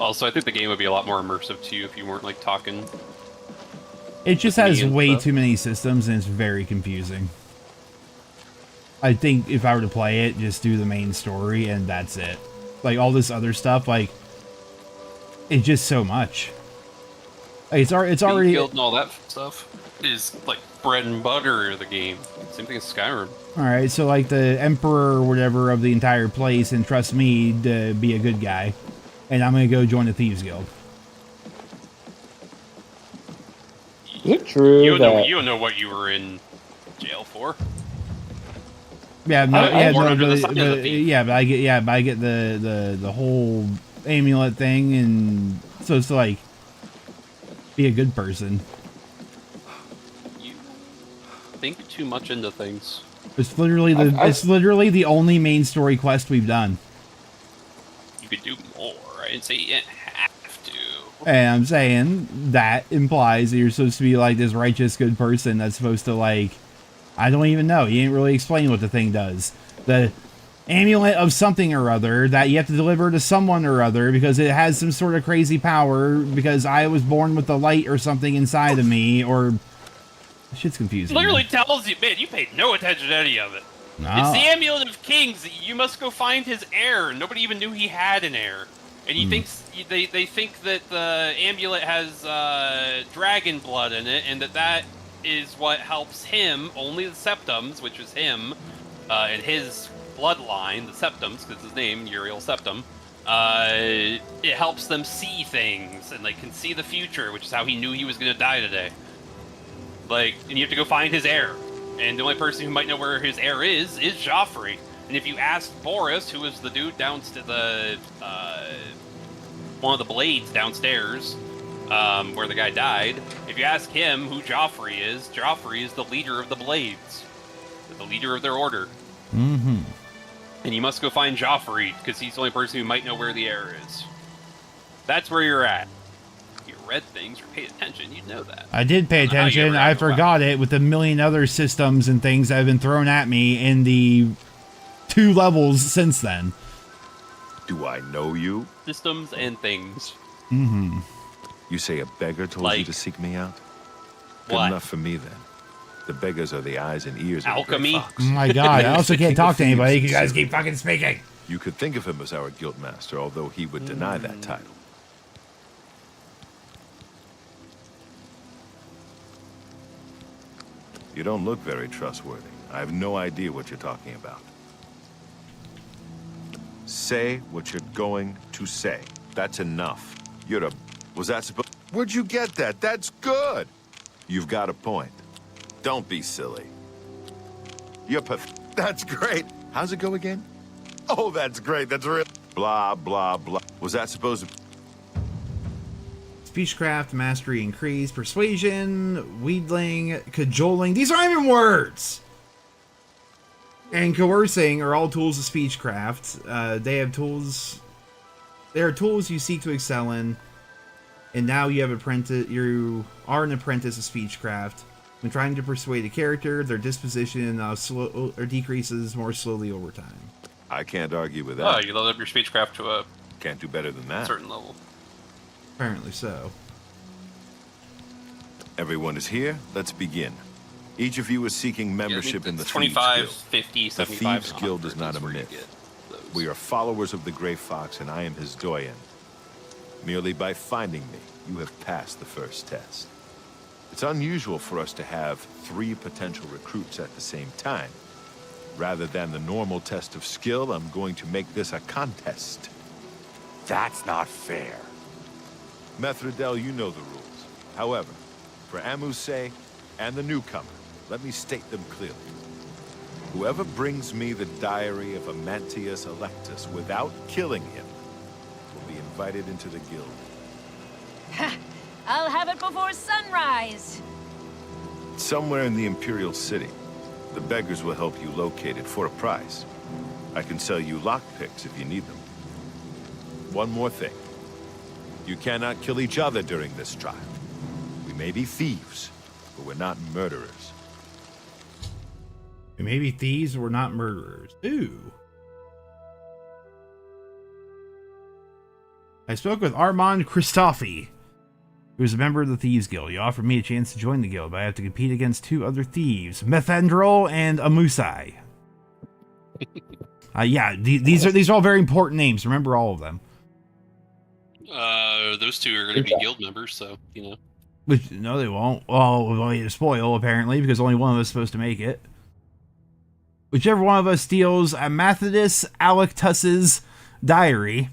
Also, I think the game would be a lot more immersive to you if you weren't like talking. It just has way too many systems and it's very confusing. I think if I were to play it, just do the main story and that's it. Like all this other stuff, like it's just so much. It's already guild and all that stuff is like bread and butter of the game. Same thing as Skyrim. All right, so like the emperor or whatever of the entire place, and trust me to be a good guy, and I'm gonna go join the Thieves Guild. Is it true You that don't know what you were in jail for. Yeah, but I get the whole amulet thing, and so it's like be a good person. You think too much into things. It's literally the only main story quest we've done. You could do more. I didn't say you didn't have to. And I'm saying that implies that you're supposed to be like this righteous good person that's supposed to like, I don't even know. You didn't really explain what the thing does. The amulet of something or other that you have to deliver to someone or other because it has some sort of crazy power because I was born with the light or something inside of me, or shit's confusing. Literally tells you, man, you paid no attention to any of it. No. It's the Amulet of Kings. You must go find his heir. Nobody even knew he had an heir. And he thinks they think that the amulet has dragon blood in it, and that is what helps him. Only the Septums, which is him, and his bloodline, the Septums, because his name Uriel Septum. It helps them see things, and they can see the future, which is how he knew he was going to die today. Like, and you have to go find his heir, and the only person who might know where his heir is Joffrey. And if you ask Boris, who is the dude downstairs, one of the blades downstairs, where the guy died, if you ask him who Joffrey is the leader of the Blades, the leader of their order. Mm-hmm. And you must go find Joffrey, because he's the only person who might know where the heir is. That's where you're at. If you read things or paid attention, you'd know that. I did pay attention. I forgot it with a million other systems and things that have been thrown at me in the 2 levels since then. Do I know you? Systems and things. Mm-hmm. You say a beggar told you to seek me out? Good What? enough for me, then. The beggars are the eyes and ears of Alchemy? the Grey Fox. Oh my god, I also can't talk to anybody. You guys keep fucking speaking. You could think of him as our guild master, although he would deny that title. You don't look very trustworthy. I have no idea what you're talking about. Say what you're going to say. That's enough. You're a... Was that supposed... Where'd you get that? That's good. You've got a point. Don't be silly. You're That's great. How's it go again? Oh, that's great. That's real. Blah, blah, blah. Was that supposed to... Speechcraft, mastery increased, persuasion, wheedling, cajoling. These aren't even words! And coercing are all tools of speechcraft. They have tools... They are tools you seek to excel in. And now you are an apprentice of speechcraft. When trying to persuade a character, their disposition decreases more slowly over time. I can't argue with that. Oh, you level up your speechcraft to a... Can't do better than that. Certain level. Apparently so. Everyone is here. Let's begin. Each of you is seeking membership in the 25, Thieves Guild. 50, 75, The Thieves and Guild is 100 not a is where you myth. get We are followers of the Grey Fox, and I am his doyen. Merely by finding me, you have passed the first test. It's unusual for us to have 3 potential recruits at the same time. Rather than the normal test of skill, I'm going to make this a contest. That's not fair. Methredel, you know the rules. However, for Amuse and the newcomer, let me state them clearly. Whoever brings me the diary of Amantius Electus without killing him will be invited into the guild. I'll have it before sunrise. Somewhere in the Imperial City. The beggars will help you locate it for a price. I can sell you lockpicks if you need them. One more thing. You cannot kill each other during this trial. We may be thieves, but we're not murderers. We may be thieves, but we're not murderers. Ooh. I spoke with Armand Christophe, who is a member of the Thieves Guild. He offered me a chance to join the guild, but I have to compete against 2 other thieves, Methendril and Amusai. Yeah, these are all very important names. Remember all of them. Those 2 are going to be guild members, so, you know. Which, no, they won't. Well, we're going to spoil, apparently, because only one of us is supposed to make it. Whichever one of us steals a Methodist Alectus's diary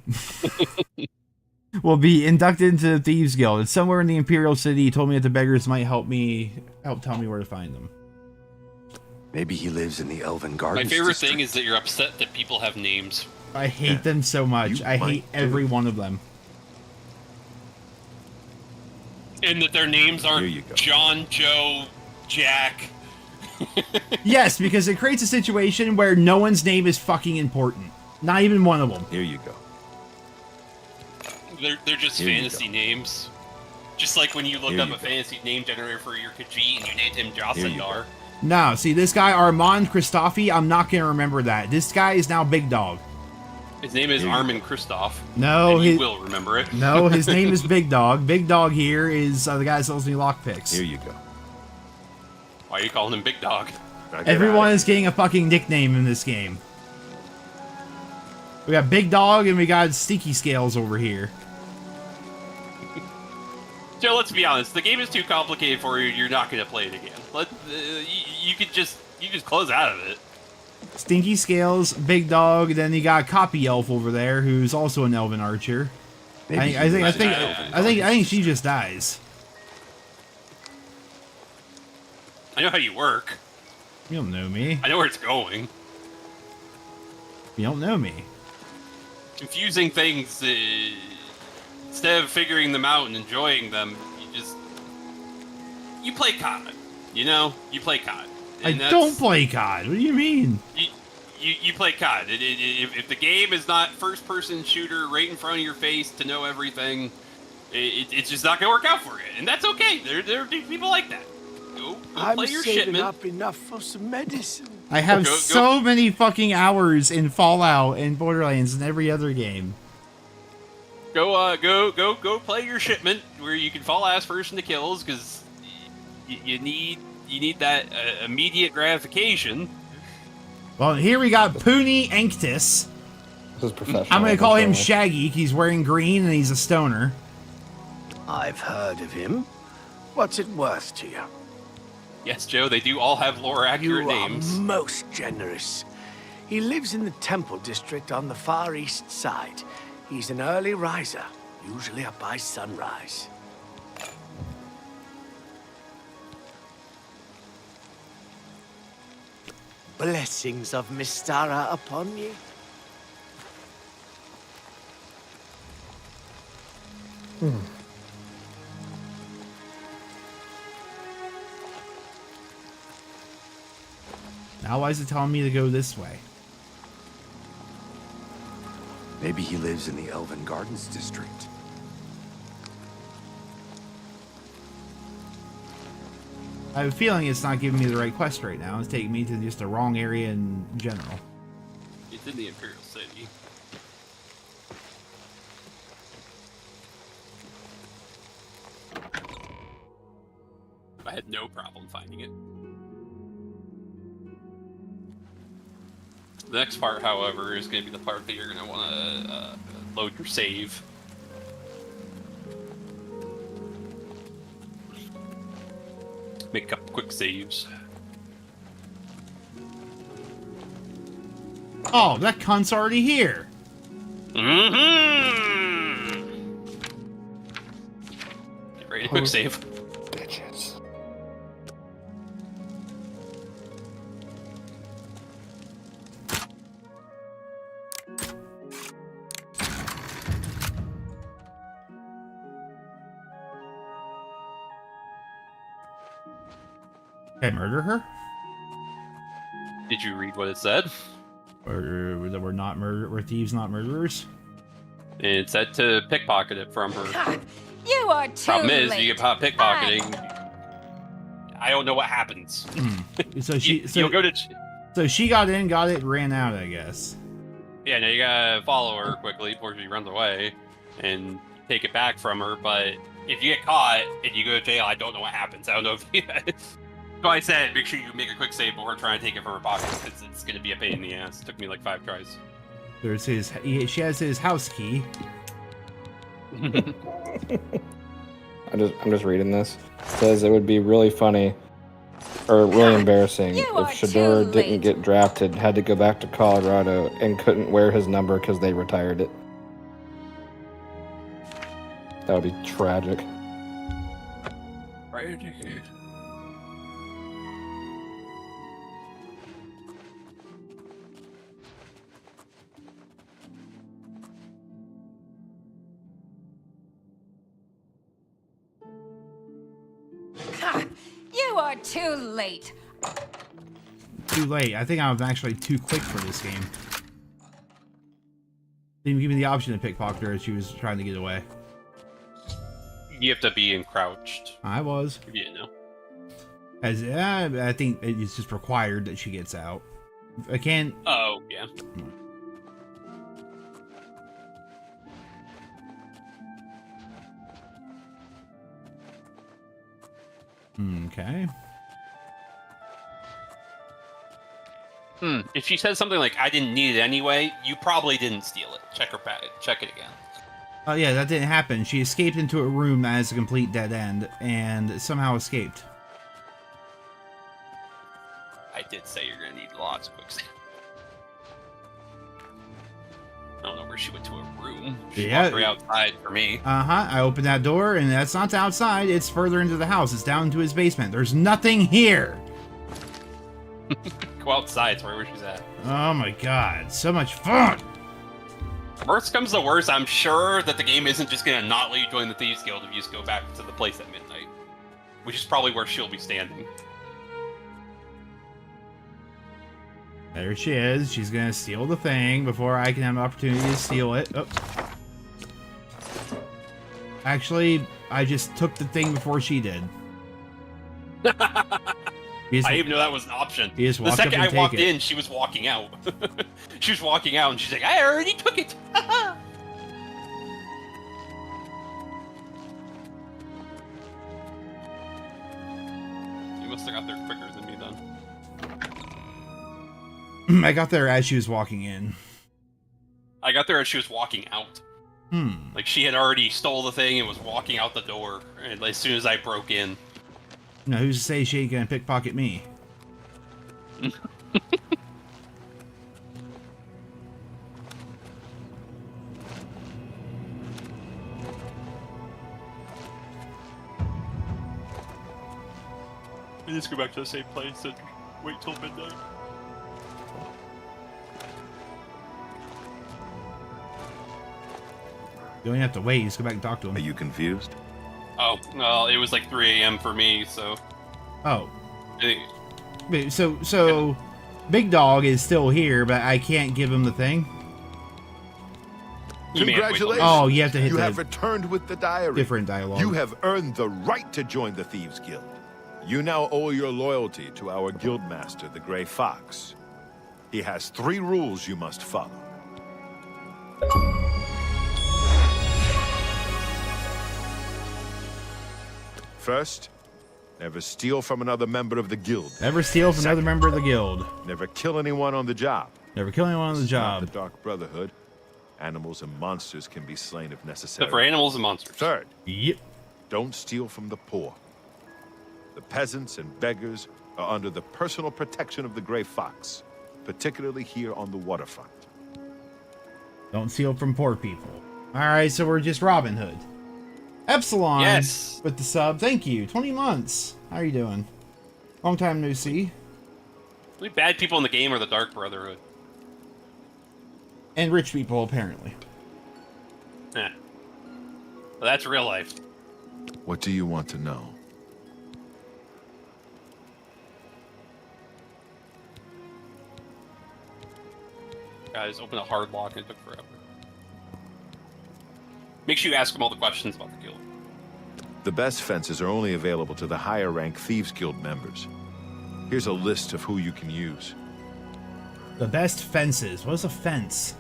will be inducted into the Thieves Guild. It's somewhere in the Imperial City. He told me that the beggars might help tell me where to find them. Maybe he lives in the Elven Gardens. My favorite thing is that you're upset that people have names. I hate them so much. I hate every one of them. And that their names aren't John, Joe, Jack. Yes, because it creates a situation where no one's name is fucking important. Not even one of them. Here you go. They're just fantasy names. Just like when you look up a fantasy name generator for your Khajiit and you named him Jocelyn. No, see, this guy, Armand Christophe, I'm not going to remember that. This guy is now Big Dog. His name is Armin Kristoff. No, and you will remember it. No, his name is Big Dog. Big Dog here is the guy that sells me lockpicks. Here you go. Why are you calling him Big Dog? Everyone is getting a fucking nickname in this game. We got Big Dog and we got Stinky Scales over here. Joe, let's be honest. The game is too complicated for you. You're not going to play it again. You could just close out of it. Stinky Scales, Big Dog, then you got Copy Elf over there, who's also an Elven Archer. I think she just dies. I know how you work. You don't know me. I know where it's going. You don't know me. Confusing things, instead of figuring them out and enjoying them, you play COD. You know? You play COD. I don't play COD. What do you mean? You play COD. If the game is not first-person shooter right in front of your face to know everything, it's just not going to work out for you. And that's okay. There are people like that. Go play your shit, man. Up enough for some medicine. I have so many fucking hours in Fallout and Borderlands and every other game. Go play your shipment where you can fall ass first into kills, because you need that immediate gratification. Well, here we got Puni Anctus. This is professional. I'm going to call him Shaggy. He's wearing green and he's a stoner. I've heard of him. What's it worth to you? Yes, Joe, they do all have lore-accurate names. You are most generous. He lives in the Temple District on the far east side. He's an early riser, usually up by sunrise. Blessings of Mystara upon you. Now why is it telling me to go this way? Maybe he lives in the Elven Gardens district. I have a feeling it's not giving me the right quest right now. It's taking me to just the wrong area in general. It's in the Imperial City. I had no problem finding it. The next part, however, is going to be the part that you're going to want to load your save. Make a couple quick saves. Oh, that cunt's already here. Mm-hmm. Get ready to quick save. Bitches. Can I murder her? Did you read what it said? Or that we're not we're thieves, not murderers? It said to pickpocket it from her. God, you are too Problem is, late. you get caught pickpocketing. I don't know what happens. So she, you'll go to. So she got in, got it, ran out, I guess. Yeah, no, you gotta follow her quickly before she runs away, and take it back from her. But if you get caught and you go to jail, I don't know what happens. I don't know if you. So I said, make sure you make a quick save before trying to take it from her pocket, because it's gonna be a pain in the ass. It took me like 5 tries. There's his. She has his house key. I'm just reading this. It says it would be really funny, or really embarrassing, You if are Shador too didn't late. get drafted, had to go back to Colorado, and couldn't wear his number because they retired it. That would be tragic. Right. Ha! You are too late. Too late. I think I was actually too quick for this game. Didn't even give me the option to pickpocket her as she was trying to get away. You have to be encrouched. I was. You know. As I think it's just required that she gets out. I can't. Oh, yeah. Okay. If she says something like, I didn't need it anyway, you probably didn't steal it. Check it again. Oh yeah, that didn't happen. She escaped into a room that has a complete dead end and somehow escaped. I did say you're gonna need lots of quicksand. I don't know where she went to a room. She walked right outside for me. I opened that door and that's not outside, it's further into the house. It's down into his basement. There's nothing here! Go outside, it's right where she's at. Oh my god, so much fun! Worst comes to worst, I'm sure that the game isn't just gonna not let you join the Thieves Guild if you just go back to the place at midnight. Which is probably where she'll be standing. There she is. She's gonna steal the thing before I can have an opportunity to steal it. Oh. Actually, I just took the thing before she did. I didn't know that was an option. You just The second I walked it. in, she was walking out. She was walking out and she's like, I already took it! You must have got there quicker than me then. I got there as she was walking in. I got there as she was walking out. Like she had already stole the thing and was walking out the door, and as soon as I broke in. Now, who's to say she ain't gonna pickpocket me? We just go back to the same place and wait till midnight. You don't even have to wait, you just go back and talk to him. Are you confused? Oh, well, it was like 3 a.m. for me, so... Oh. So, Big Dog is still here, but I can't give him the thing? Congratulations! Oh, you have to hit You the have returned with the diary. different dialogue. You have earned the right to join the Thieves Guild. You now owe your loyalty to our guildmaster, the Grey Fox. He has 3 rules you must follow. First, never steal from another member of the guild. Never steal from another member of the guild. Never kill anyone on the job. Never kill anyone on the It's not job. the Dark Brotherhood. Animals and monsters can be slain if necessary. Except for animals and monsters. Third, yep. Don't steal from the poor. The peasants and beggars are under the personal protection of the Grey Fox, particularly here on the waterfront. Don't steal from poor people. Alright, so we're just Robin Hood. Epsilon Yes. with the sub. Thank you. 20 months. How are you doing? Long time no see. The only bad people in the game are the Dark Brotherhood. And rich people, apparently. Eh. Well, that's real life. What do you want to know? Guys, open a hard lock and it took forever. Make sure you ask them all the questions about the guild. The best fences are only available to the higher rank Thieves Guild members. Here's a list of who you can use. The best fences. What is a fence?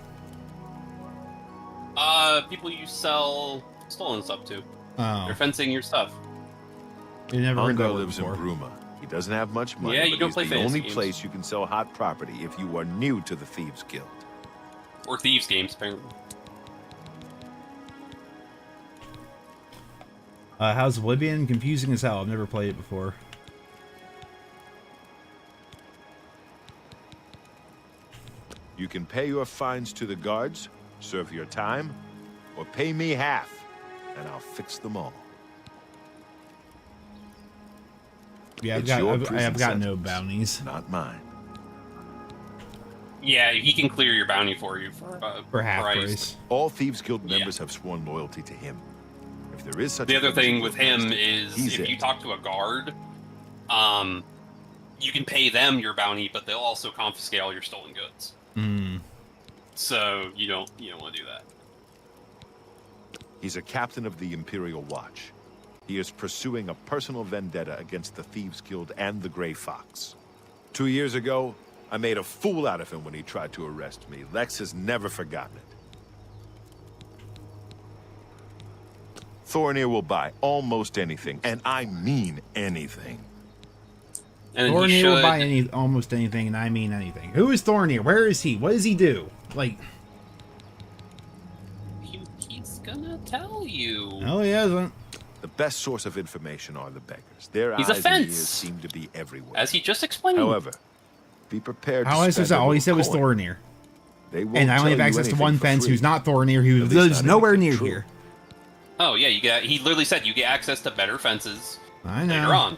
People you sell stolen stuff to. Oh. They're fencing your stuff. You never heard Ungar that lives before. in Bruma. He doesn't have much money, Yeah, you but don't he's play the fantasy only games. place you can sell hot property if you are new to the Thieves Guild. Or Thieves games, apparently. How's Oblivion? Confusing as hell. I've never played it before. You can pay your fines to the guards, serve your time, or pay me half, and I'll fix them all. Yeah, I've got no bounties. Not mine. Yeah, he can clear your bounty for you for half price. price. All Thieves Guild members have sworn loyalty to him. If there is such The a other thing with him is he's if it. you talk to a guard, you can pay them your bounty, but they'll also confiscate all your stolen goods. So you don't want to do that. He's a captain of the Imperial Watch. He is pursuing a personal vendetta against the Thieves Guild and the Grey Fox. 2 years ago, I made a fool out of him when he tried to arrest me. Lex has never forgotten it. Thornir will buy almost anything, and I mean anything. And Thornir will buy almost anything, and I mean anything. Who is Thornir? Where is he? What does he do? Like, he's gonna tell you. No, he hasn't. The best source of information are the beggars. Their He's a eyes and fence. ears seem to be everywhere. As he just explained. However, be prepared How to is this? spend a All he little said was coin. Thornir. They won't And I only have tell you access to anything one for fence free. who's not Thornir, who At least lives not nowhere anything near true. here. Oh yeah, he literally said you get access to better fences I know. later on.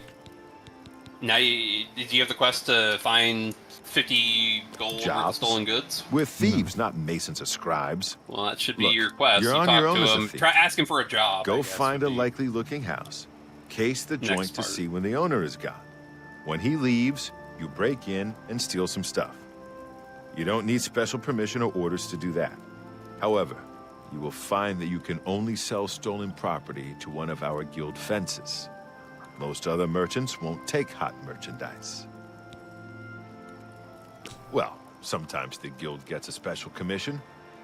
Now, did you have the quest to find 50 gold worth of Jobs. stolen goods? We're thieves, not masons or scribes. Well, that should be Look, your quest. you're You on talk your own to as a him. thief. Try ask him for a job. Go find a likely-looking house. Case the Next joint to part. see when the owner is gone. When he leaves, you break in and steal some stuff. You don't need special permission or orders to do that. However, you will find that you can only sell stolen property to one of our guild fences. Most other merchants won't take hot merchandise. Well, sometimes the guild gets a special commission.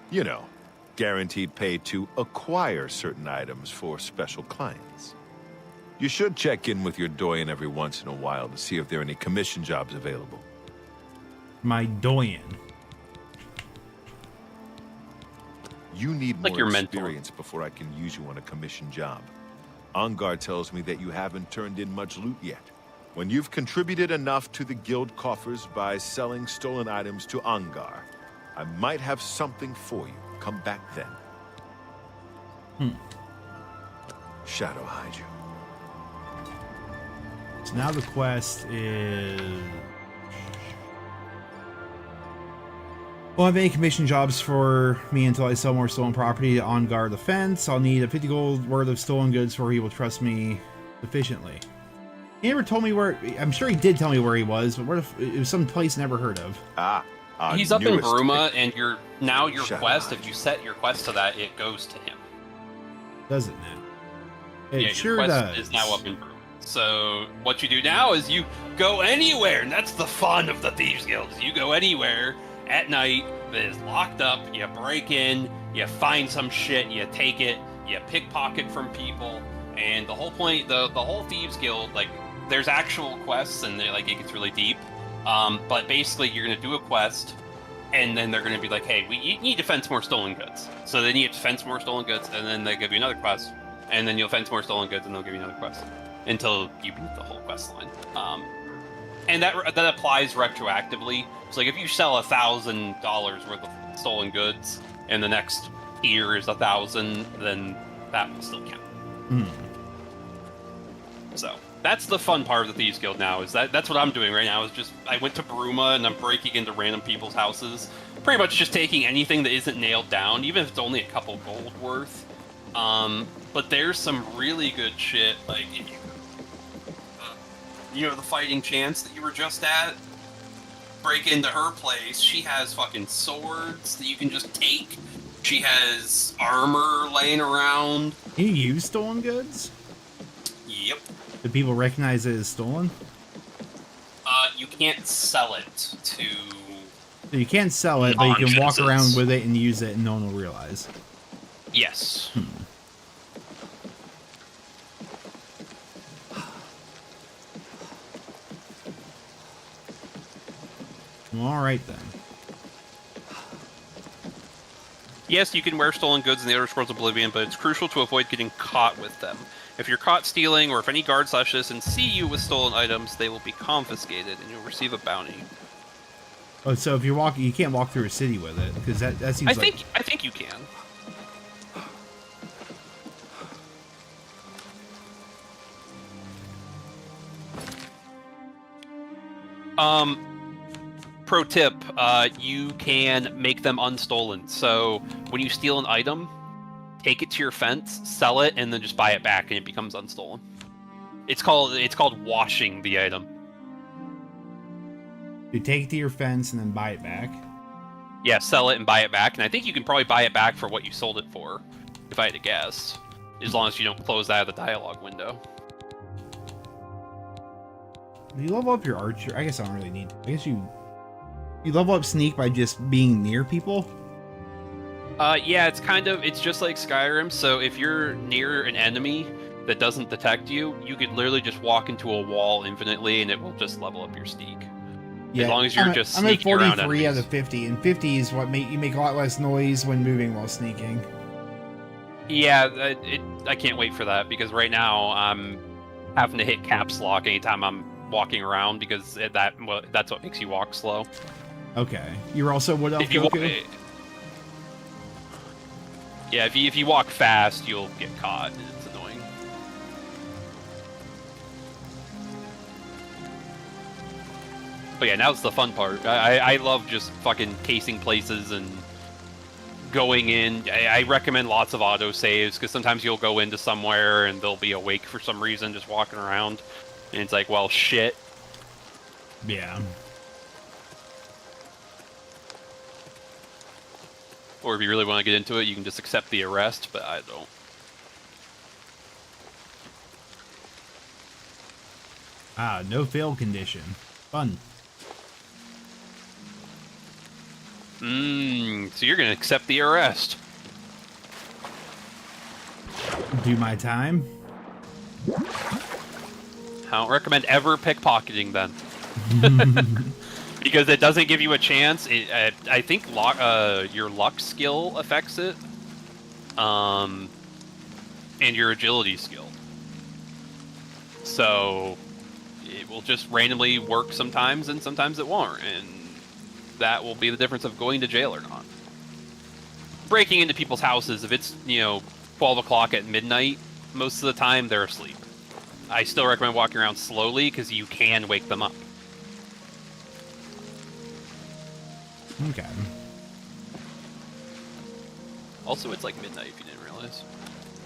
You know, guaranteed pay to acquire certain items for special clients. You should check in with your doyen every once in a while to see if there are any commission jobs available. My doyen. You need Like more your mentor. experience before I can use you on a commission job. Ongar tells me that you haven't turned in much loot yet. When you've contributed enough to the guild coffers by selling stolen items to Ongar, I might have something for you. Come back then. Shadow hide you. So now the quest is... Won't have any commission jobs for me until I sell more stolen property to On-Guard Defense. I'll need a 50 gold worth of stolen goods before he will trust me sufficiently. He never told me where... I'm sure he did tell me where he was, but where it was some place never heard of. He's up in newest Bruma, and your Shadow quest, if you set your quest to that, it goes to him. Does it now? It Yeah, sure your quest does. is now up in Bruma. So what you do now is you go anywhere, and that's the fun of the Thieves Guild. You go anywhere at night that is locked up, you break in, you find some shit, you take it, you pickpocket from people, and the whole point, the whole Thieves Guild, like, there's actual quests, and it gets really deep, but basically you're gonna do a quest, and then they're gonna be like, hey, you need to fence more stolen goods. So then you have to fence more stolen goods, and then they give you another quest, and then you'll fence more stolen goods, and they'll give you another quest, until you beat the whole quest line. And that applies retroactively. So, like, if you sell $1,000 worth of stolen goods, and the next tier is 1,000, then that will still count. So that's the fun part of the Thieves Guild now. Is that's what I'm doing right now. Is just I went to Bruma and I'm breaking into random people's houses, pretty much just taking anything that isn't nailed down, even if it's only a couple gold worth. But there's some really good shit, like if you know, the fighting chance that you were just at, break into her place. She has fucking swords that you can just take. She has armor laying around. Can you use stolen goods? Yep. Do people recognize it as stolen? You can't sell it to... So you can't sell it, but you can walk Non-citizens. around with it and use it and no one will realize. Yes. Alright then. Yes, you can wear stolen goods in the Elder Scrolls Oblivion, but it's crucial to avoid getting caught with them. If you're caught stealing, or if any guard/citizens see you with stolen items, they will be confiscated, and you'll receive a bounty. Oh, so if you're walking, you can't walk through a city with it, because that seems I think you can. Pro tip, you can make them unstolen. So when you steal an item, take it to your fence, sell it, and then just buy it back, and it becomes unstolen. It's called washing the item. You take it to your fence and then buy it back? Yeah, sell it and buy it back, and I think you can probably buy it back for what you sold it for, if I had to guess. As long as you don't close that out of the dialogue window. Do you level up your archer? I guess I don't really need... I guess you level up sneak by just being near people? Yeah, it's just like Skyrim, so if you're near an enemy that doesn't detect you, you could literally just walk into a wall infinitely and it will just level up your sneak. Yeah, as long as you're just I'm at sneaking around 43 out enemies. of 50, and 50 is what you make a lot less noise when moving while sneaking. Yeah, I can't wait for that, because right now I'm having to hit caps lock anytime I'm walking around, because that's what makes you walk slow. Okay. You're also Wood Elf If you Goku? Yeah, if you walk fast, you'll get caught. It's annoying. But yeah, now's the fun part. I love just fucking casing places and going in. I recommend lots of autosaves, because sometimes you'll go into somewhere and they'll be awake for some reason just walking around. And it's like, well, shit. Yeah. Or if you really want to get into it, you can just accept the arrest, but I don't. Ah, no fail condition. Fun. So you're gonna accept the arrest. Do my time. I don't recommend ever pickpocketing then. Because it doesn't give you a chance. I think your luck skill affects it. And your agility skill. So it will just randomly work sometimes, and sometimes it won't. And that will be the difference of going to jail or not. Breaking into people's houses, if it's, 12 o'clock at midnight, most of the time they're asleep. I still recommend walking around slowly, because you can wake them up. Okay. Also, it's like midnight, if you didn't realize.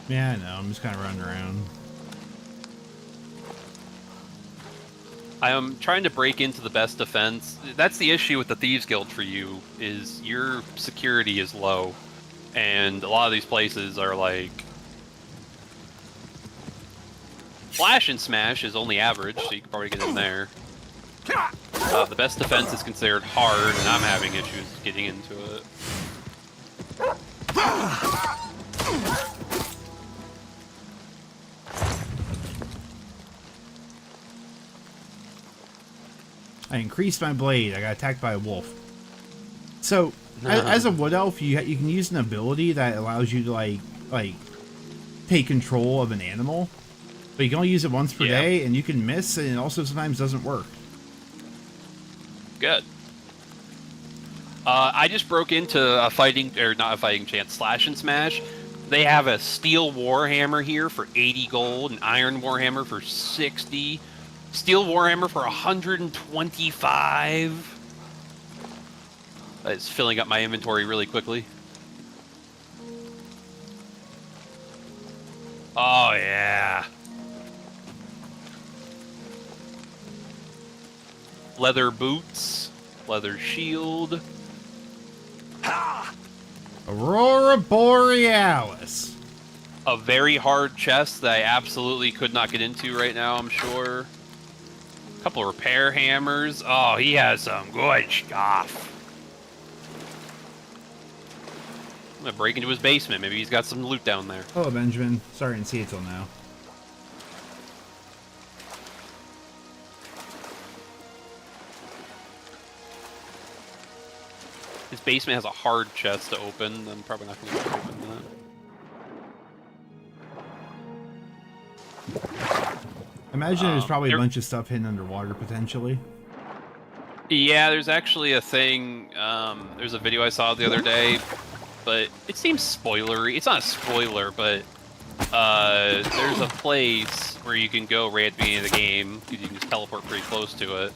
Yeah, I know. I'm just kind of running around. I am trying to break into the best defense. That's the issue with the Thieves Guild for you, is your security is low. And a lot of these places are like... Flash and Smash is only average, so you can probably get in there. The best defense is considered hard, and I'm having issues getting into it. I increased my blade. I got attacked by a wolf. So, as a Wood Elf, you can use an ability that allows you to like take control of an animal, but you can only use it once per day, and you can miss, and it also sometimes doesn't work. Good. I just broke into a not a fighting chance, Slash and Smash. They have a Steel Warhammer here for 80 gold, an Iron Warhammer for 60, Steel Warhammer for 125. It's filling up my inventory really quickly. Oh, yeah. Leather boots, leather shield. Ha! Aurora Borealis. A very hard chest that I absolutely could not get into right now, I'm sure. A couple of repair hammers. Oh, he has some good stuff. I'm gonna break into his basement. Maybe he's got some loot down there. Hello, Benjamin. Sorry I didn't see it till now. His basement has a hard chest to open. I'm probably not going to open that. Imagine there's probably a bunch of stuff hidden underwater potentially. Yeah, there's actually a thing. There's a video I saw the other day, but it seems spoilery. It's not a spoiler, but there's a place where you can go right at the beginning of the game. You can just teleport pretty close to it.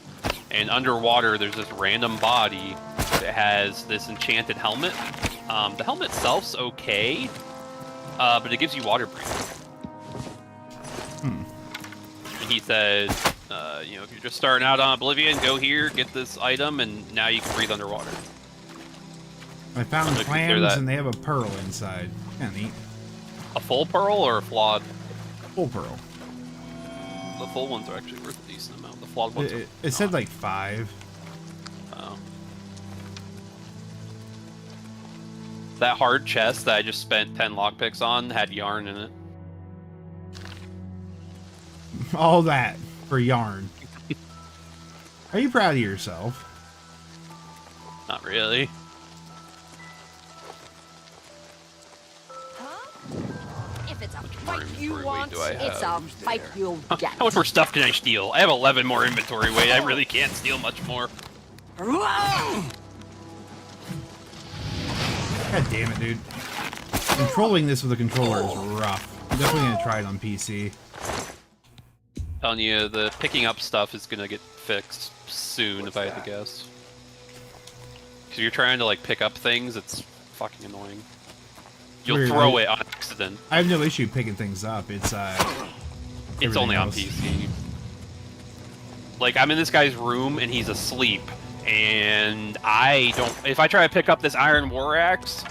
And underwater, there's this random body that has this enchanted helmet. The helmet itself's okay, but it gives you water breathing. And he said, you know, if you're just starting out on Oblivion, go here, get this item, and now you can breathe underwater. I found clams and they have a pearl inside. Kinda neat. A full pearl or a flawed? Full pearl. The full ones are actually worth a decent amount. The flawed ones it said like 5. Oh. That hard chest that I just spent 10 lockpicks on had yarn in it. All that for yarn. Are you proud of yourself? Not really. If it's a fight you want, it's a fight you'll get. How much more stuff can I steal? I have 11 more inventory weight. I really can't steal much more. God damn it, dude. Controlling this with a controller is rough. I'm definitely gonna try it on PC. Telling you, the picking up stuff is gonna get fixed soon, if I had to guess. Because you're trying to like pick up things, it's fucking annoying. You'll throw it on accident. I have no issue picking things up. It's only on PC. Like, I'm in this guy's room and he's asleep, and I don't. If I try to pick up this iron war axe,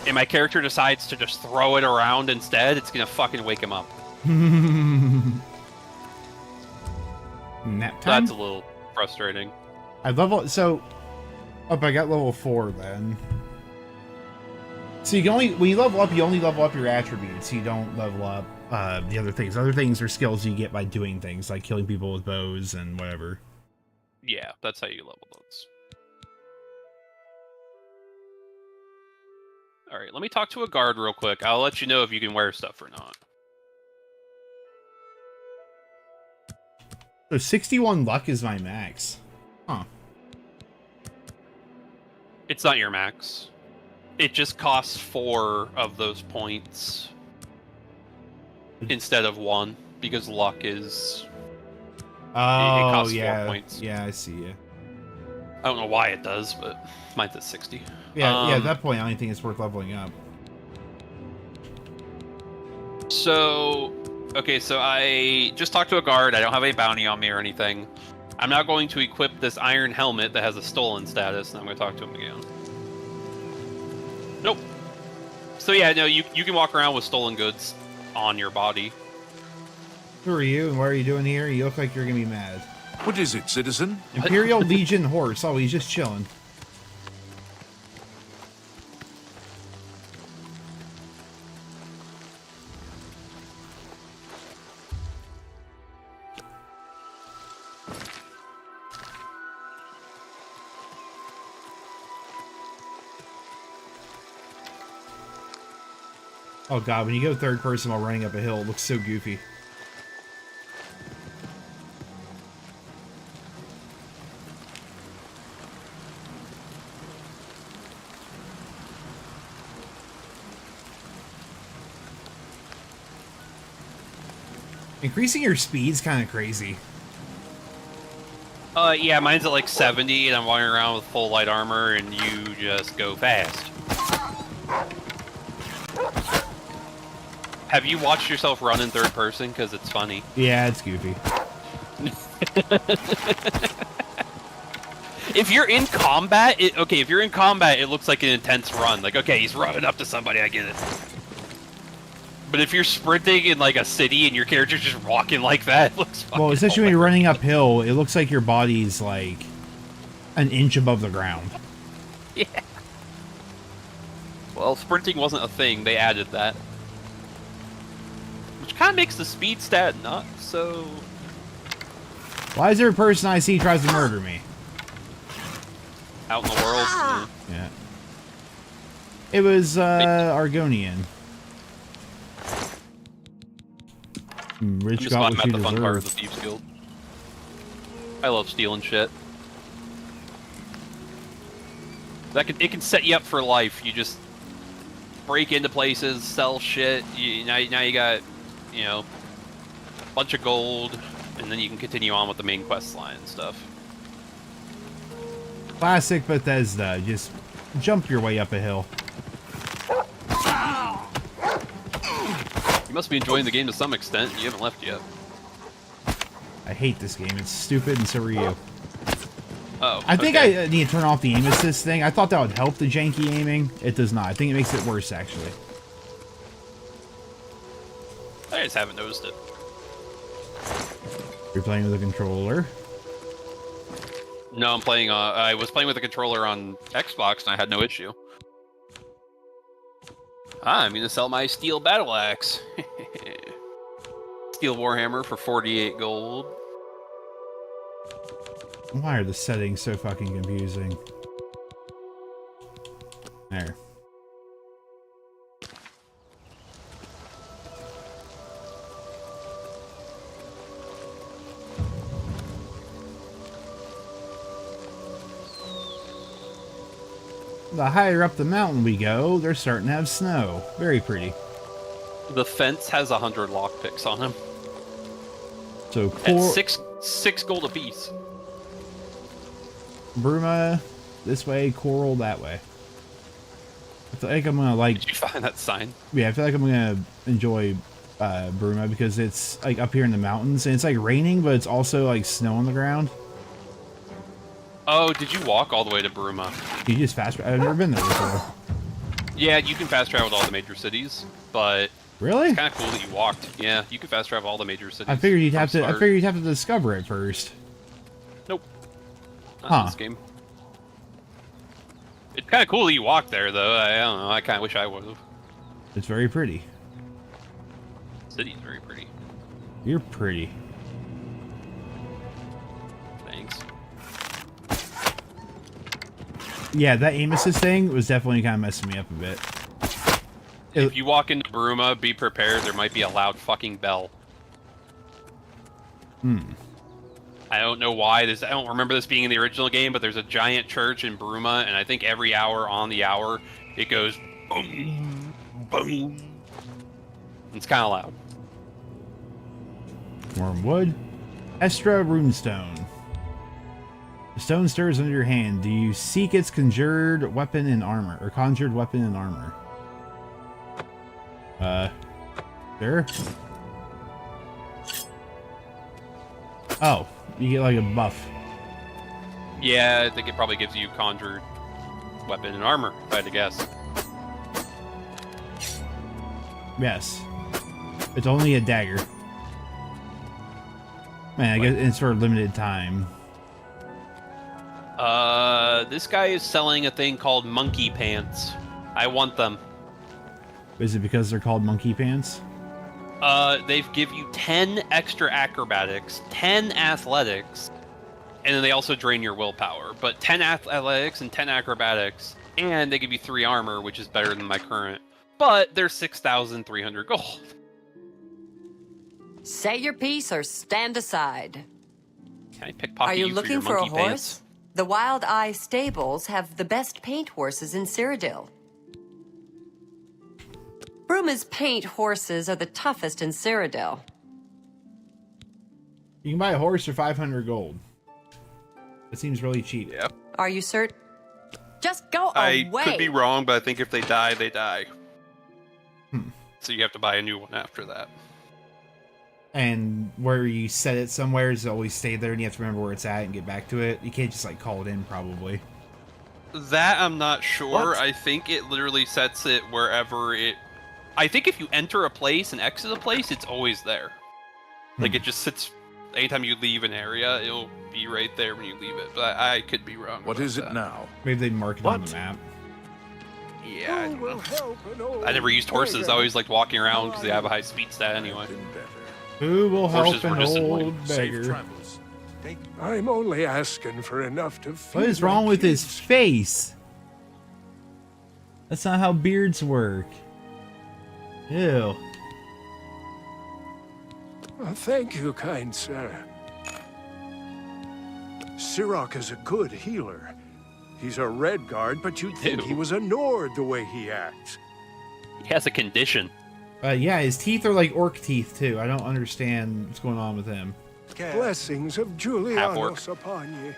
and my character decides to just throw it around instead, it's gonna fucking wake him up. Nap time? That's a little frustrating. I level so. Oh, I got level 4 then. So you can only when you level up, you only level up your attributes. You don't level up the other things. Other things are skills you get by doing things like killing people with bows and whatever. Yeah, that's how you level those. All right, let me talk to a guard real quick. I'll let you know if you can wear stuff or not. So 61 luck is my max. Huh. It's not your max. It just costs 4 of those points instead of 1 because luck is. Oh, it costs yeah. 4 points. Yeah, I see you. I don't know why it does, but mine's at 60. Yeah, yeah. At that point, I don't think it's worth leveling up. So, okay, so I just talked to a guard. I don't have a bounty on me or anything. I'm now going to equip this iron helmet that has a stolen status, and I'm going to talk to him again. Nope. So yeah, no, you can walk around with stolen goods on your body. Who are you and what are you doing here? You look like you're going to be mad. What is it, citizen? Imperial Legion horse. Oh, he's just chilling. Oh god, when you go third person while running up a hill, it looks so goofy. Increasing your speed's kind of crazy. Yeah, mine's at like 70, and I'm walking around with full light armor, and you just go fast. Have you watched yourself run in third person? Because it's funny. Yeah, it's goofy. If you're in combat, if you're in combat, it looks like an intense run. Like, okay, he's running up to somebody, I get it. But if you're sprinting in like a city and your character's just walking like that, it looks fucking Well, especially when you're running uphill, it looks like your body's like an inch above the ground. Yeah. Well, sprinting wasn't a thing. They added that. Which kind of makes the speed stat not so... Why is every person I see tries to murder me? Out in the world? Yeah. It was, Argonian. Rich I'm got at what you the fun part of deserve. the Thieves Guild. I love stealing shit. It can set you up for life. You just break into places, sell shit. Now you got, you know, a bunch of gold, and then you can continue on with the main quest line and stuff. Classic Bethesda. Just jump your way up a hill. You must be enjoying the game to some extent. You haven't left yet. I hate this game. It's stupid, and so are you. Oh, I think I need to turn off the aim assist thing. I thought that would help the janky aiming. It does not. I think it makes it worse, actually. I just haven't noticed it. You're playing with a controller? No, I'm playing. I was playing with a controller on Xbox, and I had no issue. I'm gonna sell my steel battle axe. Steel warhammer for 48 gold. Why are the settings so fucking confusing? There. The higher up the mountain we go, they're starting to have snow. Very pretty. The fence has 100 lockpicks on him. So At six gold apiece. Bruma this way, coral that way. I feel like I'm gonna like. Did you find that sign? Yeah, I feel like I'm gonna enjoy Bruma because it's like up here in the mountains and it's like raining, but it's also like snow on the ground. Oh, did you walk all the way to Bruma? You just fast. I've never been there before. Yeah, you can fast travel to all the major cities, but really, it's kind of cool that you walked. Yeah, you can fast travel all the major cities. I figured you'd have to. I figured you'd have to discover it first. Nope. Not in this game. It's kind of cool that you walked there, though. I don't know. I kind of wish I would have. It's very pretty. The city's very pretty. You're pretty. Thanks. Yeah, that aim assist thing was definitely kind of messing me up a bit. If you walk into Bruma, be prepared. There might be a loud fucking bell. I don't know why. I don't remember this being in the original game, but there's a giant church in Bruma, and I think every hour on the hour, it goes boom, boom. It's kind of loud. Wormwood. Estra Runestone. The stone stirs under your hand. Do you seek its conjured weapon and armor? Or conjured weapon and armor? There? Oh, you get like a buff. Yeah, I think it probably gives you conjured weapon and armor, if I had to guess. Yes. It's only a dagger. Man, I guess it's for a limited time. This guy is selling a thing called monkey pants. I want them. Is it because they're called monkey pants? They give you 10 extra acrobatics, 10 athletics, and then they also drain your willpower. But 10 athletics and 10 acrobatics, and they give you 3 armor, which is better than my current. But they're 6,300 gold. Say your piece or stand aside. Can I pickpocket Are you you looking for for your a monkey horse? pants? The Wild Eye Stables have the best paint horses in Cyrodiil. Bruma's paint horses are the toughest in Cyrodiil. You can buy a horse for 500 gold. That seems really cheap. Yeah. Are you certain? Just go I away. could be wrong, but I think if they die, they die. So you have to buy a new one after that. And where you set it somewhere is always stay there and you have to remember where it's at and get back to it. You can't just like call it in probably. That I'm not sure. What? I think it literally sets it wherever it... I think if you enter a place and exit a place, it's always there. Like it just sits... Anytime you leave an area, it'll be right there when you leave it. But I could be wrong. What is it now? Maybe they mark it on the map. Yeah, I don't know. I never used horses. I always liked walking around because they have a high speed stat anyway. Who will Horses help were an just annoying. old beggar? I'm only asking for enough to feed What is my wrong with kids. his face? That's not how beards work. Ew. Thank you, kind sir. Sirach is a good healer. He's a red guard, but you'd think he was a Nord the way he acts. He has a condition. Yeah, his teeth are like orc teeth, too. I don't understand what's going on with him. Blessings of Julianos upon ye.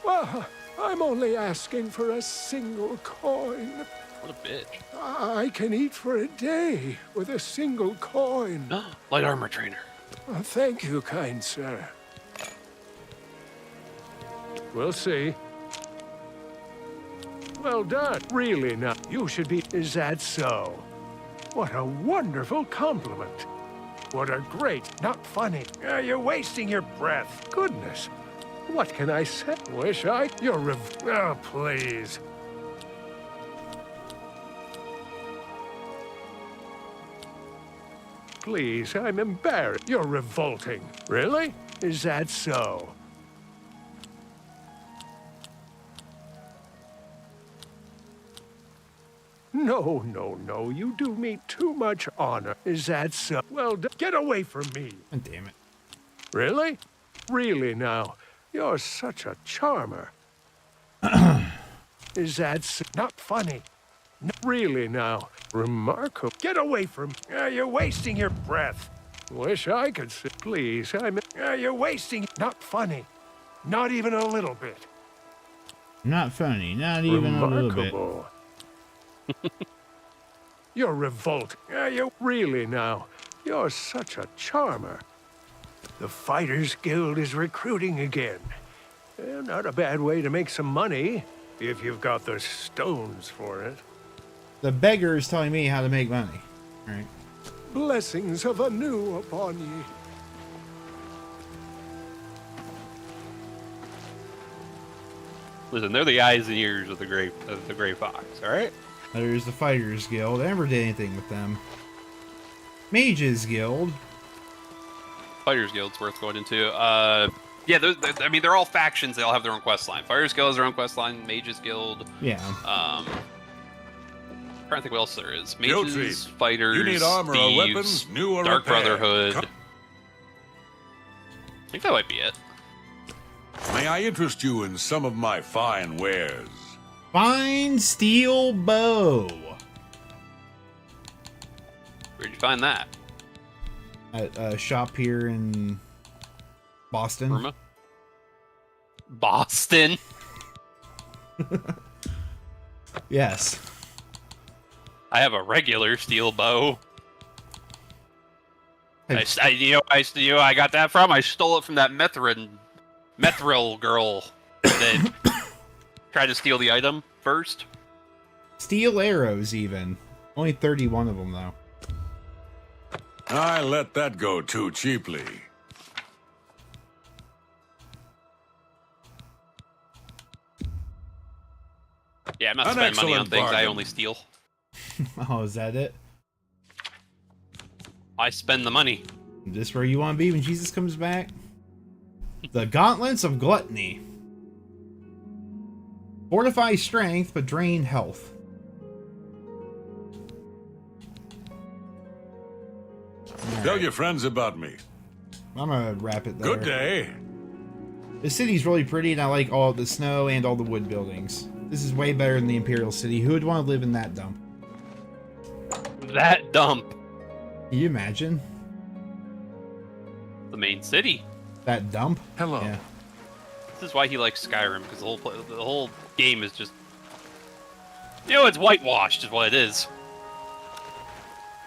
Well, I'm only asking for a single coin. What a bitch. I can eat for a day with a single coin. Light armor trainer. Thank you, kind sir. We'll see. Well done. Really now, you should be... Is that so? What a wonderful compliment. What a great... Not funny. You're wasting your breath. Goodness. What can I say? Wish I... You're Oh, please. Please, I'm embarrassed. You're revolting. Really? Is that so? No, no, no. You do me too much honor. Is that so? Well, get away from me. Oh, damn it. Really? Really now. You're such a charmer. Is that so? Not funny? No, really now. Remarkable. Get away from... you're wasting your breath. Wish I could say... Please, I'm... you're wasting... Not funny. Not even a little bit. Not funny. Not even a little bit. You're revolt. You really now. You're such a charmer. The Fighters Guild is recruiting again. Not a bad way to make some money, if you've got the stones for it. The beggar is telling me how to make money. All right. Blessings of anew upon ye. Listen, they're the eyes and ears of the gray fox. All right. There's the Fighters Guild. I never did anything with them. Mages Guild. Fighters Guild's worth going into. Yeah, I mean, they're all factions. They all have their own quest line. Fighters Guild has their own quest line. Mages Guild. Yeah. I'm trying to think what else there is. Mages, fighters, you need armor thieves, or weapons, new or Dark repair. Brotherhood. I think that might be it. May I interest you in some of my fine wares? Fine steel bow. Where'd you find that? At a shop here in Boston. Burma? Boston? Yes. I have a regular steel bow. Hey. I got that from. I stole it from that Mithril girl that tried to steal the item first. Steel arrows, even. Only 31 of them, though. I let that go too cheaply. Yeah, I'm not An spending money on excellent things I bargain. only steal. Oh, is that it? I spend the money. Is this where you want to be when Jesus comes back? The Gauntlets of Gluttony. Fortify strength, but drain health. Tell your friends about me. I'm gonna wrap it there. Good day. The city's really pretty, and I like all the snow and all the wood buildings. This is way better than the Imperial City. Who would want to live in that dump? That dump. Can you imagine? The main city. That dump? Hello. Yeah. This is why he likes Skyrim, because the whole game is just... it's whitewashed is what it is.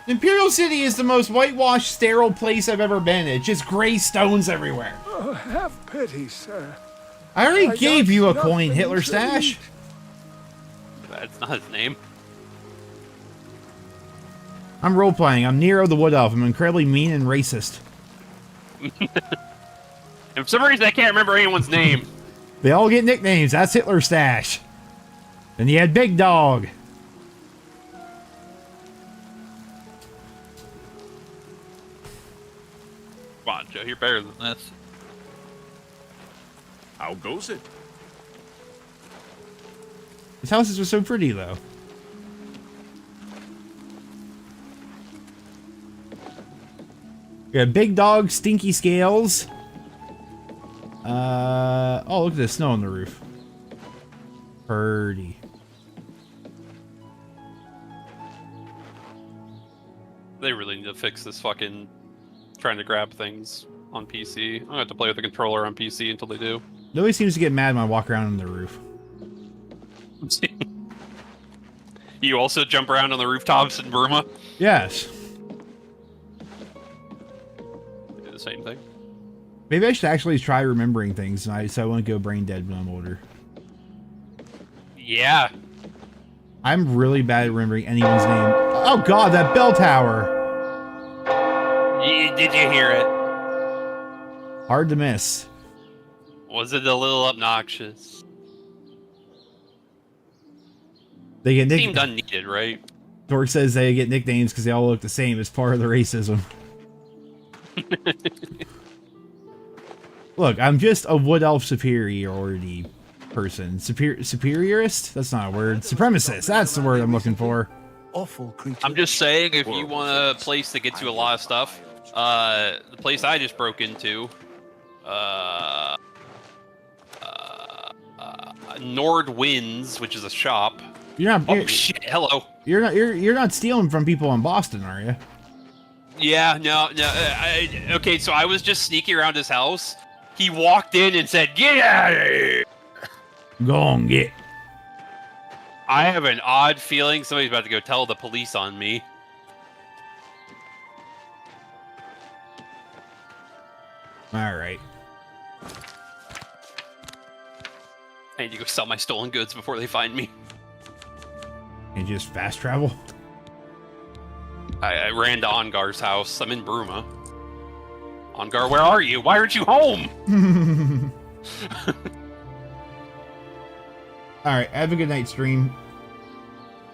Imperial City is the most whitewashed, sterile place I've ever been. It's just gray stones everywhere. Have pity, sir. I already I gave got you a nothing coin, Hitler to Stash. eat. That's not his name. I'm role-playing. I'm Nero the Wood Elf. I'm incredibly mean and racist. And for some reason, I can't remember anyone's name. They all get nicknames. That's Hitler Stash. Then you had Big Dog. Come on, Joe, you're better than this. How goes it? His houses are so pretty, though. We got big dog, stinky scales. Oh, look at the snow on the roof. Pretty. They really need to fix this fucking trying to grab things on PC. I'm gonna have to play with the controller on PC until they do. Nobody seems to get mad when I walk around on the roof. You also jump around on the rooftops in Burma? Yes. Do the same thing. Maybe I should actually try remembering things, so I won't go brain dead when I'm older. Yeah. I'm really bad at remembering anyone's name. Oh god, that bell tower! Did you hear it? Hard to miss. Was it a little obnoxious? They get Seemed unneeded, right? Dork says they get nicknames because they all look the same as part of the racism. Look, I'm just a wood elf superiority person. Superiorist? That's not a word. Supremacist. That's the word I'm looking for. Awful creature. I'm just saying, if you want a place that gets you a lot of stuff, the place I just broke into, Nord Winds, which is a shop. You're not. Oh shit! Hello. You're not stealing from people in Boston, are you? Yeah, no. Okay, so I was just sneaking around his house. He walked in and said, "Get out of here!" Go on, get. I have an odd feeling somebody's about to go tell the police on me. All right. I need to go sell my stolen goods before they find me. And just fast travel. I ran to Ongar's house. I'm in Bruma. Ongar, where are you? Why aren't you home? All right. Have a good night, stream.